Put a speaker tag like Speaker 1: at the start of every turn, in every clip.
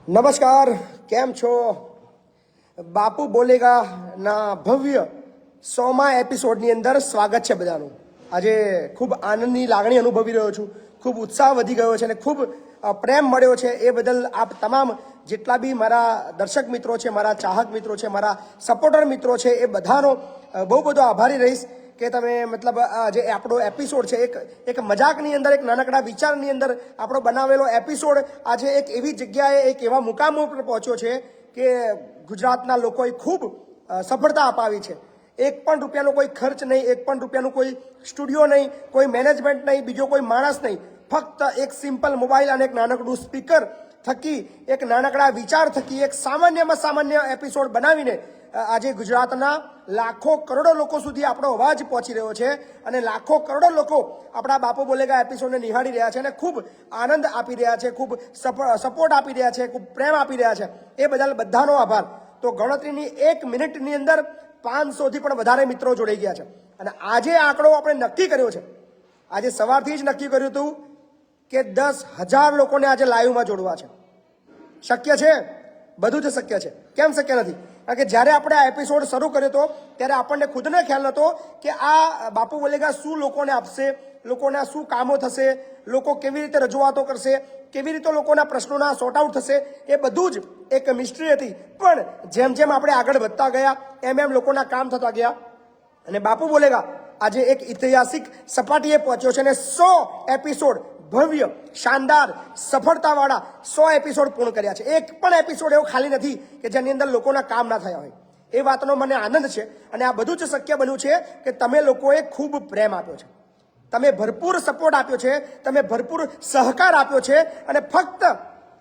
Speaker 1: નમસ્કાર, કેમ છો? બાપુ બોલેગા ના ભવ્ય 100મા એપિસોડની અંદર સ્વાગત છે બધાનું. આજે ખૂબ આનંદની લાગણી અનુભવી રહ્યો છું, ખૂબ ઉત્સાહ વધી ગયો છે અને ખૂબ પ્રેમ મળ્યો છે. એ બદલ આપ તમામ જેટલા બી મારા દર્શક મિત્રો છે, મારા ચાહક મિત્રો છે, મારા સપોર્ટર મિત્રો છે, એ બધાનો બહુ બધો આભારી રહીશ કે તમે મતલબ જે આપણો એપિસોડ છે એક મજાકની અંદર, એક નાનકડા વિચારની અંદર આપણો બનાવેલો એપિસોડ આજે એક એવી જગ્યાએ, એક એવા મુકામ ઉપર પહોંચ્યો છે કે ગુજરાતના લોકોએ ખૂબ સફળતા અપાવી છે. એક પણ રૂપિયાનો કોઈ ખર્ચ નહીં, એક પણ રૂપિયાનું કોઈ સ્ટુડિયો નહીં, કોઈ મેનેજમેન્ટ નહીં, બીજો કોઈ માણસ નહીં, ફક્ત એક સિમ્પલ મોબાઈલ અને એક નાનકડું સ્પીકર થકી, એક નાનકડા વિચાર થકી, એક સામાન્યમાં સામાન્ય એપિસોડ બનાવીને આજે ગુજરાતના લાખો કરોડો લોકો સુધી આપણો અવાજ પહોંચી રહ્યો છે અને લાખો કરોડો લોકો આપણા બાપુ બોલેગા એપિસોડને નિહાળી રહ્યા છે અને ખૂબ આનંદ આપી રહ્યા છે, ખૂબ સપોર્ટ આપી રહ્યા છે, ખૂબ પ્રેમ આપી રહ્યા છે. એ બદલ બધાનો આભાર. તો ગણતરીની 1 મિનિટની અંદર 500થી પણ વધારે મિત્રો જોડાઈ ગયા છે અને આજે આંકડો આપણે નક્કી કર્યો છે. આજે સવારથી જ નક્કી કર્યું હતું કે 10,000 લોકોને આજે લાઈવમાં જોડવા છે. શક્ય છે? બધું જ શક્ય છે. કેમ શક્ય નથી? કારણ કે જ્યારે આપણે આ એપિસોડ શરૂ કર્યો હતો ત્યારે આપણને ખુદને ખ્યાલ નહોતો કે આ બાપુ બોલેગા શું લોકોને આપશે, લોકોના શું કામો થશે, લોકો કેવી રીતે રજૂઆતો કરશે, કેવી રીતે લોકોના પ્રશ્નોના સોર્ટ આઉટ થશે, એ બધું જ એક મિસ્ટ્રી હતી. પણ જેમ જેમ આપણે આગળ વધતા ગયા એમ એમ લોકોના કામ થતા ગયા અને બાપુ બોલેગા આજે એક ઐતિહાસિક સપાટીએ પહોંચ્યો છે અને 100 એપિસોડ ભવ્ય, શાનદાર, સફળતાવાળા 100 એપિસોડ પૂર્ણ કર્યા છે. એક પણ એપિસોડ એવો ખાલી નથી કે જેની અંદર લોકોના કામ ના થયા હોય. એ વાતનો મને આનંદ છે અને આ બધું જ શક્ય બન્યું છે કે તમે લોકોએ ખૂબ પ્રેમ આપ્યો છે, તમે ભરપૂર સપોર્ટ આપ્યો છે, તમે ભરપૂર સહકાર આપ્યો છે અને ફક્ત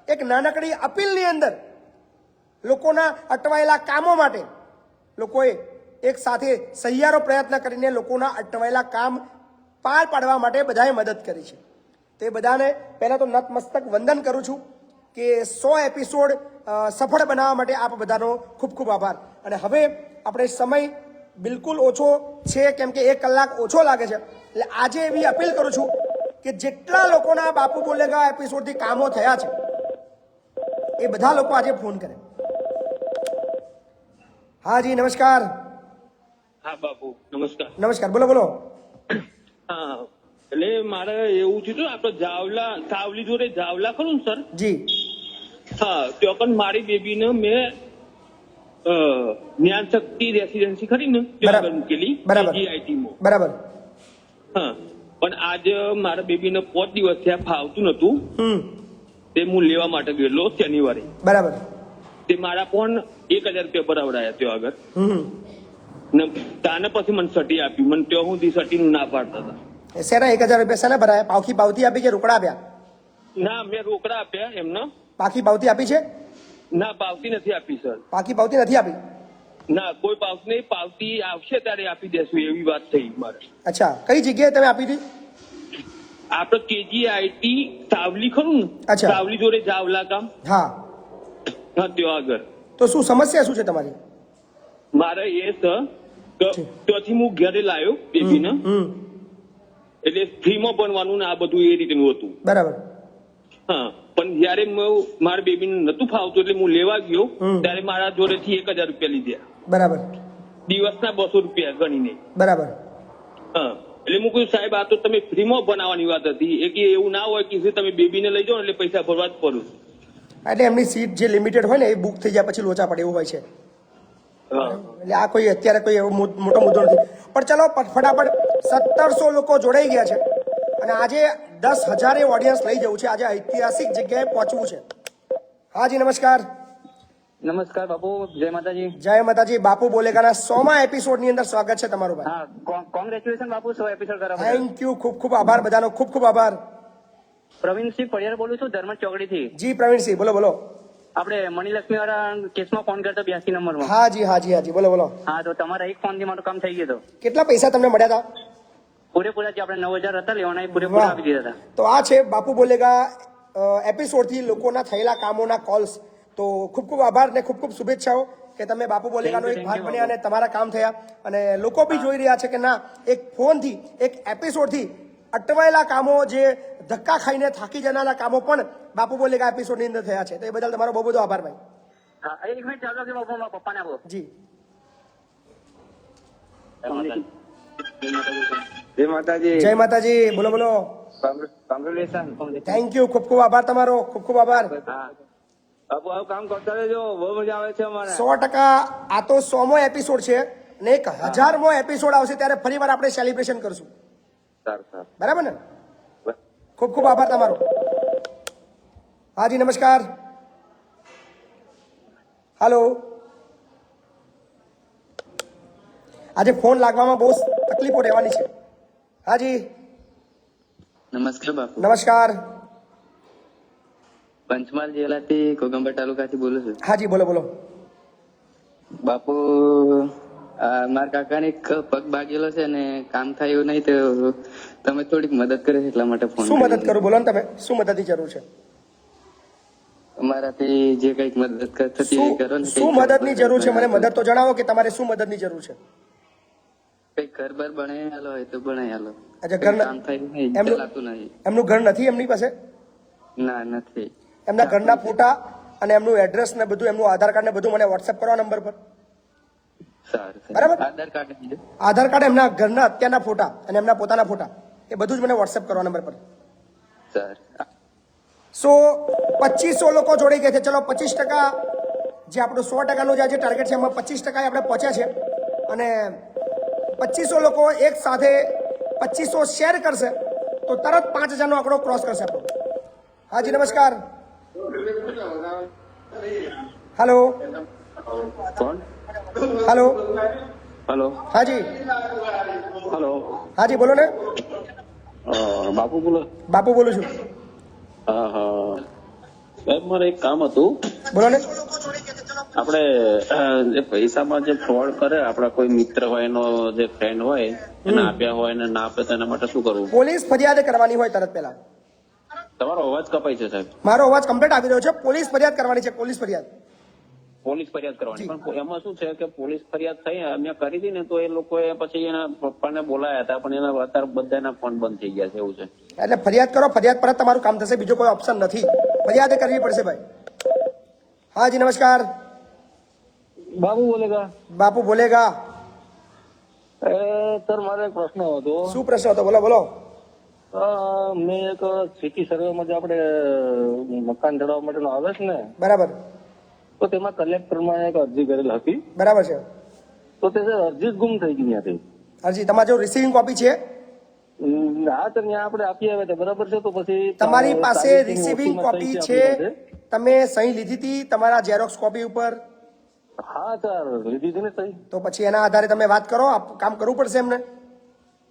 Speaker 1: એક નાનકડી અપીલની અંદર લોકોના અટવાયેલા કામો માટે લોકોએ એક સાથે સહિયારો પ્રયત્ન કરીને લોકોના અટવાયેલા કામ પાર પાડવા માટે બધાએ મદદ કરી છે. તે બધાને પહેલાં તો નતમસ્તક વંદન કરું છું કે 100 એપિસોડ સફળ બનાવવા માટે આપ બધાનો ખૂબ ખૂબ આભાર. અને હવે આપણે સમય બિલકુલ ઓછો છે, કેમ કે 1 કલાક ઓછો લાગે છે, એટલે આજે એવી અપીલ કરું છું કે જેટલા લોકોના બાપુ બોલેગા એપિસોડથી કામો થયા છે એ બધા લોકો આજે ફોન કરે. હા જી, નમસ્કાર.
Speaker 2: હા બાપુ, નમસ્કાર.
Speaker 1: નમસ્કાર, બોલો બોલો.
Speaker 2: હા, એટલે મારે એવું થયું આપડે સાવલી જોડે જાવલા ખરું ને સર?
Speaker 1: જી.
Speaker 2: હા, ત્યાં પણ મારી બેબીને મેં જ્ઞાન શક્તિ રેસિડેન્સી ખરી ને ત્યાં મૂકેલી, જીઆઈટીમાં.
Speaker 1: બરાબર.
Speaker 2: હા, પણ આજે મારા બેબીને 5 દિવસ થયા ફાવતું નતું, તે હું લેવા માટે ગયેલો શનિવારે.
Speaker 1: બરાબર.
Speaker 2: તે મારા પણ 1,000 રૂપિયા ભરાવડાયા ત્યાં આગળ. ને તાને પછી મને સટી આપી. મને ત્યાં હું સટી નું ના પાડતા હતા.
Speaker 1: શેના 1,000 રૂપિયા શેના ભરાયા? પાવતી આપી કે રોકડા આપ્યા?
Speaker 2: ના, મેં રોકડા આપ્યા એમને.
Speaker 1: પાવતી આપી છે?
Speaker 2: ના, પાવતી નથી આપી સર.
Speaker 1: પાવતી નથી આપી?
Speaker 2: ના, કોઈ પાવતી નહીં. પાવતી આવશે ત્યારે આપી દેશું એવી વાત થઈ મારે.
Speaker 1: અચ્છા, કઈ જગ્યાએ તમે આપી હતી?
Speaker 2: આપડે કેજીઆઈટી સાવલી ખરું ને?
Speaker 1: અચ્છા.
Speaker 2: સાવલી જોડે જાવલા ગામ.
Speaker 1: હા
Speaker 2: હા, ત્યાં આગળ.
Speaker 1: તો શું સમસ્યા શું છે તમારી?
Speaker 2: મારે એ સર ત્યાંથી હું ઘરે લાવ્યો બેબીને, એટલે ફ્રીમાં ભણવાનું ને આ બધું એ રીતનું હતું.
Speaker 1: બરાબર.
Speaker 2: હા, પણ જયારે મારા બેબીને નતું ફાવતું એટલે હું લેવા ગયો ત્યારે મારા જોડેથી 1,000 રૂપિયા લીધા.
Speaker 1: બરાબર.
Speaker 2: દિવસના 200 રૂપિયા ગણીને.
Speaker 1: બરાબર.
Speaker 2: હા, એટલે હું કહ્યું સાહેબ આ તો તમે ફ્રીમાં બનાવવાની વાત હતી, એ કે એવું ના હોય કે તમે બેબીને લઈ જાઓ એટલે પૈસા ભરવા જ પડું.
Speaker 1: એટલે એમની સીટ જે લિમિટેડ હોય ને એ બુક થઈ જાય પછી લોચા પડે એવું હોય છે. એટલે આ કોઈ અત્યારે કોઈ એવો મોટો મુદ્દો નથી. પણ ચલો ફટાફટ 1700 લોકો જોડાઈ ગયા છે અને આજે 10,000 ઓડિયન્સ લઈ જવું છે. આજે ઐતિહાસિક જગ્યાએ પહોંચવું છે. હા જી, નમસ્કાર.
Speaker 3: નમસ્કાર બાપુ, જય માતાજી.
Speaker 1: જય માતાજી. બાપુ બોલેગાના 100મા એપિસોડની અંદર સ્વાગત છે તમારું ભાઈ.
Speaker 3: હા, કોંગ્રેચ્યુલેશન બાપુ, 100 એપિસોડ કરવા.
Speaker 1: થેન્ક યુ, ખૂબ ખૂબ આભાર બધાનો, ખૂબ ખૂબ આભાર.
Speaker 3: પ્રવીણસિંહ પડિયાર બોલું છું, ધર્મ ચોકડીથી.
Speaker 1: જી પ્રવીણસિંહ, બોલો બોલો.
Speaker 3: આપણે મણિલક્ષ્મી વાળા કેસમાં ફોન કરતો 82 નંબરમાં.
Speaker 1: હા જી, બોલો બોલો.
Speaker 3: હા, તો તમારા એક ફોન થી મારું કામ થઈ ગયું હતું.
Speaker 1: કેટલા પૈસા તમને મળ્યા હતા?
Speaker 3: પૂરેપૂરા જે આપણે 9,000 હતા લેવાના એ પૂરેપૂરા આપી દીધા હતા.
Speaker 1: તો આ છે બાપુ બોલેગા એપિસોડથી લોકોના થયેલા કામોના કોલ્સ. તો ખૂબ ખૂબ આભાર ને ખૂબ ખૂબ શુભેચ્છાઓ કે તમે બાપુ બોલેગાનો એક ભાગ બન્યા અને તમારા કામ થયા અને લોકો બી જોઈ રહ્યા છે કે ના, એક ફોનથી, એક એપિસોડથી અટવાયેલા કામો, જે ધક્કા ખાઈને થાકી જનારા કામો પણ બાપુ બોલેગા એપિસોડની અંદર થયા છે. તો એ બદલ તમારો બહુ બધો આભાર ભાઈ.
Speaker 3: હા, એક મિનિટ ચાલો કે બાપુ મારા પપ્પાને આપો.
Speaker 1: જી
Speaker 4: જય માતાજી.
Speaker 1: જય માતાજી. બોલો બોલો.
Speaker 4: કોંગ્રેચ્યુલેશન.
Speaker 1: Thank you. ખૂબ ખૂબ આભાર તમારો. ખૂબ ખૂબ આભાર.
Speaker 4: હા બાપુ આવું કામ કરતા રહેજો, બહુ મજા આવે છે અમારે.
Speaker 1: 100%. આ તો 100મો એપિસોડ છે ને 1000મો એપિસોડ આવશે ત્યારે ફરીવાર આપણે સેલિબ્રેશન કરશું.
Speaker 4: સારું સારું.
Speaker 1: બરાબર ને? ખૂબ ખૂબ આભાર તમારો. હાજી નમસ્કાર. હાલો. આજે ફોન લાગવામાં બહુ તકલીફો રહેવાની છે. હાજી
Speaker 5: નમસ્કાર બાપુ.
Speaker 1: નમસ્કાર.
Speaker 5: પંચમહાલ જિલ્લાથી કોગંબર તાલુકાથી બોલું છું.
Speaker 1: હાજી બોલો બોલો.
Speaker 5: બાપુ મારા કાકાને એક પગ ભાગેલો છે ને કામ થાય એવું નહીં, તો તમે થોડીક મદદ કરે એટલા માટે ફોન.
Speaker 1: શું મદદ કરું બોલો ને તમે? શું મદદની જરૂર છે?
Speaker 5: અમારાથી જે કઈક મદદ થતી હોય એ કરો ને.
Speaker 1: શું મદદની જરૂર છે મને મદદ તો જણાવો કે તમારે શું મદદની જરૂર છે.
Speaker 5: કઈક ઘર બર બનાવી આલો હોય તો બનાવી આલો.
Speaker 1: અચ્છા, ઘર
Speaker 5: કામ થાય એવું નહીં,
Speaker 1: એમનું-
Speaker 5: ચલાતું નહીં.
Speaker 1: એમનું ઘર નથી એમની પાસે?
Speaker 5: ના નથી.
Speaker 1: એમના ઘરના ફોટા અને એમનું એડ્રેસ ને બધું, એમનું આધાર કાર્ડ ને બધું મને વોટ્સએપ કરો આ નંબર પર.
Speaker 5: સારું
Speaker 1: બરાબર.
Speaker 5: આધાર કાર્ડ બીજું.
Speaker 1: આધાર કાર્ડ, એમના ઘરના અત્યારના ફોટા અને એમના પોતાના ફોટા, એ બધું જ મને વોટ્સએપ કરો આ નંબર પર.
Speaker 5: સારું.
Speaker 1: 2500 લોકો જોડી ગયા છે. ચલો 25%, જે આપણું 100%નું જે ટાર્ગેટ છે એમાં 25% આપણે પહોંચ્યા છે. અને 2500 લોકો એક સાથે 2500 શેર કરશે તો તરત 5000નો આંકડો ક્રોસ કરશે આપણો. હાજી નમસ્કાર. હાલો.
Speaker 2: કોણ?
Speaker 1: હાલો.
Speaker 2: હલો
Speaker 1: હાજી.
Speaker 2: હલો.
Speaker 1: હાજી બોલો ને.
Speaker 2: બાપુ બોલો.
Speaker 1: બાપુ બોલું છું.
Speaker 2: હા હા સાહેબ, મારે એક કામ હતું.
Speaker 1: બોલો ને.
Speaker 2: આપણે જે પૈસામાં જે ફ્રોડ કરે, આપણા કોઈ મિત્ર હોય, એનો જે ફ્રેન્ડ હોય, એને આપ્યા હોય ને ના આપે તો એના માટે શું કરવું?
Speaker 1: પોલીસ ફરિયાદ કરવાની હોય તરત પહેલા.
Speaker 2: તમારો અવાજ કપાય છે સાહેબ.
Speaker 1: મારો અવાજ કમ્પ્લીટ આવી રહ્યો છે. પોલીસ ફરિયાદ કરવાની છે. પોલીસ ફરિયાદ.
Speaker 2: પોલીસ ફરિયાદ કરવાની, પણ એમાં શું છે કે પોલીસ ફરિયાદ થઈ અમે કરી હતી ને તો એ લોકોએ પછી એના પપ્પાને બોલાયા હતા, પણ એના અત્યારે બધાના ફોન બંધ થઈ ગયા છે એવું છે.
Speaker 1: એટલે ફરિયાદ કરો. ફરિયાદ પર જ તમારું કામ થશે. બીજો કોઈ ઓપ્શન નથી. ફરિયાદ કરવી પડશે ભાઈ. હાજી નમસ્કાર.
Speaker 4: બાબુ બોલેગા.
Speaker 1: બાપુ બોલેગા.
Speaker 4: સર મારે એક પ્રશ્ન હતો.
Speaker 1: શું પ્રશ્ન હતો? બોલો બોલો.
Speaker 4: મેં એક સિટી સર્વેમાં જે આપણે મકાન ચડાવવા માટેનો આવે છે ને,
Speaker 1: બરાબર.
Speaker 4: તો તેમાં કલેક્ટરમાં એક અરજી કરેલ હતી.
Speaker 1: બરાબર છે.
Speaker 4: તો તે અરજી જ ગુમ થઈ ગઈ ત્યાંથી.
Speaker 1: હરજી તમારી જો રિસીવિંગ કોપી છે?
Speaker 4: હા તો ત્યાં આપણે આપી આવ્યા હતા, બરાબર છે. તો પછી
Speaker 1: તમારી પાસે
Speaker 4: તારીખની
Speaker 1: રિસીવિંગ
Speaker 4: ઓફિસમાં
Speaker 1: કોપી
Speaker 4: સહી
Speaker 1: છે?
Speaker 4: આપણી પાસે.
Speaker 1: તમે સહી લીધી હતી તમારા ઝેરોક્સ કોપી ઉપર?
Speaker 4: હા સર, લીધી હતી ને સહી.
Speaker 1: તો પછી એના આધારે તમે વાત કરો. કામ કરવું પડશે એમને.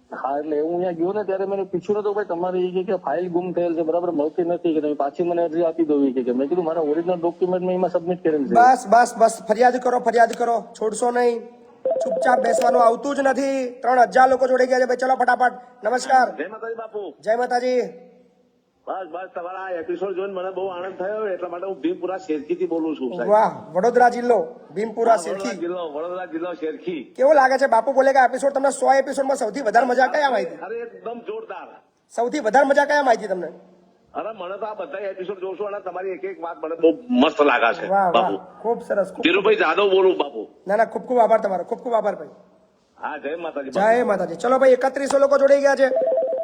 Speaker 4: હા એટલે હું અહીંયા ગયો ને ત્યારે મને પૂછ્યું નતું, ભાઈ તમારી એ કે ફાઇલ ગુમ થયેલ છે, બરાબર મળતી નથી, કે તમે પાછી મને અરજી આપી દો. કે મેં કીધું મારા ઓરિજિનલ ડોક્યુમેન્ટ મેં એમાં સબમિટ કરેલ છે.
Speaker 1: બસ બસ બસ, ફરિયાદ કરો. ફરિયાદ કરો. છોડશો નહીં. ચૂપચાપ બેસવાનું આવતું જ નથી. 3000 લોકો જોડે ગયા છે ભાઈ. ચલો ફટાફટ. નમસ્કાર.
Speaker 6: જય માતાજી બાપુ.
Speaker 1: જય માતાજી.
Speaker 6: બસ બસ, તમારા આ એપિસોડ જોઈને મને બહુ આનંદ થયો, એટલા માટે હું ભીમપુરા શેરખી થી બોલું છું સાહેબ.
Speaker 1: વાહ. વડોદરા જિલ્લો ભીમપુરા શેરખી.
Speaker 6: વડોદરા જિલ્લો શેરખી.
Speaker 1: કેવો લાગે છે બાપુ બોલેગા એપિસોડ? તમને 100 એપિસોડમાં સૌથી વધારે મજા કયામાં આવી હતી?
Speaker 6: અરે એકદમ જોરદાર.
Speaker 1: સૌથી વધારે મજા કયામાં આવી હતી તમને?
Speaker 6: અરે મને તો આ બધા એપિસોડ જોશું અને તમારી એક એક વાત મને બહુ મસ્ત લાગે છે
Speaker 1: વાહ વાહ.
Speaker 6: બાપુ.
Speaker 1: ખૂબ સરસ. ખૂબ
Speaker 6: ધીરુભાઈ જાદવ બોલું બાપુ.
Speaker 1: ના ના, ખૂબ ખૂબ આભાર તમારો. ખૂબ ખૂબ આભાર ભાઈ.
Speaker 6: હા જય માતાજી બાપુ.
Speaker 1: જય માતાજી. ચલો ભાઈ, 3100 લોકો જોડાઈ ગયા છે.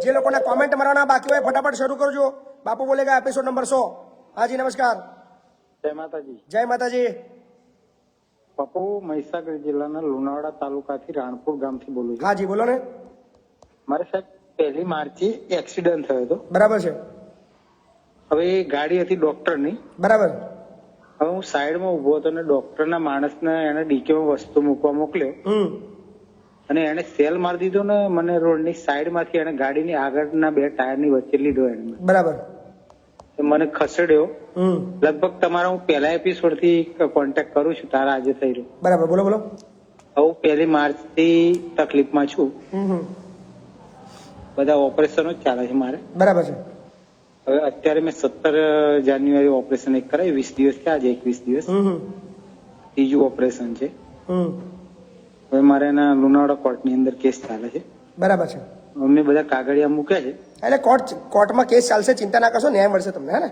Speaker 1: જે લોકોને કોમેન્ટ મારવાના બાકી હોય ફટાફટ શરૂ કરજો. બાપુ બોલેગા એપિસોડ નંબર 100. હાજી નમસ્કાર.
Speaker 7: જય માતાજી.
Speaker 1: જય માતાજી.
Speaker 7: પપ્પુ મહીસાગર જિલ્લાના લુણાવાડા તાલુકાથી રાણપુર ગામથી બોલું છું.
Speaker 1: હાજી બોલો ને.
Speaker 7: મારે સાહેબ 1 માર્ચે એક્સિડન્ટ થયો હતો.
Speaker 1: બરાબર છે.
Speaker 7: હવે એ ગાડી હતી ડોક્ટરની.
Speaker 1: બરાબર.
Speaker 7: હવે હું સાઈડમાં ઉભો હતો અને ડોક્ટરના માણસને એને ડીકેમાં વસ્તુ મૂકવા મોકલ્યો અને એને સેલ મારી દીધો ને મને રોડની સાઈડમાંથી એને ગાડીની આગળના 2 ટાયરની વચ્ચે લીધો. એને
Speaker 1: બરાબર.
Speaker 7: મને ખસેડ્યો. લગભગ તમારા હું પહેલા એપિસોડ થી કોન્ટેક્ટ કરું છું, તારા આજે થઈ રહ્યો.
Speaker 1: બરાબર. બોલો બોલો.
Speaker 7: હું 1 માર્ચ થી તકલીફમાં છું. બધા ઓપરેશનો જ ચાલે છે મારે.
Speaker 1: બરાબર છે.
Speaker 7: હવે અત્યારે મેં 17 જાન્યુઆરી ઓપરેશન એક કરાયું. 20 દિવસ થયા, આજે 21 દિવસ. ત્રીજું ઓપરેશન છે. હવે મારે એના લુણાવાડા કોર્ટની અંદર કેસ ચાલે છે.
Speaker 1: બરાબર છે.
Speaker 7: અમને બધા કાગળિયા મૂક્યા છે.
Speaker 1: એટલે કોર્ટમાં કેસ ચાલશે, ચિંતા ના કરશો, ન્યાય મળશે તમને, હે ને?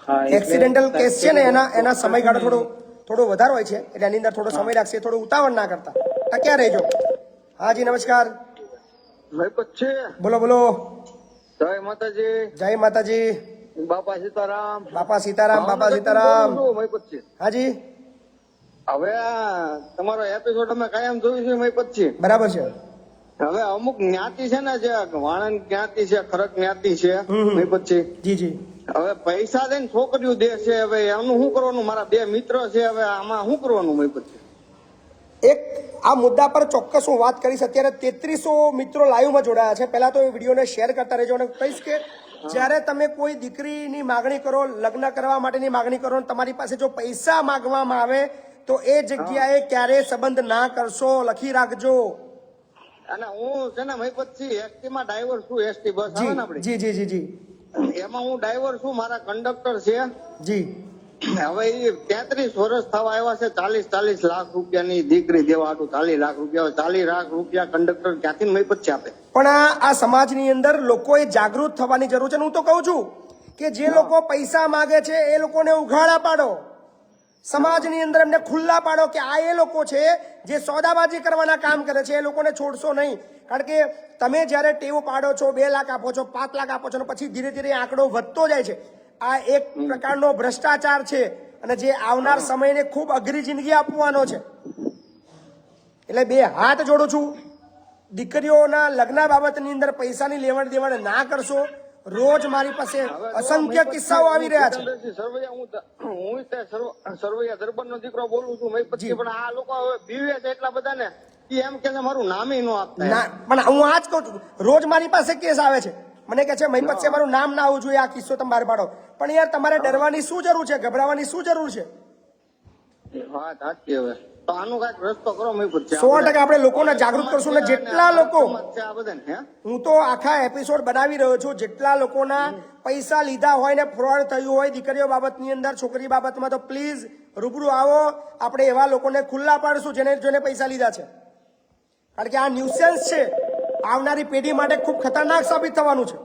Speaker 7: હા, એટલે
Speaker 1: એક્સિડેન્ટલ કેસ છે ને એના સમયગાળો થોડો વધારે હોય છે, એટલે એની અંદર થોડો સમય લાગશે, થોડો ઉતાવળ ના કરતા, ટક્યા રહેજો. હાજી નમસ્કાર, બોલો બોલો.
Speaker 4: જય માતાજી,
Speaker 1: જય માતાજી.
Speaker 4: બાપા સીતારામ.
Speaker 1: બાપા સીતારામ, બાપા સીતારામ. હાજી,
Speaker 4: હવે તમારો એપિસોડ અમે કાયમ જોયું છે પછી.
Speaker 1: બરાબર છે.
Speaker 4: હવે અમુક જ્ઞાતિ છે ને, જે વાણંદ જ્ઞાતિ છે, ખરક જ્ઞાતિ છે, પછી
Speaker 1: જી જી.
Speaker 4: હવે પૈસા દઈને છોકરીઓ દે છે, હવે એનું શું કરવાનું? મારા બે મિત્ર છે, હવે આમાં શું કરવાનું? પછી
Speaker 1: એક આ મુદ્દા પર ચોક્કસ હું વાત કરીશ. અત્યારે 3300 મિત્રો લાઈવમાં જોડાયા છે. પહેલા તો એ વિડીયોને શેર કરતા રહેજો અને કહીશ કે જ્યારે તમે કોઈ દીકરીની માગણી કરો, લગ્ન કરવા માટેની માગણી કરો, અને તમારી પાસે જો પૈસા માંગવામાં આવે તો એ જગ્યાએ ક્યારેય સંબંધ ના કરશો, લખી રાખજો.
Speaker 4: અને હું છે ને પછી એસટી માં ડ્રાઈવર છું, એસટી બસ આવે ને આપડી,
Speaker 1: જી જી જી જી
Speaker 4: એમાં હું ડ્રાઈવર છું, મારા કંડક્ટર છે.
Speaker 1: જી.
Speaker 4: હવે એ 33 વર્ષ થવા આવ્યા છે, 40 લાખ રૂપિયાની દીકરી દેવા હતું. 40 લાખ રૂપિયા, 40 લાખ રૂપિયા કંડક્ટર ક્યાંથી મફત આપે?
Speaker 1: પણ આ સમાજની અંદર લોકોએ જાગૃત થવાની જરૂર છે. હું તો કહું છું કે જે લોકો પૈસા માંગે છે એ લોકોને ઉઘાડા પાડો, સમાજની અંદર એમને ખુલ્લા પાડો કે આ એ લોકો છે જે સોદાબાજી કરવાના કામ કરે છે, એ લોકોને છોડશો નહીં. કારણ કે તમે જ્યારે ટેવ પાડો છો, 2 લાખ આપો છો, 5 લાખ આપો છો, અને પછી ધીરે ધીરે આંકડો વધતો જાય છે, આ એક પ્રકારનો ભ્રષ્ટાચાર છે અને જે આવનાર સમયને ખૂબ અઘરી જિંદગી આપવાનો છે. એટલે 2 હાથ જોડું છું, દીકરીઓના લગ્ન બાબતની અંદર પૈસાની લેવડ દેવડ ના કરશો. રોજ મારી પાસે અસંખ્ય કિસ્સાઓ આવી રહ્યા છે.
Speaker 4: સરવૈયા દરબાર નો દીકરો બોલું છું. પછી પણ આ લોકો હવે બીવે છે એટલા બધા ને, એમ કે મારું નામે ન આપતા.
Speaker 1: ના, પણ હું આ જ કહું છું, રોજ મારી પાસે કેસ આવે છે, મને કહે છે મહિપત છે, મારું નામ ના આવવું જોઈએ, આ કિસ્સો તમે બહાર પાડો. પણ યાર તમારે ડરવાની શું જરૂર છે, ગભરાવાની શું જરૂર છે?
Speaker 4: હા સાચી. હવે તો આનું કઈક રસ્તો કરો.
Speaker 1: 100% આપણે લોકોને જાગૃત કરશું ને જેટલા લોકો, હું તો આખા એપિસોડ બનાવી રહ્યો છું, જેટલા લોકોના પૈસા લીધા હોય ને ફ્રોડ થયું હોય દીકરીઓ બાબતની અંદર, છોકરી બાબતમાં, તો પ્લીઝ રૂબરૂ આવો. આપણે એવા લોકોને ખુલ્લા પાડશું જેને પૈસા લીધા છે. કારણ કે આ ન્યુસેન્સ છે, આવનારી પેઢી માટે ખૂબ ખતરનાક સાબિત થવાનું છે.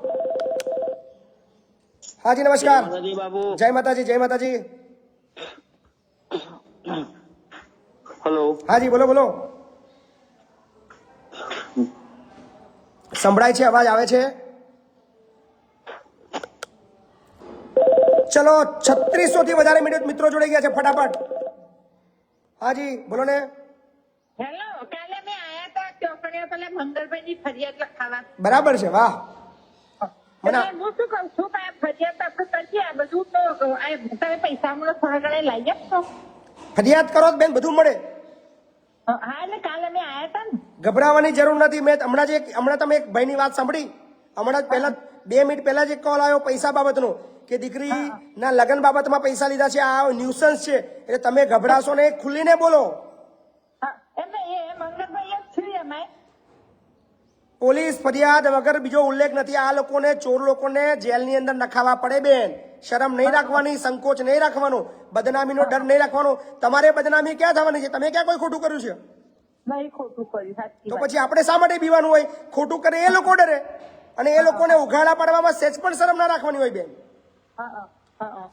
Speaker 1: હાજી નમસ્કાર. જય માતાજી, જય માતાજી.
Speaker 6: હેલો.
Speaker 1: હાજી બોલો બોલો. સંભળાય છે, અવાજ આવે છે? ચલો 3600 થી વધારે મિત્રો જોડાઈ ગયા છે, ફટાફટ. હાજી બોલો ને.
Speaker 8: હેલો, કાલે મેં આયા હતા ચોકડીઓ પેલા મંગલભાઈની ફરિયાદ લખાવા.
Speaker 1: બરાબર છે, વાહ.
Speaker 8: એટલે હું શું કઉ છું કે આ ફરિયાદ આપણે કરીએ, આ બધું તો તમે પૈસા મને થોડા ઘણા લઈ આપશો?
Speaker 1: ફરિયાદ કરો બેન, બધું મળે.
Speaker 8: હા, એટલે કાલે મેં આયા હતા ને.
Speaker 1: ગભરાવાની જરૂર નથી. મેં હમણાં તમે એક ભાઈની વાત સાંભળી, હમણાં જ પહેલા 2 મિનિટ પહેલા જ એક કોલ આવ્યો પૈસા બાબતનો, કે દીકરીના લગ્ન બાબતમાં પૈસા લીધા છે, આ ન્યુસન્સ છે. એટલે તમે ગભરાશો ને, ખુલીને બોલો.
Speaker 8: એટલે એ મંગલભાઈ જ છે એમાં.
Speaker 1: પોલીસ ફરિયાદ વગર બીજો ઉલ્લેખ નથી. આ લોકોને, ચોર લોકોને જેલની અંદર નખાવા પડે બેન. શરમ નહીં રાખવાની, સંકોચ નહીં રાખવાનો, બદનામીનો ડર નહીં રાખવાનો. તમારે બદનામી ક્યાં થવાની છે? તમે ક્યાં કોઈ ખોટું કર્યું છે?
Speaker 8: નહીં ખોટું કર્યું, સાચી
Speaker 1: તો
Speaker 8: વાત.
Speaker 1: પછી આપણે શા માટે બીવાનું હોય? ખોટું કરે એ લોકો ડરે, અને એ લોકોને ઉઘાડા પાડવામાં સેજ પણ શરમ ના રાખવાની હોય બેન.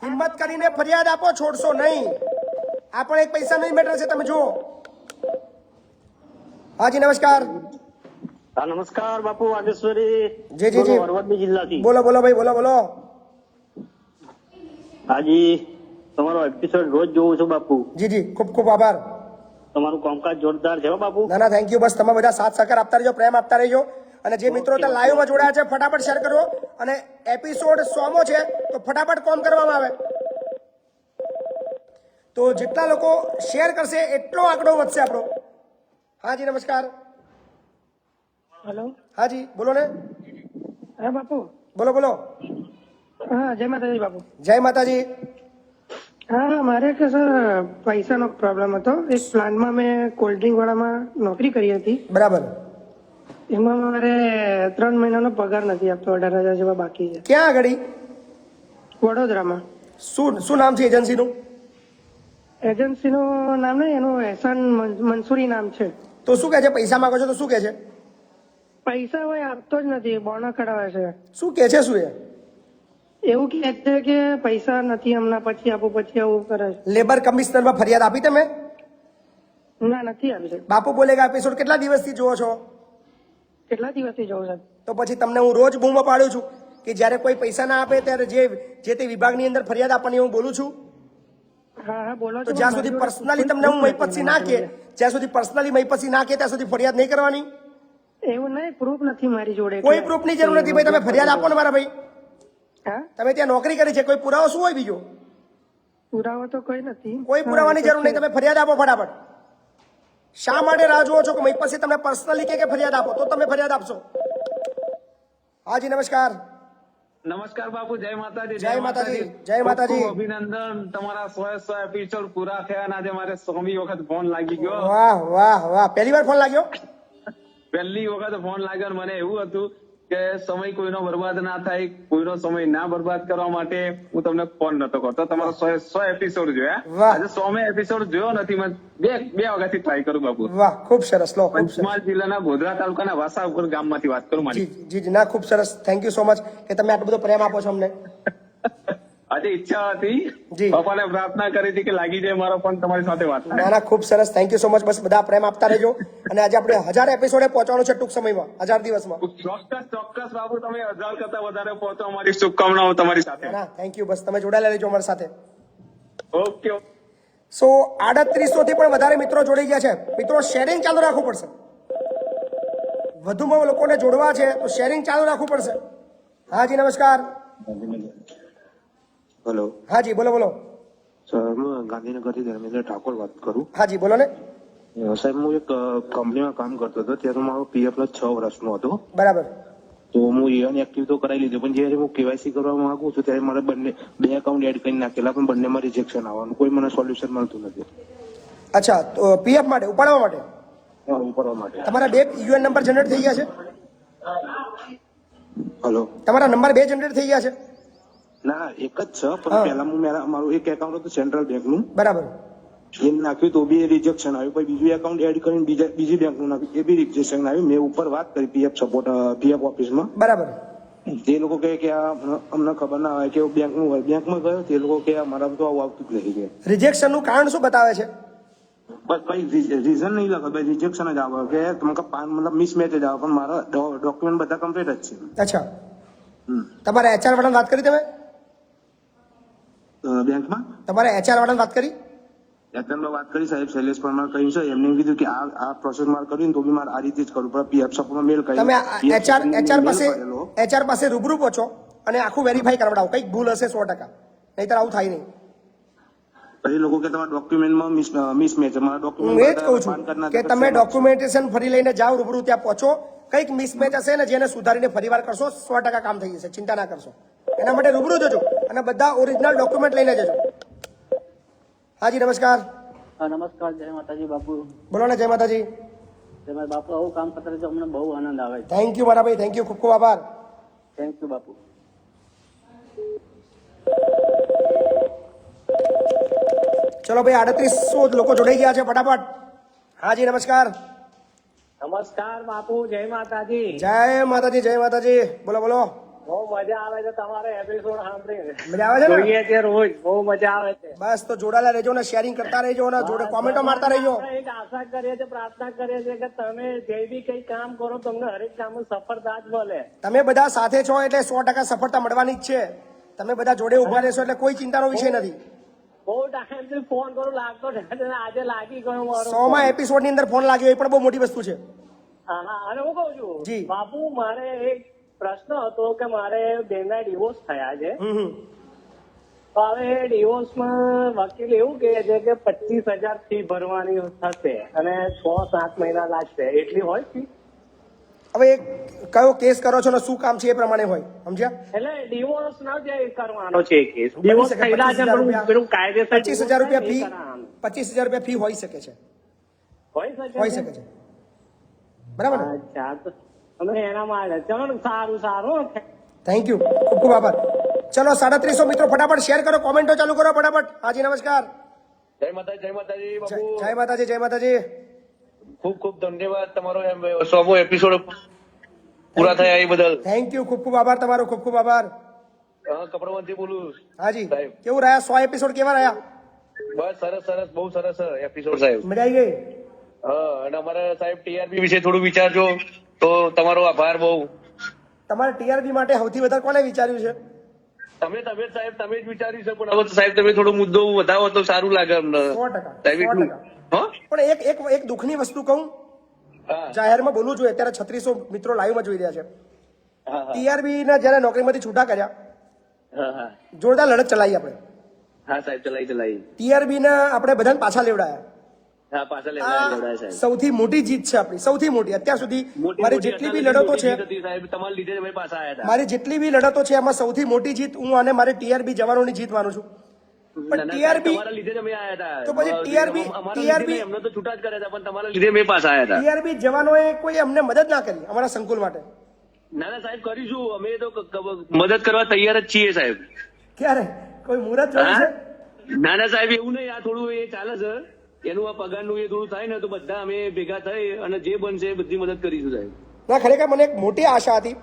Speaker 1: હિંમત કરીને ફરિયાદ આપો, છોડશો નહીં. આ પણ એક પૈસાનો મેટર છે, તમે જુઓ. હાજી નમસ્કાર.
Speaker 6: હા નમસ્કાર બાપુ વાગેશ્વરી.
Speaker 1: જી જી જી,
Speaker 6: અરવલ્લી જિલ્લાથી.
Speaker 1: બોલો બોલો ભાઈ, બોલો બોલો.
Speaker 6: હાજી, તમારો એપિસોડ રોજ જોઉં છું બાપુ.
Speaker 1: જી જી, ખૂબ ખૂબ આભાર.
Speaker 6: તમારું કામકાજ જોરદાર છે હો બાપુ.
Speaker 1: ના ના, થેન્ક યુ. બસ તમે બધા સાથ સહકાર આપતા રહેજો, પ્રેમ આપતા રહેજો. અને જે મિત્રો ત્યાં લાઈવમાં જોડાયા છે, ફટાફટ શેર કરો. અને એપિસોડ 100મો છે તો ફટાફટ કોમ કરવામાં આવે. તો જેટલા લોકો શેર કરશે એટલો આંકડો વધશે આપણો. હાજી નમસ્કાર.
Speaker 9: હેલો.
Speaker 1: હાજી બોલો ને.
Speaker 9: હા બાપુ.
Speaker 1: બોલો બોલો.
Speaker 9: હા, જય માતાજી બાપુ.
Speaker 1: જય માતાજી.
Speaker 9: હા, મારે કે સર પૈસાનો પ્રોબ્લેમ હતો. એક પ્લાન્ટમાં મેં કોલ્ડ ડ્રિંક વાળામાં નોકરી કરી હતી.
Speaker 1: બરાબર.
Speaker 9: એમાં મારે 3 મહિનાનો પગાર નથી આપતો, 18,000 જેવા બાકી છે.
Speaker 1: ક્યાં આગળ?
Speaker 9: વડોદરામાં.
Speaker 1: શું નામ છે એજન્સીનું?
Speaker 9: એજન્સીનું નામ નહીં, એનું એહસાન મંસૂરી નામ છે.
Speaker 1: તો શું કહે છે? પૈસા માંગો છો તો શું કહે છે?
Speaker 9: પૈસા ભાઈ આપતો જ નથી, બોનો કઢાવે છે.
Speaker 1: શું કે છે શું એ
Speaker 9: એવું કહે છે કે પૈસા નથી હમણાં, પછી આપું, પછી આવું કરે છે.
Speaker 1: લેબર કમિશનરમાં ફરિયાદ આપી તમે?
Speaker 9: ના, નથી આવી છે.
Speaker 1: બાપુ બોલેગા એપિસોડ કેટલા દિવસથી જુઓ છો?
Speaker 9: કેટલા દિવસથી જવું છે?
Speaker 1: તો પછી તમને હું રોજ બૂમો પાડું છું કે જ્યારે કોઈ પૈસા ના આપે ત્યારે જે તે વિભાગની અંદર ફરિયાદ આપવાની હું બોલું છું.
Speaker 9: હા હા બોલો
Speaker 1: તો
Speaker 9: છો.
Speaker 1: જ્યાં સુધી પર્સનલી તમને હું મહીપતસિંહ ના કે, જ્યાં સુધી પર્સનલી મહીપતસિંહ ના કે ત્યાં સુધી ફરિયાદ નહીં કરવાની.
Speaker 9: એવું નહીં, પ્રૂફ નથી મારી જોડે.
Speaker 1: કોઈ પ્રૂફની જરૂર નથી ભાઈ, તમે ફરિયાદ આપો ને મારા ભાઈ.
Speaker 9: હા,
Speaker 1: તમે ત્યાં નોકરી કરી છે, કોઈ પુરાવો શું હોય બીજો?
Speaker 9: પુરાવો તો કોઈ નથી.
Speaker 1: કોઈ પુરાવાની જરૂર નહીં, તમે ફરિયાદ આપો ફટાફટ. શા માટે રાહ જુઓ છો કે મહીપતસિંહ તમને પર્સનલી કે ફરિયાદ આપો? તો તમે ફરિયાદ આપશો. હાજી નમસ્કાર.
Speaker 10: નમસ્કાર બાપુ, જય માતાજી.
Speaker 1: જય માતાજી. જય માતાજી.
Speaker 10: ખૂબ ખૂબ અભિનંદન, તમારા 100 એપિસોડ પૂરા થયા અને આજે મારે 100મી વખત ફોન લાગી ગયો.
Speaker 1: વાહ વાહ વાહ, પહેલી વાર ફોન લાગ્યો?
Speaker 10: પહેલી વખત ફોન લાગ્યો અને મને એવું હતું કે સમય કોઈનો બરબાદ ના થાય, કોઈનો સમય ના બરબાદ કરવા માટે હું તમને ફોન નતો કરતો. તમારો 100 એપિસોડ જોયા,
Speaker 1: વાહ.
Speaker 10: આજે 100મે એપિસોડ જોયો નથી. મેં બે વખતથી ટ્રાય કરું બાપુ.
Speaker 1: વાહ, ખૂબ સરસ. લો, ખૂબ સરસ.
Speaker 10: પંચમહાલ જિલ્લાના ગોધરા તાલુકાના વાસાપુર ગામમાંથી વાત કરું મારી.
Speaker 1: જી જી, ના, ખૂબ સરસ. થેન્ક યુ સો મચ કે તમે આટલો બધો પ્રેમ આપો છો અમને.
Speaker 10: આજે ઈચ્છા હતી,
Speaker 1: જી.
Speaker 10: પપ્પાને પ્રાર્થના કરી હતી કે લાગી જાય મારો ફોન, તમારી સાથે વાત થાય.
Speaker 1: ના ના, ખૂબ સરસ. Thank you so much. બસ બધા પ્રેમ આપતા રહેજો. અને આજે આપણે 1000 એપિસોડે પહોંચવાનું છે ટૂંક સમયમાં, 1000 દિવસમાં.
Speaker 10: ચોક્કસ બાબુ, તમે 1000 કરતા વધારે પહોંચો, અમારી શુભકામનાઓ તમારી સાથે.
Speaker 1: ના, થેન્ક યુ. બસ તમે જોડાયેલા રહેજો અમારી સાથે.
Speaker 10: ઓકે.
Speaker 1: સો 3800 થી પણ વધારે મિત્રો જોડાઈ ગયા છે. મિત્રો, શેરિંગ ચાલુ રાખવું પડશે. વધુમાં લોકોને જોડવા છે તો શેરિંગ ચાલુ રાખવું પડશે. હાજી નમસ્કાર.
Speaker 11: હેલો.
Speaker 1: હાજી બોલો બોલો.
Speaker 11: સર, હું ગાંધીનગરથી ધર્મેન્દ્ર ઠાકોર વાત કરું.
Speaker 1: હાજી બોલો ને.
Speaker 11: સાહેબ, હું એક કંપનીમાં કામ કરતો હતો, ત્યારે મારો પીએફ 6 વર્ષનો હતો.
Speaker 1: બરાબર.
Speaker 11: તો હું એન એક્ટિવ તો કરાવી લીધું, પણ જયારે હું કેવાયસી કરવા માંગુ છું ત્યારે મારે બે એકાઉન્ટ એડ કરી નાખેલા, પણ બંનેમાં રિજેક્શન આવવાનું, કોઈ મને સોલ્યુશન મળતું નથી.
Speaker 1: અચ્છા, તો પીએફ માટે ઉપાડવા માટે
Speaker 11: ઉપાડવા માટે
Speaker 1: તમારા 2 યુએન નંબર જનરેટ થઈ ગયા છે?
Speaker 11: હેલો.
Speaker 1: તમારા નંબર 2 જનરેટ થઈ ગયા છે?
Speaker 11: ના, એક જ છે, પણ પહેલા મારું એક એકાઉન્ટ હતું સેન્ટ્રલ બેંકનું.
Speaker 1: બરાબર.
Speaker 11: એ નાખ્યું તો બી રિજેક્શન આવ્યું, પછી બીજું એકાઉન્ટ એડ કરીને બીજી બેંકનું નાખ્યું, એ બી રિજેક્શન આવ્યું. મેં ઉપર વાત કરી પીએફ ઓફિસમાં.
Speaker 1: બરાબર.
Speaker 11: તે લોકો કહે કે આ અમને ખબર ના હોય કે બેંકનું હોય. બેંકમાં ગયો તે લોકો કે મારા તો આવું આવતું જ નહીં.
Speaker 1: રિજેક્શન નું કારણ શું બતાવે છે?
Speaker 11: કઈ રીઝન નહીં લખે, ભાઈ રિજેક્શન જ આવે કે તમે મતલબ મિસમેચ જ આવે, પણ મારા ડોક્યુમેન્ટ બધા કમ્પ્લીટ જ છે.
Speaker 1: અચ્છા, તમારા એચઆર વાળાને વાત કરી તમે?
Speaker 11: બેંકમાં
Speaker 1: તમારા એચઆર વાળાને વાત કરી?
Speaker 11: એચઆરમાં વાત કરી સાહેબ, શૈલેષ પરમાર કહ્યું છે, એમને કીધું કે આ પ્રોસેસ મારે કરવી તો બી મારે આ રીતે જ કરવું પડે. પીએફ સપોર્ટમાં મેલ કરી
Speaker 1: તમે એચઆર પાસે રૂબરૂ પહોંચો અને આખું વેરીફાઈ કરાવડાવો. કઈક ભૂલ હશે 100%, નહીતર આવું થાય નહીં.
Speaker 11: પછી લોકો કે તમારા ડોક્યુમેન્ટમાં મિસમેચ. મારા
Speaker 1: હું એ જ કહું છું કે તમે ડોક્યુમેન્ટેશન ફરી લઈને જાઓ, રૂબરૂ ત્યાં પહોંચો. કંઈક મિસમેચ હશે ને જેને સુધારીને ફરીવાર કરશો, 100% કામ થઈ જશે. ચિંતા ના કરશો. એના માટે રૂબરૂ જજો અને બધા ઓરિજિનલ ડોક્યુમેન્ટ લઈને જજો. હાજી નમસ્કાર.
Speaker 3: નમસ્કાર, જય માતાજી બાપુ.
Speaker 1: બોલો ને. જય માતાજી.
Speaker 3: જય બાપુ, આવું કામ કરતા રહેજો, અમને બહુ આનંદ આવે છે.
Speaker 1: થેન્ક યુ મારા ભાઈ, થેન્ક યુ, ખૂબ ખૂબ આભાર.
Speaker 3: થેન્ક યુ બાપુ.
Speaker 1: ચલો ભાઈ, 3800 લોકો જોડાઈ ગયા છે, ફટાફટ. હાજી નમસ્કાર.
Speaker 3: નમસ્કાર બાપુ, જય માતાજી.
Speaker 1: જય માતાજી. જય માતાજી. બોલો બોલો.
Speaker 3: બહુ મજા આવે છે તમારે એપિસોડ સાંભળીને.
Speaker 1: મજા આવે છે ને?
Speaker 3: જોઈએ છે રોજ, બહુ મજા આવે છે.
Speaker 1: બસ તો જોડાયેલા રહેજો ને, શેરિંગ કરતા રહેજો અને જોડે કોમેન્ટો મારતા રહેજો.
Speaker 3: એક આશા કરીએ છીએ, પ્રાર્થના કરીએ છીએ કે તમે જે બી કઈ કામ કરો તમને હરેક કામ સફળતા જ મળે.
Speaker 1: તમે બધા સાથે છો એટલે 100% સફળતા મળવાની જ છે. તમે બધા જોડે ઉભા રહેશો એટલે કોઈ ચિંતાનો વિષય નથી.
Speaker 3: બહુ ટાઈમ થી ફોન કરું, લાગતો આજે લાગી ગયો મારો.
Speaker 1: 100મા એપિસોડ ની અંદર ફોન લાગ્યો, એ પણ બહુ મોટી વસ્તુ છે.
Speaker 3: હા, અને હું કઉ છું બાપુ, મારે એક પ્રશ્ન હતો કે મારે બેનના ડિવોર્સ થયા છે. તો હવે ડિવોર્સમાં વકીલ એવું કહે છે કે 25,000 ફી ભરવાની થશે અને 6-7 મહિના લાગશે, એટલી હોય ફી?
Speaker 1: હવે કયો કેસ કરો છો ને શું કામ છે એ પ્રમાણે હોય, સમજ્યા?
Speaker 3: એટલે ડિવોર્સ ના જે કરવાનો છે કેસ, ડિવોર્સ થયેલા છે પણ પેલું કાયદેસર
Speaker 1: 25,000 રૂપિયા ફી, 25,000 રૂપિયા ફી હોઈ શકે છે. હોઈ શકે છે, બરાબર ને?
Speaker 3: અચ્છા, તો અમે એના માટે ચલો, સારું.
Speaker 1: થેન્ક યુ, ખૂબ ખૂબ આભાર. ચલો 3700 મિત્રો ફટાફટ શેર કરો, કોમેન્ટો ચાલુ કરો ફટાફટ. હાજી નમસ્કાર.
Speaker 10: જય માતાજી બાપુ.
Speaker 1: જય માતાજી. જય માતાજી.
Speaker 10: ખૂબ ખૂબ ધન્યવાદ તમારો 100મો એપિસોડ
Speaker 12: પૂરા થયા એ બદલ.
Speaker 1: થેન્ક યુ, ખૂબ ખૂબ આભાર તમારો, ખૂબ ખૂબ આભાર.
Speaker 12: કપડવંતથી બોલું.
Speaker 1: હાજી, કેવું રહ્યા 100 એપિસોડ, કેવા રહ્યા?
Speaker 12: બસ સરસ સરસ, બહુ સરસ એપિસોડ સાહેબ.
Speaker 1: મજા આવી ગઈ?
Speaker 12: હા, અને અમારા સાહેબ ટીઆરપી વિશે થોડું વિચારજો તો તમારો આભાર બહુ.
Speaker 1: તમારે ટીઆરપી માટે સૌથી વધારે કોને વિચાર્યું છે?
Speaker 12: તમે સાહેબ તમે જ વિચાર્યું છે, પણ હવે તો સાહેબ તમે થોડો મુદ્દો વધાવો તો સારું લાગે અમને.
Speaker 1: 100%.
Speaker 12: સાહેબ એટલું. હા,
Speaker 1: પણ એક દુઃખની વસ્તુ કહું, જાહેરમાં બોલવું જોઈએ. અત્યારે 3600 મિત્રો લાઈવમાં જોઈ રહ્યા છે. ટીઆરબી ના જયારે નોકરીમાંથી છૂટા કર્યા, જોરદાર લડત ચલાવી આપણે.
Speaker 12: હા સાહેબ, ચલાવી.
Speaker 1: ટીઆરબી ના આપણે બધાને પાછા લેવડાયા.
Speaker 12: હા, પાછા લેવડાયા સાહેબ.
Speaker 1: સૌથી મોટી જીત છે આપણી, સૌથી મોટી અત્યાર સુધી. મારી જેટલી બી લડતો છે,
Speaker 12: સાહેબ તમારા લીધે અમે પાછા આવ્યા હતા.
Speaker 1: મારી જેટલી બી લડતો છે એમાં સૌથી મોટી જીત હું અને મારી ટીઆરબી જવાનોની જીત માનું છું. પણ ટીઆરબી
Speaker 12: તમારા લીધે જ અમે આવ્યા હતા.
Speaker 1: તો પછી ટીઆરબી
Speaker 12: એમને તો છૂટા જ કર્યા હતા, પણ તમારા લીધે અમે પાછા આવ્યા હતા.
Speaker 1: ટીઆરબી જવાનોએ કોઈ અમને મદદ ના કરી અમારા સંકુલ માટે.
Speaker 12: ના સાહેબ, કરીશું અમે તો મદદ કરવા તૈયાર જ છીએ સાહેબ.
Speaker 1: ક્યારે કોઈ મુહૂર્ત જોયું છે?
Speaker 12: ના સાહેબ, એવું નહીં. આ થોડું એ ચાલે છે, એનું આ પગારનું એ થોડું થાય ને તો બધા અમે ભેગા થઈ અને જે બનશે એ બધી મદદ કરીશું સાહેબ.
Speaker 1: ના, ખરેખર મને એક મોટી આશા હતી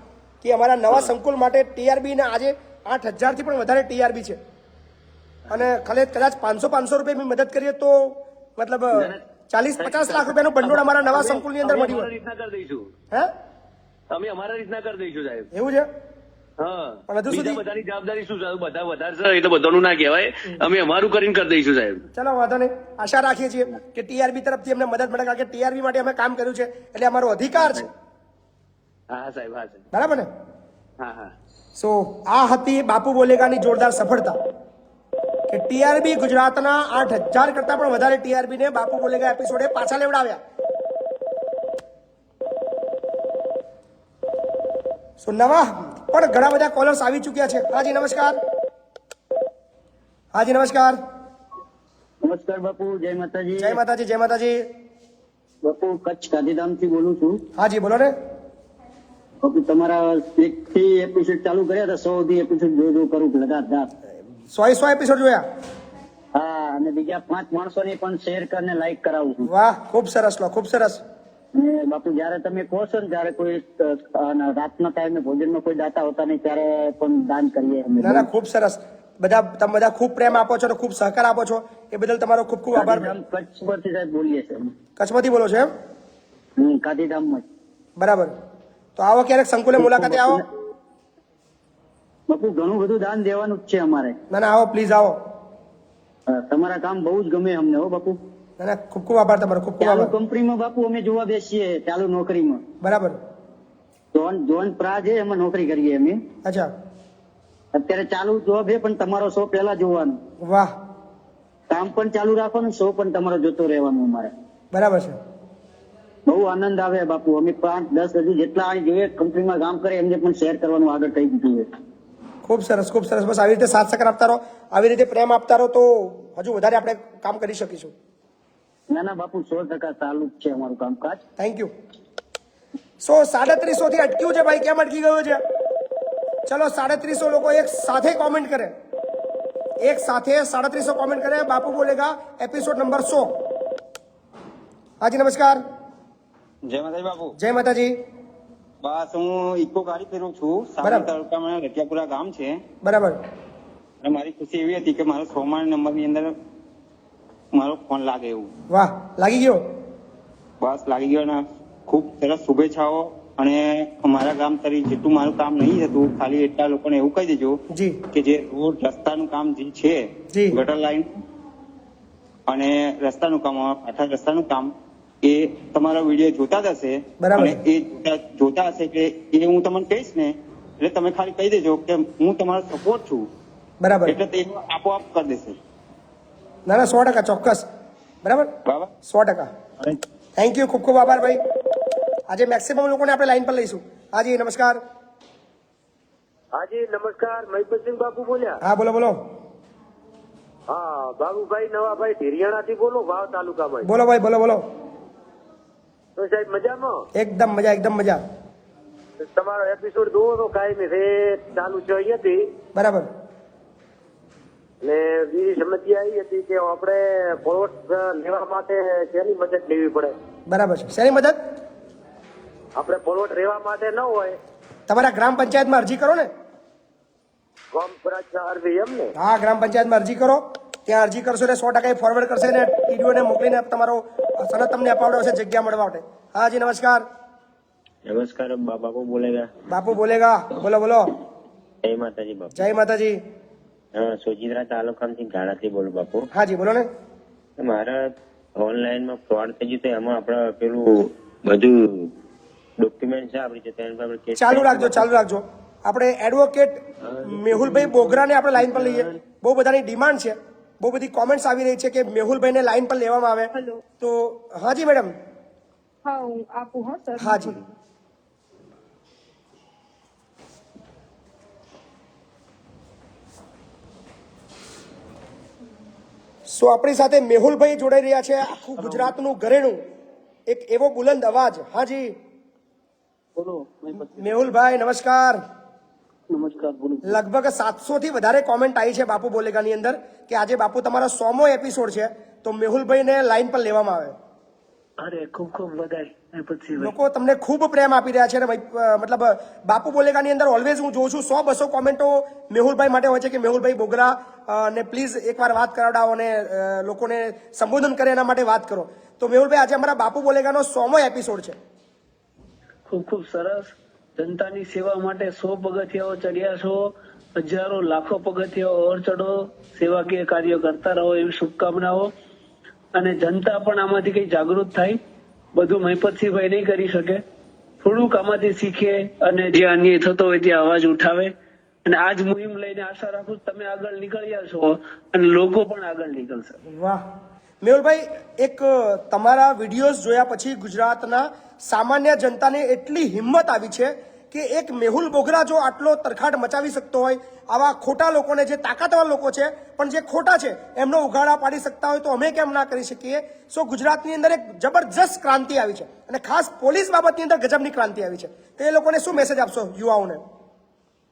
Speaker 1: કે અમારા નવા સંકુલ માટે ટીઆરબી ને આજે 8000 થી પણ વધારે ટીઆરબી છે, અને કદાચ 500 રૂપિયા મદદ કરીએ તો મતલબ 40-50 લાખ રૂપિયાનું ભંડોળ અમારા નવા સંકુલ ની અંદર મળ્યું.
Speaker 12: રીતના કરી દઈશું.
Speaker 1: હે,
Speaker 12: અમે અમારા રીતના કરી દઈશું સાહેબ.
Speaker 1: એવું છે?
Speaker 12: હા,
Speaker 1: પણ હજુ સુધી
Speaker 12: બધાની જવાબદારી શું છે? બધા વધારે એ તો બધાનું ના કહેવાય. અમે અમારું કરીને કરી દઈશું સાહેબ.
Speaker 1: ચલો, વાંધો નહીં. આશા રાખીએ છીએ કે ટીઆરબી તરફથી અમને મદદ મળે, કારણ કે ટીઆરબી માટે અમે કામ કર્યું છે એટલે અમારો અધિકાર છે.
Speaker 12: હા સાહેબ, હા સાહેબ,
Speaker 1: બરાબર ને?
Speaker 12: હા.
Speaker 1: સો આ હતી બાપુ બોલેગાની જોરદાર સફળતા કે ટીઆરબી ગુજરાતના 8000 કરતા પણ વધારે ટીઆરબી ને બાપુ બોલેગા એપિસોડે પાછા લેવડાવ્યા. સો નવા પણ ઘણા બધા કોલર્સ આવી ચુક્યા છે. હાજી નમસ્કાર. હાજી નમસ્કાર.
Speaker 13: નમસ્કાર બાપુ, જય માતાજી.
Speaker 1: જય માતાજી, જય માતાજી.
Speaker 13: બાપુ કચ્છ ગાંધીધામ થી બોલું છું.
Speaker 1: હાજી બોલો ને.
Speaker 13: બાપુ તમારા 1 થી એપિસોડ ચાલુ કર્યા હતા, 100 સુધી એપિસોડ જો કરું લગાતાર.
Speaker 1: 100 એપિસોડ જોયા?
Speaker 13: હા, અને બીજા 5 માણસોને પણ શેર કરીને લાઈક કરાવું છું.
Speaker 1: વાહ, ખૂબ સરસ લો, ખૂબ સરસ.
Speaker 13: અને બાપુ જયારે તમે કહો છો ને, જયારે કોઈ રાતના ટાઈમે ભોજનમાં કોઈ દાતા હોતા નહીં ત્યારે પણ દાન કરીએ.
Speaker 1: ના, ખૂબ સરસ. તમે બધા ખૂબ પ્રેમ આપો છો, ખૂબ સહકાર આપો છો, એ બદલ તમારો ખૂબ ખૂબ આભાર.
Speaker 13: કચ્છ પરથી સાહેબ બોલીએ છીએ.
Speaker 1: કચ્છમાંથી બોલો છો એમ?
Speaker 13: ગાંધીધામમાં.
Speaker 1: બરાબર. તો આવો ક્યારેક સંકુલે મુલાકાતે આવો.
Speaker 13: બાપુ ઘણું બધું દાન દેવાનું જ છે અમારે.
Speaker 1: ના, આવો પ્લીઝ, આવો.
Speaker 13: તમારા કામ બહુ જ ગમે અમને. હો બાપુ.
Speaker 1: ના, ખૂબ ખૂબ આભાર તમારો, ખૂબ ખૂબ આભાર.
Speaker 13: કંપનીમાં બાપુ અમે જોવા બેસીએ, ચાલુ નોકરીમાં.
Speaker 1: બરાબર.
Speaker 13: જોન પ્રા છે, એમાં નોકરી કરીએ અમે.
Speaker 1: અચ્છા.
Speaker 13: અત્યારે ચાલુ જોબ છે, પણ તમારો શો પહેલા જોવાનું.
Speaker 1: વાહ.
Speaker 13: કામ પણ ચાલુ રાખવાનું, શો પણ તમારો જોતો રહેવાનું અમારે.
Speaker 1: બરાબર છે.
Speaker 13: બહુ આનંદ આવે બાપુ. અમે 5-10 હજી જેટલા જોઈએ કંપનીમાં કામ કરે એમને પણ શેર કરવાનું આગળ કહી દીધું છે.
Speaker 1: ખૂબ સરસ, ખૂબ સરસ. બસ આવી રીતે સાથ સહકાર આપતા રહો, આવી રીતે પ્રેમ આપતા રહો તો હજુ વધારે આપણે કામ કરી શકીશું.
Speaker 13: ના બાપુ, 100% ચાલુ જ છે અમારું કામકાજ.
Speaker 1: Thank you. 350 થી અટક્યું છે ભાઈ, કેમ અટકી ગયો છે? ચલો 350 લોકો એક સાથે કોમેન્ટ કરે, એક સાથે 350 કોમેન્ટ કરે. બાપુ બોલેગા એપિસોડ નંબર 100. હાજી નમસ્કાર.
Speaker 14: જય માતાજી બાપુ.
Speaker 1: જય માતાજી.
Speaker 14: બસ હું ઇકો ગાડી ફેરવું છું. સાવલી તાલુકામાં રટિયાપુરા ગામ છે.
Speaker 1: બરાબર.
Speaker 14: અને મારી ખુશી એવી હતી કે મારો 100 નંબર ની અંદર મારો ફોન લાગે એવું.
Speaker 1: વાહ, લાગી ગયો?
Speaker 14: બસ લાગી ગયો ને ખૂબ સરસ શુભેચ્છાઓ. અને અમારા ગામ તરીકે જેટલું મારું કામ નહીં થતું, ખાલી એટલા લોકોને એવું કહી દેજો કે જે રોડ રસ્તાનું કામ જે છે, ગટર લાઈન અને રસ્તાનું કામ, પાછા રસ્તાનું કામ, એ તમારો વિડીયો જોતા જ હશે. અને એ જોતા હશે એટલે એ હું તમને કહીશ ને, એટલે તમે ખાલી કહી દેજો કે હું તમારો સપોર્ટ છું.
Speaker 1: બરાબર.
Speaker 14: એટલે તે આપોઆપ કરી દેશે.
Speaker 1: ના, 100% ચોક્કસ. બરાબર, 100%. થેન્ક યુ, ખૂબ ખૂબ આભાર ભાઈ. આજે મેક્સિમમ લોકોને આપણે લાઈન પર લઈશું. હાજી નમસ્કાર.
Speaker 15: હાજી નમસ્કાર. મહિપતસિંહ બાપુ બોલ્યા?
Speaker 1: હા બોલો બોલો.
Speaker 15: હા, બાબુભાઈ નવાભાઈ ઢેરિયાણા થી બોલો, વાવ તાલુકામાં.
Speaker 1: બોલો ભાઈ, બોલો બોલો.
Speaker 15: તો સાહેબ મજામાં?
Speaker 1: એકદમ મજા, એકદમ મજા.
Speaker 15: તમારો એપિસોડ જોવો તો કાયમી રે ચાલુ છે અહીંયાથી.
Speaker 1: બરાબર.
Speaker 15: ને બીજી સમસ્યા આવી હતી કે આપણે પ્લોટ લેવા માટે શેની મદદ લેવી પડે?
Speaker 1: બરાબર છે. શેની મદદ?
Speaker 15: આપણે પ્લોટ રહેવા માટે ન હોય
Speaker 1: તમારા ગ્રામ પંચાયતમાં અરજી કરો ને.
Speaker 15: ગામ પ્રાચના અરજી એમ ને?
Speaker 1: હા, ગ્રામ પંચાયતમાં અરજી કરો. ત્યાં અરજી કરશો એટલે 100% ફોરવર્ડ કરશે ને ટીડીઓને મોકલીને તમારો સનદ તમને અપાવડાવશે જગ્યા મળવા માટે. હા જી નમસ્કાર.
Speaker 16: નમસ્કાર બાપુ બોલેગા.
Speaker 1: બાપુ બોલેગા, બોલો બોલો.
Speaker 16: જય માતાજી બાપુ.
Speaker 1: જય માતાજી.
Speaker 16: સોજિત્રા તાલુકામાંથી ગાળાથી બોલું બાપુ.
Speaker 1: હા જી બોલો ને.
Speaker 16: મારા ઓનલાઈનમાં ફ્રોડ થઈ ગયું તો એમાં આપણે પેલું બધું ડોક્યુમેન્ટ છે આપણી જતા એના પર આપણે કેસ
Speaker 1: ચાલુ રાખજો. આપણે એડવોકેટ મેહુલભાઈ બોગરાને આપણે લાઈન પર લઈએ. બહુ બધાની ડિમાન્ડ છે, બહુ બધી કોમેન્ટ્સ આવી રહી છે કે મેહુલભાઈને લાઈન પર લેવામાં આવે. તો હાજી મેડમ.
Speaker 8: હા હું આપું. હા સર.
Speaker 1: હાજી. સો આપણી સાથે મેહુલભાઈ જોડાઈ રહ્યા છે. આખું ગુજરાતનું ઘરેણું એક એવો બુલંદ અવાજ. હાજી
Speaker 17: બોલો
Speaker 1: મેહુલભાઈ નમસ્કાર.
Speaker 17: નમસ્કાર બોલો.
Speaker 1: લગભગ 700 થી વધારે કોમેન્ટ આવી છે બાપુ બોલેગાની અંદર કે આજે બાપુ તમારો 100મો એપિસોડ છે તો મેહુલભાઈને લાઈન પર લેવામાં આવે.
Speaker 17: અરે ખૂબ ખૂબ વધાય પછી
Speaker 1: લોકો તમને ખૂબ પ્રેમ આપી રહ્યા છે અને મતલબ બાપુ બોલેગાની અંદર ઓલવેઝ હું જોઉં છું 100-200 કોમેન્ટો મેહુલભાઈ માટે હોય છે કે મેહુલભાઈ બોગરા ને પ્લીઝ એકવાર વાત કરાવડાવો અને લોકોને સંબોધન કરે એના માટે વાત કરો. તો મેહુલભાઈ આજે અમારા બાપુ બોલેગાનો 100મો એપિસોડ છે.
Speaker 17: ખૂબ ખૂબ સરસ. જનતાની સેવા માટે 100 પગથિયાઓ ચડ્યા છો, હજારો લાખો પગથિયાઓ ઓર ચડો, સેવાકીય કાર્ય કરતા રહો એવી શુભકામનાઓ. અને જનતા પણ આમાંથી કઈ જાગૃત થાય. બધું મહિપતસિંહભાઈ નહીં કરી શકે, થોડુંક આમાંથી શીખે અને જે અન્યાય થતો હોય ત્યાં અવાજ ઉઠાવે. અને આજ મુહિમ લઈને આશા રાખું તમે આગળ નીકળ્યા છો અને લોકો પણ આગળ નીકળશે.
Speaker 1: વાહ મેહુલભાઈ, એક તમારા વિડીયોઝ જોયા પછી ગુજરાતના સામાન્ય જનતાને એટલી હિંમત આવી છે કે એક મેહુલ બોગરા જો આટલો તરખાટ મચાવી શકતો હોય, આવા ખોટા લોકોને, જે તાકાતવાળા લોકો છે પણ જે ખોટા છે એમનો ઉઘાડા પાડી શકતા હોય તો અમે કેમ ના કરી શકીએ. સો ગુજરાતની અંદર એક જબરજસ્ત ક્રાંતિ આવી છે અને ખાસ પોલીસ બાબતની અંદર ગજબની ક્રાંતિ આવી છે. તો એ લોકોને શું મેસેજ આપશો યુવાઓને?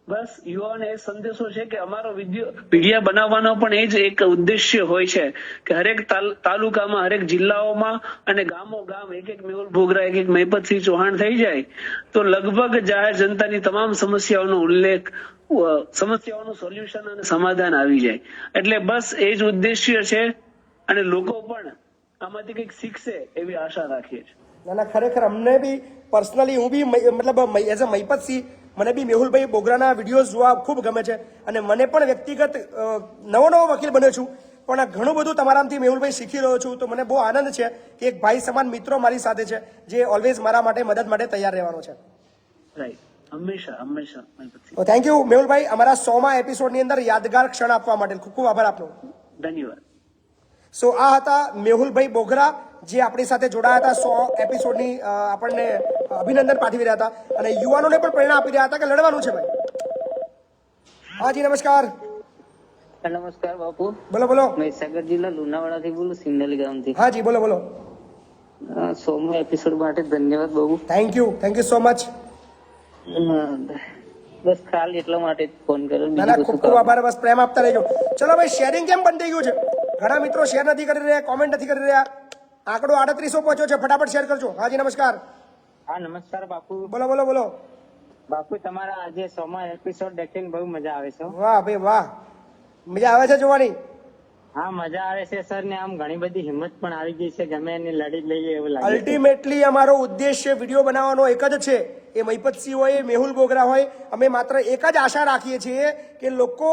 Speaker 17: બસ યુવાઓને એ સંદેશો છે કે અમારો વિડીયો બનાવવાનો પણ એ જ એક ઉદ્દેશ્ય હોય છે કે હરેક તાલુકામાં, હરેક જિલ્લાઓમાં અને ગામો ગામ એક મેહુલ બોગરા, એક મહિપતસિંહ ચૌહાણ થઈ જાય તો લગભગ જાહેર જનતાની તમામ સમસ્યાઓનો ઉલ્લેખ, સમસ્યાઓનું સોલ્યુશન અને સમાધાન આવી જાય. એટલે બસ એ જ ઉદ્દેશ્ય છે અને લોકો પણ આમાંથી કંઈક શીખશે એવી આશા રાખીએ છીએ.
Speaker 1: ના ખરેખર અમને બી પર્સનલી, હું બી મતલબ એઝ અ મહિપતસિંહ મને બી મેહુલભાઈ બોગરાના વિડીયોઝ જોવા ખૂબ ગમે છે અને મને પણ વ્યક્તિગત નવો વકીલ બન્યો છું પણ ઘણું બધું તમારામાંથી મેહુલભાઈ શીખી રહ્યો છું. તો મને બહુ આનંદ છે કે એક ભાઈ સમાન મિત્રો મારી સાથે છે જે ઓલવેઝ મારા માટે મદદ માટે તૈયાર રહેવાનો છે.
Speaker 17: રાઈટ, હંમેશા.
Speaker 1: થેન્ક યુ મેહુલભાઈ, અમારા 100મા એપિસોડની અંદર યાદગાર ક્ષણ આપવા માટે ખૂબ ખૂબ આભાર આપનો.
Speaker 17: ધન્યવાદ.
Speaker 1: સો આ હતા મેહુલભાઈ બોગરા જે આપણી સાથે જોડાયા હતા. 100 એપિસોડની આપણને અભિનંદન પાઠવી રહ્યા હતા અને યુવાનોને પણ પ્રેરણા આપી રહ્યા હતા કે લડવાનું છે ભાઈ. હાજી નમસ્કાર.
Speaker 18: નમસ્કાર બાપુ.
Speaker 1: બોલો બોલો.
Speaker 18: મહીસાગર જિલ્લા લુણાવાડાથી બોલું, સિંગલ ગામથી.
Speaker 1: હાજી બોલો બોલો.
Speaker 18: 100મા એપિસોડ માટે ધન્યવાદ બાબુ.
Speaker 1: Thank you so much.
Speaker 18: બસ ખાલી એટલા માટે ફોન કર્યો.
Speaker 1: ખૂબ ખૂબ આભાર. બસ પ્રેમ આપતા રહેજો. ચલો ભાઈ, શેરિંગ કેમ બંધ થઈ ગયું છે? ઘણા મિત્રો શેર નથી કરી રહ્યા, કોમેન્ટ નથી કરી રહ્યા. આંકડો 3800 પહોંચ્યો છે, ફટાફટ શેર કરજો. હાજી નમસ્કાર.
Speaker 18: હા નમસ્કાર બાપુ.
Speaker 1: બોલો બોલો બોલો.
Speaker 18: બાપુ તમારા આજે 100મા એપિસોડ દેખીને બહુ મજા આવે છે.
Speaker 1: વાહ ભાઈ વાહ, મજા આવે છે જોવાની.
Speaker 18: હા મજા આવે છે સર, ને આમ ઘણી બધી હિંમત પણ આવી ગઈ છે, ગમે એની લડી લઈએ એવું લાગે.
Speaker 1: અલ્ટિમેટલી અમારો ઉદ્દેશ્ય વિડીયો બનાવવાનો એક જ છે. એ મહિપતસિંહ હોય, મેહુલ બોગરા હોય, અમે માત્ર એક જ આશા રાખીએ છીએ કે લોકો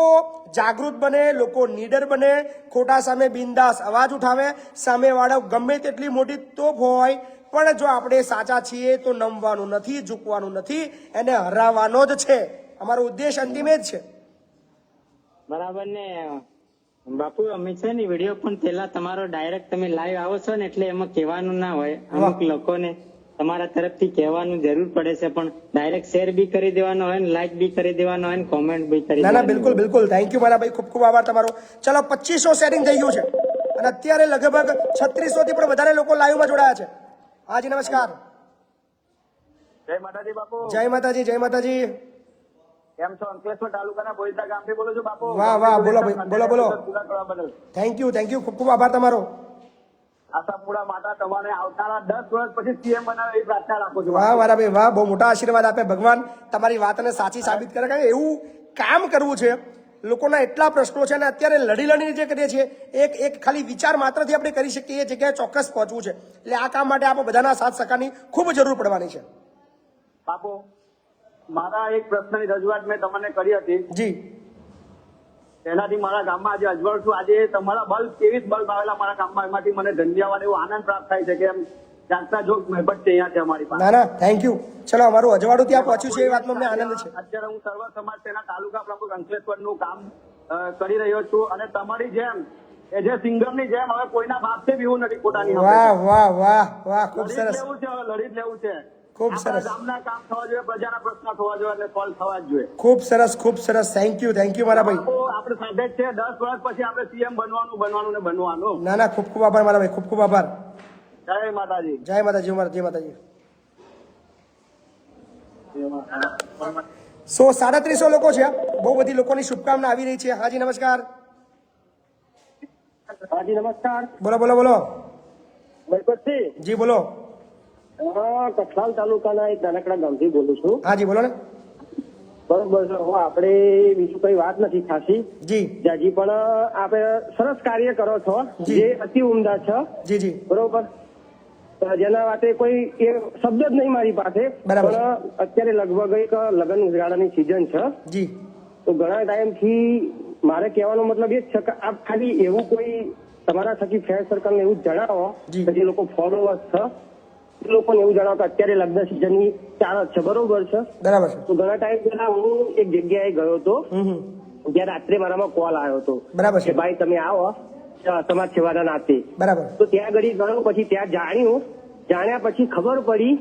Speaker 1: જાગૃત બને, લોકો નીડર બને, ખોટા સામે બિંદાસ અવાજ ઉઠાવે. સામેવાળો ગમે તેટલી મોટી તોપ હોય પણ જો આપણે સાચા છીએ તો નમવાનું નથી, ઝૂકવાનું નથી, એને હરાવવાનો જ છે. અમારો ઉદ્દેશ અંતિમ જ છે.
Speaker 18: બરાબર ને બાપુ, અમે છે ને વિડીયો પણ પેલા તમારો ડાયરેક્ટ તમે લાઈવ આવો છો ને એટલે એમાં કહેવાનું ના હોય. અમુક લોકોને તમારા તરફથી કહેવાનું જરૂર પડે છે પણ ડાયરેક્ટ શેર બી કરી દેવાનો હોય ને, લાઈક બી કરી દેવાનો હોય ને, કોમેન્ટ બી કરી દેવાનો.
Speaker 1: ના બિલકુલ બિલકુલ. થેન્ક યુ મારા ભાઈ, ખૂબ ખૂબ આભાર તમારો. ચલો 2500 શેરિંગ થઈ ગયું છે અને અત્યારે લગભગ 3600 થી પણ વધારે લોકો લાઈવમાં જોડાયા છે. હાજી નમસ્કાર.
Speaker 15: જય માતાજી બાપુ.
Speaker 1: જય માતાજી. જય માતાજી.
Speaker 15: કેમ છો? અંકલેશ્વર તાલુકાના બોઈસા ગામથી બોલું છું બાપુ.
Speaker 1: વાહ વાહ, બોલો ભાઈ, બોલો બોલો. થેન્ક યુ ખૂબ ખૂબ આભાર તમારો.
Speaker 15: આશાપુરા માતા તમારે આવનારા 10 વર્ષ પછી સીએમ બનાવે એ પ્રાર્થના રાખું છું.
Speaker 1: વાહ મારા ભાઈ વાહ, બહુ મોટા આશીર્વાદ આપે ભગવાન, તમારી વાતને સાચી સાબિત કરે. કારણ કે એવું કામ કરવું છે, લોકોના એટલા પ્રશ્નો છે અને અત્યારે લડી લડીને જે કરીએ છીએ એક ખાલી વિચાર માત્રથી આપણે કરી શકીએ એ જગ્યાએ ચોક્કસ પહોંચવું છે. એટલે આ કામ માટે આપણે બધાના સાથ સહકારની ખૂબ જરૂર પડવાની છે.
Speaker 15: બાપુ, મારા એક પ્રશ્નની રજૂઆત મેં તમને કરી હતી.
Speaker 1: જી.
Speaker 15: તેનાથી મારા ગામમાં આજે અજવળ છું. આજે તમારા બલ્બ 23 બલ્બ આવેલા મારા ગામમાં, એમાંથી મને ધન્યવાદ એવો આનંદ પ્રાપ્ત થાય છે કે એમ જાગતા જોગ મહેબત છે અહીંયા છે અમારી પાસે.
Speaker 1: ના ના, થેન્ક યુ. ચલો, અમારું અજવાળું ત્યાં પહોંચ્યું છે એ વાતનો અમને આનંદ છે.
Speaker 15: અત્યારે હું સર્વ સમાજ સેના તાલુકા પ્રમુખ અંકલેશ્વરનું કામ કરી રહ્યો છું અને તમારી જેમ એ જે સિંગરની જેમ હવે કોઈના બાપથી બીવું નથી પોતાની.
Speaker 1: વાહ વાહ વાહ વાહ, ખૂબ સરસ.
Speaker 15: લેવું છે, લડી લેવું છે.
Speaker 1: ખૂબ સરસ.
Speaker 15: ગામના કામ થવા જોઈએ, પ્રજાના પ્રશ્ન થવા જોઈએ એટલે સોલ્વ થવા જ જોઈએ.
Speaker 1: ખૂબ સરસ, ખૂબ સરસ. થેન્ક યુ મારા ભાઈ.
Speaker 15: આપણે સાથે જ છે. 10 વર્ષ પછી આપણે સીએમ બનવાનું.
Speaker 1: ના ના, ખૂબ ખૂબ આભાર મારા ભાઈ, ખૂબ ખૂબ આભાર.
Speaker 15: જય માતાજી.
Speaker 1: જય માતાજી. જય માતાજી. 3700 લોકો છે. બહુ બધી લોકોની શુભકામના આવી રહી છે. હાજી નમસ્કાર.
Speaker 15: હાજી નમસ્કાર.
Speaker 1: બોલો બોલો બોલો.
Speaker 15: મહેબતસિંહ.
Speaker 1: જી બોલો.
Speaker 15: કઠલાલ તાલુકાના એક નાનકડા ગામથી બોલું છું.
Speaker 1: હા જી બોલો ને.
Speaker 15: બરોબર છે. હવે આપણે બીજું કઈ વાત નથી ખાસી
Speaker 1: જી
Speaker 15: જાજી, પણ આપણે સરસ કાર્ય કરો છો જે અતિ ઉમદા છે.
Speaker 1: જી જી
Speaker 15: બરોબર. જેના વાતે કોઈ એ શબ્દ જ નહીં મારી પાસે.
Speaker 1: બરાબર.
Speaker 15: પણ અત્યારે લગભગ એક લગ્ન ઉજાડાની સિઝન છે.
Speaker 1: જી.
Speaker 15: તો ઘણા ટાઈમથી મારે કહેવાનો મતલબ એ જ છે કે આપ ખાલી એવું કોઈ તમારા થકી ફ્રેન્ડ સર્કલ ને એવું જણાવો કે જે લોકો ફોલોઅર્સ છે એ લોકોને એવું જણાવો કે અત્યારે લગ્ન સિઝનની ચાલ જ છે. બરોબર છે.
Speaker 1: બરાબર છે.
Speaker 15: તો ઘણા ટાઈમ પહેલા હું એક જગ્યાએ ગયો હતો, ત્યાં રાત્રે મારામાં કોલ આવ્યો હતો.
Speaker 1: બરાબર છે.
Speaker 15: કે ભાઈ તમે આવો સમાજ સેવાના નાતે.
Speaker 1: બરાબર.
Speaker 15: તો ત્યાં ઘડી ગયો, પછી ત્યાં જાણ્યા પછી ખબર પડી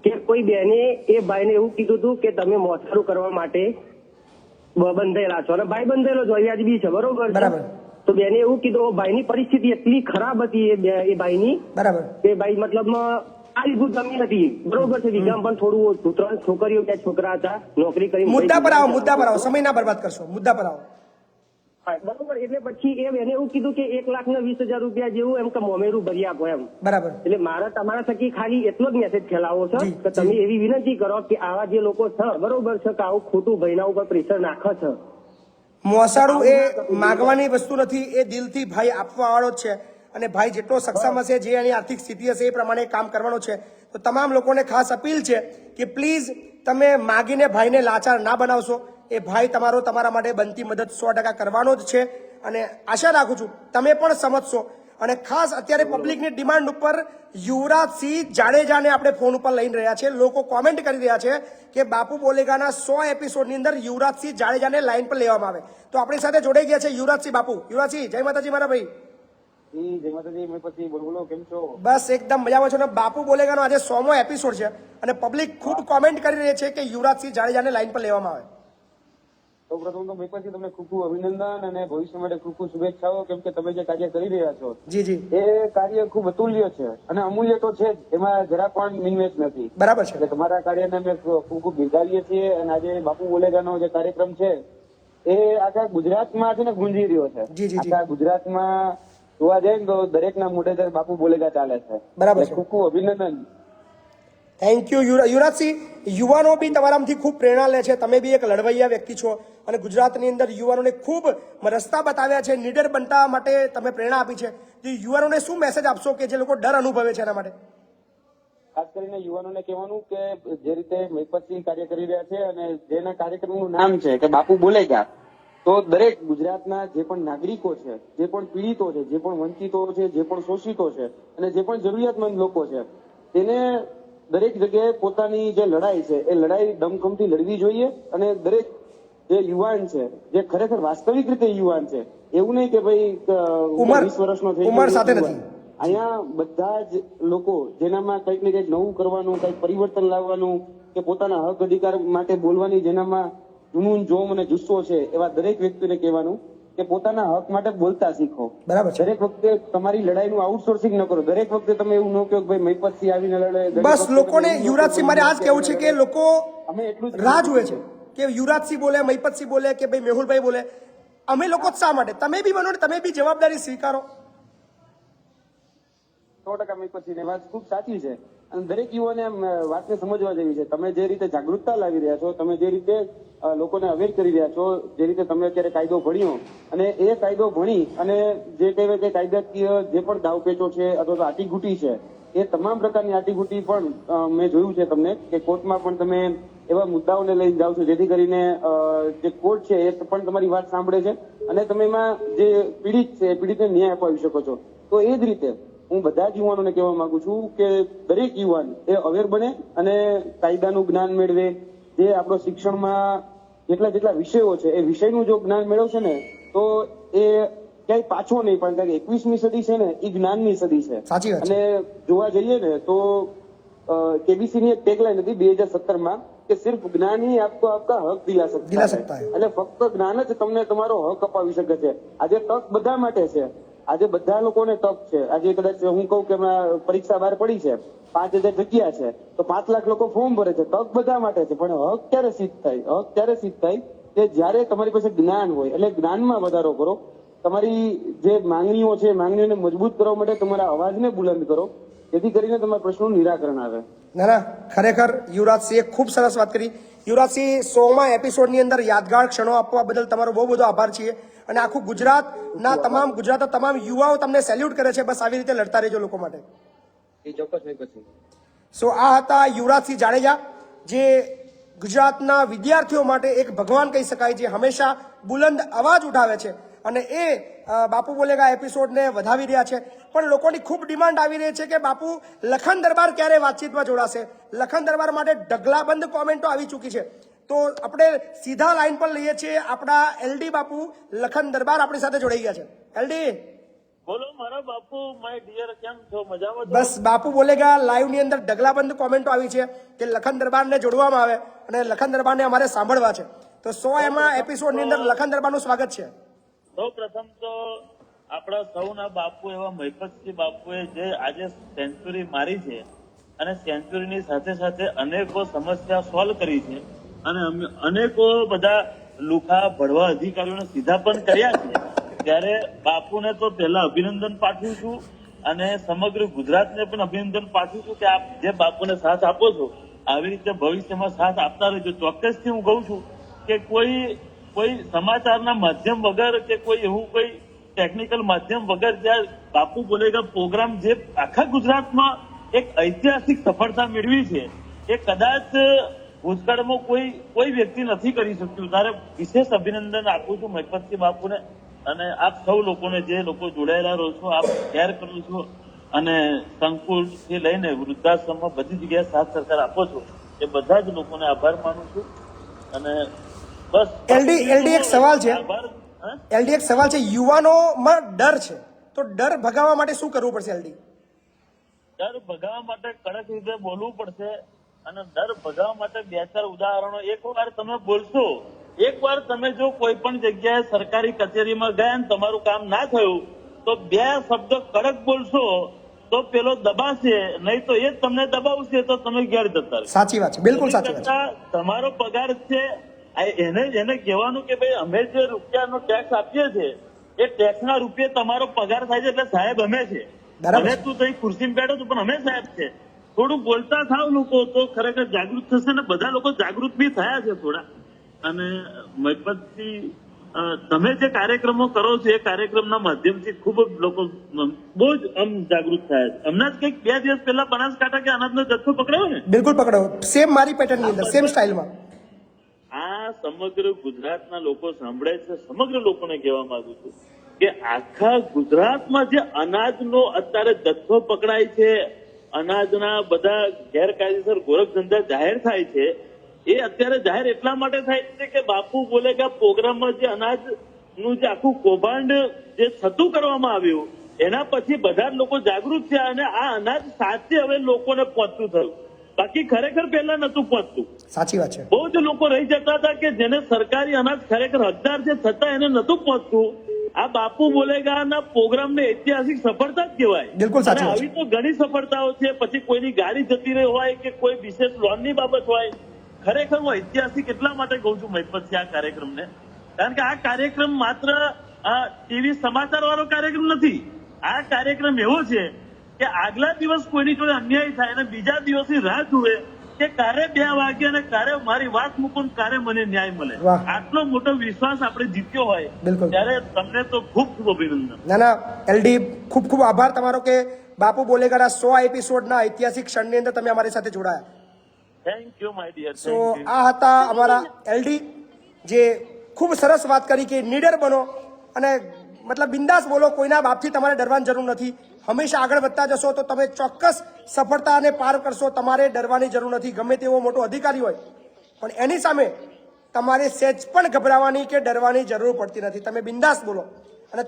Speaker 15: કે કોઈ બેને એ ભાઈને એવું કીધું હતું કે તમે મોસારું કરવા માટે બંધાયેલા છો અને ભાઈ બંધાયેલો છો, વ્યાજબી છે. બરોબર.
Speaker 1: બરાબર.
Speaker 15: તો બેને એવું કીધું. ભાઈની પરિસ્થિતિ એટલી ખરાબ હતી એ ભાઈની.
Speaker 1: બરાબર.
Speaker 15: કે ભાઈ મતલબમાં આલીભૂત જમીન હતી. બરોબર છે. વીઘામાં પણ થોડું ઓછું. 3 છોકરીઓ 2 છોકરા હતા. નોકરી કરી.
Speaker 1: મુદ્દા પર આવો. સમય ના બરબાદ કરશો. મુદ્દા પર આવો.
Speaker 15: બરોબર. એટલે પછી એને એવું કીધું કે 1,20,000 રૂપિયા જેવું એમ કે મોમેરું ભરી આપો એમ.
Speaker 1: બરાબર.
Speaker 15: એટલે મારા તમારા થકી ખાલી એટલો જ મેસેજ ફેલાવો છે કે તમે એવી વિનંતી કરો કે આવા જે લોકો છે, બરોબર છે, કે આવું ખોટું ભાઈના ઉપર પ્રેશર નાખે છે.
Speaker 1: મોસાળું એ માગવાની વસ્તુ નથી, એ દિલથી ભાઈ આપવા વાળો જ છે. અને ભાઈ જેટલો સક્ષમ હશે, જે એની આર્થિક સ્થિતિ હશે એ પ્રમાણે કામ કરવાનો છે. તો તમામ લોકોને ખાસ અપીલ છે કે પ્લીઝ તમે માગીને ભાઈને લાચાર ના બનાવશો. એ ભાઈ તમારા માટે બનતી મદદ 100% કરવાનો જ છે. અને આશા રાખું છું તમે પણ સમજશો. અને ખાસ અત્યારે પબ્લિકની ડિમાન્ડ ઉપર યુવરાજસિંહ જાડેજાને આપણે ફોન ઉપર લઈને રહ્યા છે. લોકો કોમેન્ટ કરી રહ્યા છે કે બાપુ બોલેગાના 100 એપિસોડની અંદર યુવરાજસિંહ જાડેજાને લાઈન પર લેવામાં આવે. તો આપણી સાથે જોડાઈ ગયા છે યુવરાજસિંહ બાપુ. યુવરાજસિંહ, જય માતાજી મારા ભાઈ.
Speaker 11: જય માતાજી. મેં પછી બોલો, કેમ છો?
Speaker 1: બસ એકદમ મજામાં છો ને. બાપુ બોલેગાનો આજે 100મો એપિસોડ છે અને પબ્લિક ખૂબ કોમેન્ટ કરી રહી છે કે યુવરાજસિંહ જાડેજાને લાઈન પર લેવામાં આવે.
Speaker 11: સૌ પ્રથમ તો મેં પછી તમને ખૂબ ખૂબ અભિનંદન અને ભવિષ્ય માટે ખૂબ ખૂબ શુભેચ્છાઓ, કેમ કે તમે જે કાર્ય કરી રહ્યા છો
Speaker 1: જી જી
Speaker 11: એ કાર્ય ખૂબ અતુલ્ય છે અને અમૂલ્ય તો છે જ. એમાં જરા પણ મિનમેચ નથી.
Speaker 1: બરાબર છે.
Speaker 11: તમારા કાર્યને અમે ખૂબ ખૂબ બિરદાવીએ છીએ. અને આજે બાપુ બોલેગાનો જે કાર્યક્રમ છે એ આખા ગુજરાતમાં છે ને ગુંજી રહ્યો છે. આખા ગુજરાતમાં જોવા જાય ને તો દરેકના મોઢે બાપુ બોલેગા ચાલે છે.
Speaker 1: બરાબર.
Speaker 11: ખૂબ ખૂબ અભિનંદન.
Speaker 1: Thank you Yuvrajsinh. યુવાનો બી તમારામાંથી ખૂબ પ્રેરણા લે છે. તમે બી એક લડવૈયા વ્યક્તિ છો અને ગુજરાતની અંદર યુવાનોને ખૂબ રસ્તા બતાવ્યા છે. નીડર બનતા માટે તમે પ્રેરણા આપી છે. તો યુવાનોને શું મેસેજ આપશો કે જે લોકો ડર અનુભવે છે એના માટે?
Speaker 11: ખાસ કરીને યુવાનોને કહેવાનું કે જે રીતે મહિપતસિંહ કાર્ય કરી રહ્યા છે અને જેના કાર્યક્રમનું નામ છે કે બાપુ બોલેગા, તો દરેક ગુજરાતના જે પણ નાગરિકો છે, જે પણ પીડિતો છે, જે પણ વંચિતો છે, જે પણ શોષિતો છે અને જે પણ જરૂરિયાતમંદ લોકો છે, તેને દરેક જગ્યાએ પોતાની જે લડાઈ છે એ લડાઈ દમખમથી લડવી જોઈએ. અને દરેક જે યુવાન છે, જે ખરેખર વાસ્તવિક રીતે યુવાન છે, એવું નહીં કે ભાઈ 20 વર્ષનો થઈ ગયો. અહીંયા બધા જ લોકો જેનામાં કંઈક ને કંઈક નવું કરવાનું, કંઈક પરિવર્તન લાવવાનું કે પોતાના હક અધિકાર માટે બોલવાની જેનામાં જુનૂન, જોમ અને જુસ્સો છે, એવા દરેક વ્યક્તિને કહેવાનું કે પોતાના હક માટે બોલતા શીખો.
Speaker 1: બરાબર.
Speaker 11: દરેક વખતે તમારી લડાઈનું આઉટસોર્સિંગ ન કરો. દરેક વખતે તમે એવું ન કહો કે ભાઈ મહિપતસિંહ આવીને લડે.
Speaker 1: બસ લોકોને યુવરાજસિંહ મારે આજ કેવું છે કે લોકો રાહ જુએ છે કે યુવરાજસિંહ બોલે, મહિપતસિંહ બોલે કે ભાઈ મેહુલભાઈ બોલે. અમે લોકો જ શા માટે? તમે બી બનો ને તમે બી જવાબદારી સ્વીકારો.
Speaker 11: 100% મહિપતસિંહ વાત ખૂબ સાચી છે અને દરેક યુવાને વાતને સમજવા જેવી છે. તમે જે રીતે જાગૃતતા લાવી રહ્યા છો, તમે જે રીતે લોકોને અવેર કરી રહ્યા છો, જે રીતે તમે અત્યારે કાયદો ભણ્યો અને એ કાયદો ભણી અને જે કહેવાય કે કાયદાકીય જે પણ દાવપેચો છે અથવા તો આટીઘૂટી છે, એ તમામ પ્રકારની આટીઘૂટી પણ મેં જોયું છે તમને કે કોર્ટમાં પણ તમે એવા મુદ્દાઓને લઈને જાઓ છો જેથી કરીને જે કોર્ટ છે એ પણ તમારી વાત સાંભળે છે અને તમે એમાં જે પીડિત છે એ પીડિતને ન્યાય અપાવી શકો છો. તો એ જ રીતે હું બધા જ યુવાનોને કહેવા માંગુ છું કે દરેક યુવાન એ અવેર બને અને કાયદાનું જ્ઞાન મેળવે. જે આપણો શિક્ષણમાં જેટલા વિષયો છે એ વિષયનું જો જ્ઞાન મેળવશે ને તો એ ક્યાંય પાછો નહીં પણ કારણ કે 21મી સદી છે ને એ જ્ઞાનની સદી છે. અને જોવા જઈએ ને તો કેબીસી ની એક ટેગલાઈન હતી 2017માં કે સિર્ફ જ્ઞાન ही आपको आपका हक दिला सकता है. એટલે ફક્ત જ્ઞાન જ તમને તમારો હક અપાવી શકે છે. આજે તક બધા માટે છે. આજે બધા લોકોને તક છે. આજે કદાચ હું કહું કે પરીક્ષા બહાર પડી છે, 5,000 જગ્યા છે તો 5 લાખ લોકો ફોર્મ ભરે છે. તક બધા માટે છે પણ હક ક્યારે સિદ્ધ થાય? હક ત્યારે સિદ્ધ થાય કે જ્યારે તમારી પાસે જ્ઞાન હોય. એટલે જ્ઞાનમાં વધારો કરો. તમારી જે માંગણીઓ છે માંગણીઓને મજબૂત કરવા માટે તમારા અવાજને બુલંદ કરો જેથી કરીને તમારા પ્રશ્નોનું નિરાકરણ આવે.
Speaker 1: ના ખરેખર યુવરાજસિંહે ખૂબ સરસ વાત કરી. યુવરાજસિંહ 100મા એપિસોડની અંદર યાદગાર ક્ષણો આપવા બદલ તમારો બહુ બધો આભાર છીએ અને આખું ગુજરાતના તમામ યુવાઓ તમને સેલ્યુટ કરે છે. બસ આવી રીતે લડતા રહેજો લોકો માટે. સો આ હતા યુવરાજસિંહ જાડેજા, જે ગુજરાતના વિદ્યાર્થીઓ માટે એક ભગવાન કહી શકાય, જે હંમેશા બુલંદ અવાજ ઉઠાવે છે અને એ બાપુ બોલેગા એપિસોડને વધાવી રહ્યા છે. પણ લોકોની ખૂબ ડિમાન્ડ આવી રહી છે કે બાપુ લખન દરબાર ક્યારે વાતચીતમાં જોડાશે. લખન દરબાર માટે ઢગલાબંધ કોમેન્ટો આવી ચૂકી છે. તો આપણે સીધા લાઈન પર લઈએ છીએ આપણા એલડી બાપુ લખન દરબાર આપણી સાથે જોડાઈ ગયા છે. એલડી
Speaker 19: બોલો મારા બાપુ, માય ડિયર, કેમ છો? મજામાં?
Speaker 1: બસ બાપુ બોલેગા લાઈવ ની અંદર ઢગલાબંધ કોમેન્ટો આવી છે કે લખન દરબારને જોડવામાં આવે અને લખન દરબારને અમારે સાંભળવા છે. તો 100મા એપિસોડની અંદર લખન દરબારનું સ્વાગત છે.
Speaker 19: સૌ પ્રથમ તો આપણા સૌના બાપુ એવા મહિપતસિંહ બાપુએ જે આજે સેન્ચુરી મારી છે અને સેન્ચુરીની સાથે સાથે અનેકો સમસ્યા સોલ્વ કરી છે અને અનેકો બધા લુખા ભડવા અધિકારીઓને સીધા પણ કર્યા છે. ત્યારે બાપુને તો પહેલા અભિનંદન પાઠવું છું અને સમગ્ર ગુજરાતને પણ અભિનંદન પાઠવું છું કે આપ જે બાપુને સાથ આપો છો આવી રીતે ભવિષ્યમાં સાથ આપતા રહેજો. ચોક્કસથી હું કહું છું કે કોઈ સમાચારના માધ્યમ વગર કે કોઈ એવું કોઈ ટેકનિકલ માધ્યમ વગર જ્યાં બાપુ બોલેગા પ્રોગ્રામ જે આખા ગુજરાતમાં એક ઐતિહાસિક સફળતા મેળવી છે એ કદાચ ભૂતકાળમાં કોઈ વ્યક્તિ નથી કરી શક્યું. ત્યારે વિશેષ અભિનંદન આપું છું મહિપતસિંહ બાપુને અને આપ સૌ લોકોને જે લોકો જોડાયેલા રહો છો, આપ શેર કરો છો અને સંકુલ થી લઈને વૃદ્ધાશ્રમમાં બધી જગ્યાએ સાથ સરકાર આપો છો એ બધા જ લોકોને આભાર માનું છું. અને બસ
Speaker 1: એલડી એક સવાલ છે, યુવાનોમાં ડર છે તો ડર ભગાવવા માટે શું કરવું પડશે? એલડી
Speaker 19: ડર ભગાવવા માટે કડક રીતે બોલવું પડશે અને ડર ભગાવવા માટે 2-4 ઉદાહરણો. એકવાર તમે બોલશો, એકવાર તમે જો કોઈ પણ જગ્યાએ સરકારી કચેરીમાં ગયા ને તમારું કામ ના થયું તો 2 શબ્દ કડક બોલશો તો પેલો દબાશે, નહીં તો એ તમને દબાવશે તો તમે ઘેર જતા રહેશો.
Speaker 1: સાચી વાત છે, બિલકુલ સાચી વાત છે.
Speaker 19: તમારો પગાર છે એને કહેવાનું કે ભાઈ અમે જે રૂપિયાનો ટેક્સ આપીએ છીએ એ ટેક્સના રૂપિયે તમારો પગાર થાય છે એટલે સાહેબ અમે છે. ભલે તું તઈ ખુરશીમાં બેઠો છું પણ અમે સાહેબ છે. થોડું બોલતા થાવ લોકો તો ખરેખર જાગૃત થશે ને બધા લોકો જાગૃત બી થયા છે થોડા. અને મહિપતસિંહ તમે જે કાર્યક્રમો કરો છો એ કાર્યક્રમના માધ્યમથી ખૂબ જ લોકો બહુ જ જાગૃત થયા છે. હમણાં જ કંઈક 2 દિવસ પહેલા બનાસકાંઠા કે અનાજનો જથ્થો પકડાયો ને?
Speaker 1: બિલકુલ પકડાયો, સેમ મારી પેટર્નની અંદર, સેમ સ્ટાઇલમાં.
Speaker 19: આ સમગ્ર ગુજરાતના લોકો સાંભળે છે. સમગ્ર લોકોને કહેવા માંગુ છું કે આખા ગુજરાતમાં જે અનાજનો અત્યારે જથ્થો પકડાય છે, અનાજના બધા ગેરકાયદેસર ગોરખ ધંધા જાહેર થાય છે, એ અત્યારે જાહેર એટલા માટે થાય છે કે બાપુ બોલેગા પ્રોગ્રામમાં જે અનાજનું જે આખું કૌભાંડ જે થતું કરવામાં આવ્યું એના પછી બધા જ લોકો જાગૃત થયા અને આ અનાજ સાચે હવે લોકોને પહોંચતું થયું. બાકી ખરેખર પહેલા નતું પહોંચતું.
Speaker 1: સાચી વાત છે.
Speaker 19: બહુ જ લોકો રહી જતા હતા કે જેને સરકારી અનાજ ખરેખર હકદાર છે છતાં એને નતું પહોંચતું. આ બાપુ બોલેગાના પ્રોગ્રામને ઐતિહાસિક સફળતા જ કહેવાય.
Speaker 1: બિલકુલ સાચી વાત
Speaker 19: આવી તો ઘણી સફળતાઓ છે. પછી કોઈની ગાડી જતી રહી હોય કે કોઈ વિશેષ લોનની બાબત હોય. ખરેખર હું ઐતિહાસિક એટલા માટે કહું છું મહિપતસિંહ આ કાર્યક્રમને, કારણ કે આ કાર્યક્રમ માત્ર ટીવી સમાચાર વાળો કાર્યક્રમ નથી. આ કાર્યક્રમ એવો છે કે આગલા દિવસ કોઈની જોડે અન્યાય થાય અને બીજા દિવસની રાહ જુએ કે ક્યારે 2 વાગે અને ક્યારે મારી વાત મૂકું ક્યારે મને ન્યાય મળે. આટલો મોટો વિશ્વાસ આપણે જીત્યો હોય ત્યારે તમને તો ખૂબ ખૂબ અભિનંદન.
Speaker 1: ના ના એલડી, ખૂબ ખૂબ આભાર તમારો કે બાપુ બોલેગાના 100 એપિસોડના ઐતિહાસિક ક્ષણની અંદર તમે અમારી સાથે જોડાયા.
Speaker 19: Thank you my dear.
Speaker 1: So આ હતા અમારા એલડી, જે ખૂબ સરસ વાત કરી કે નીડર બનો અને મતલબ બિંદાસ બોલો, કોઈના બાપથી તમારે ડરવાની જરૂર નથી. હંમેશા આગળ વધતા જશો તો તમે ચોક્કસ સફળતાને પાર કરશો. તમારે ડરવાની જરૂર નથી. ગમે તેવો મોટો અધિકારી હોય પણ એની સામે તમારે સહેજ પણ ગભરાવાની કે ડરવાની જરૂર પડતી નથી. તમે બિંદાસ બોલો અને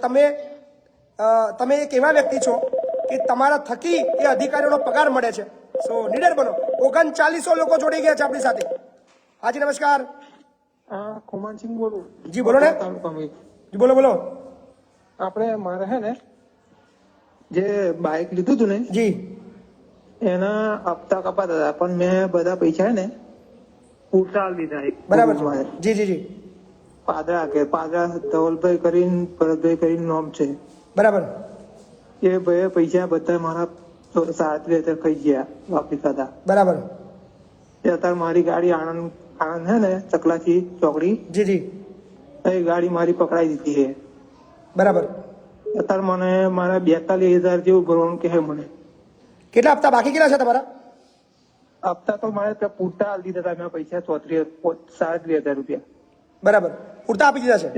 Speaker 1: તમે એક એવા વ્યક્તિ છો કે તમારા થકી એ અધિકારીઓનો પગાર મળે છે. સો નીડર બનો. 3900 લોકો જોડી ગયા છે આપણી સાથે. હાજી નમસ્કાર.
Speaker 20: ખુમાનસિંહ બોલું.
Speaker 1: જી બોલો ને. જી બોલો બોલો.
Speaker 20: આપણે મારે હે ને જે બાઇક લીધું હતું ને
Speaker 1: જી,
Speaker 20: એના હપ્તા કપાતા હતા પણ મેં બધા પૈસા ને પૂરતા લીધા.
Speaker 1: બરાબર છે. જી જી જી.
Speaker 20: પાદરા ધવલભાઈ કરીને ભરતભાઈ કરીને નામ છે.
Speaker 1: બરાબર.
Speaker 20: એ ભાઈ પૈસા બધા મારા 37,000 ખાઈ ગયા વાપરી ખાતા.
Speaker 1: બરાબર.
Speaker 20: અત્યારે મારી ગાડી આણંદ હે ને ચકલાથી ચોકડી.
Speaker 1: જી જી.
Speaker 20: એ ગાડી મારી પકડાઈ દીધી છે.
Speaker 1: બરાબર.
Speaker 20: અત્યારે મને મારા 42,000 જેવું ભરવાનું કહે મને.
Speaker 1: કેટલા હપ્તા બાકી કેટલા છે તમારા?
Speaker 20: હપ્તા તો મારે ત્યાં પૂરતા આપી દીધા હતા મેં પૈસા 37,000 રૂપિયા.
Speaker 1: બરાબર, પૂરતા આપી દીધા છે.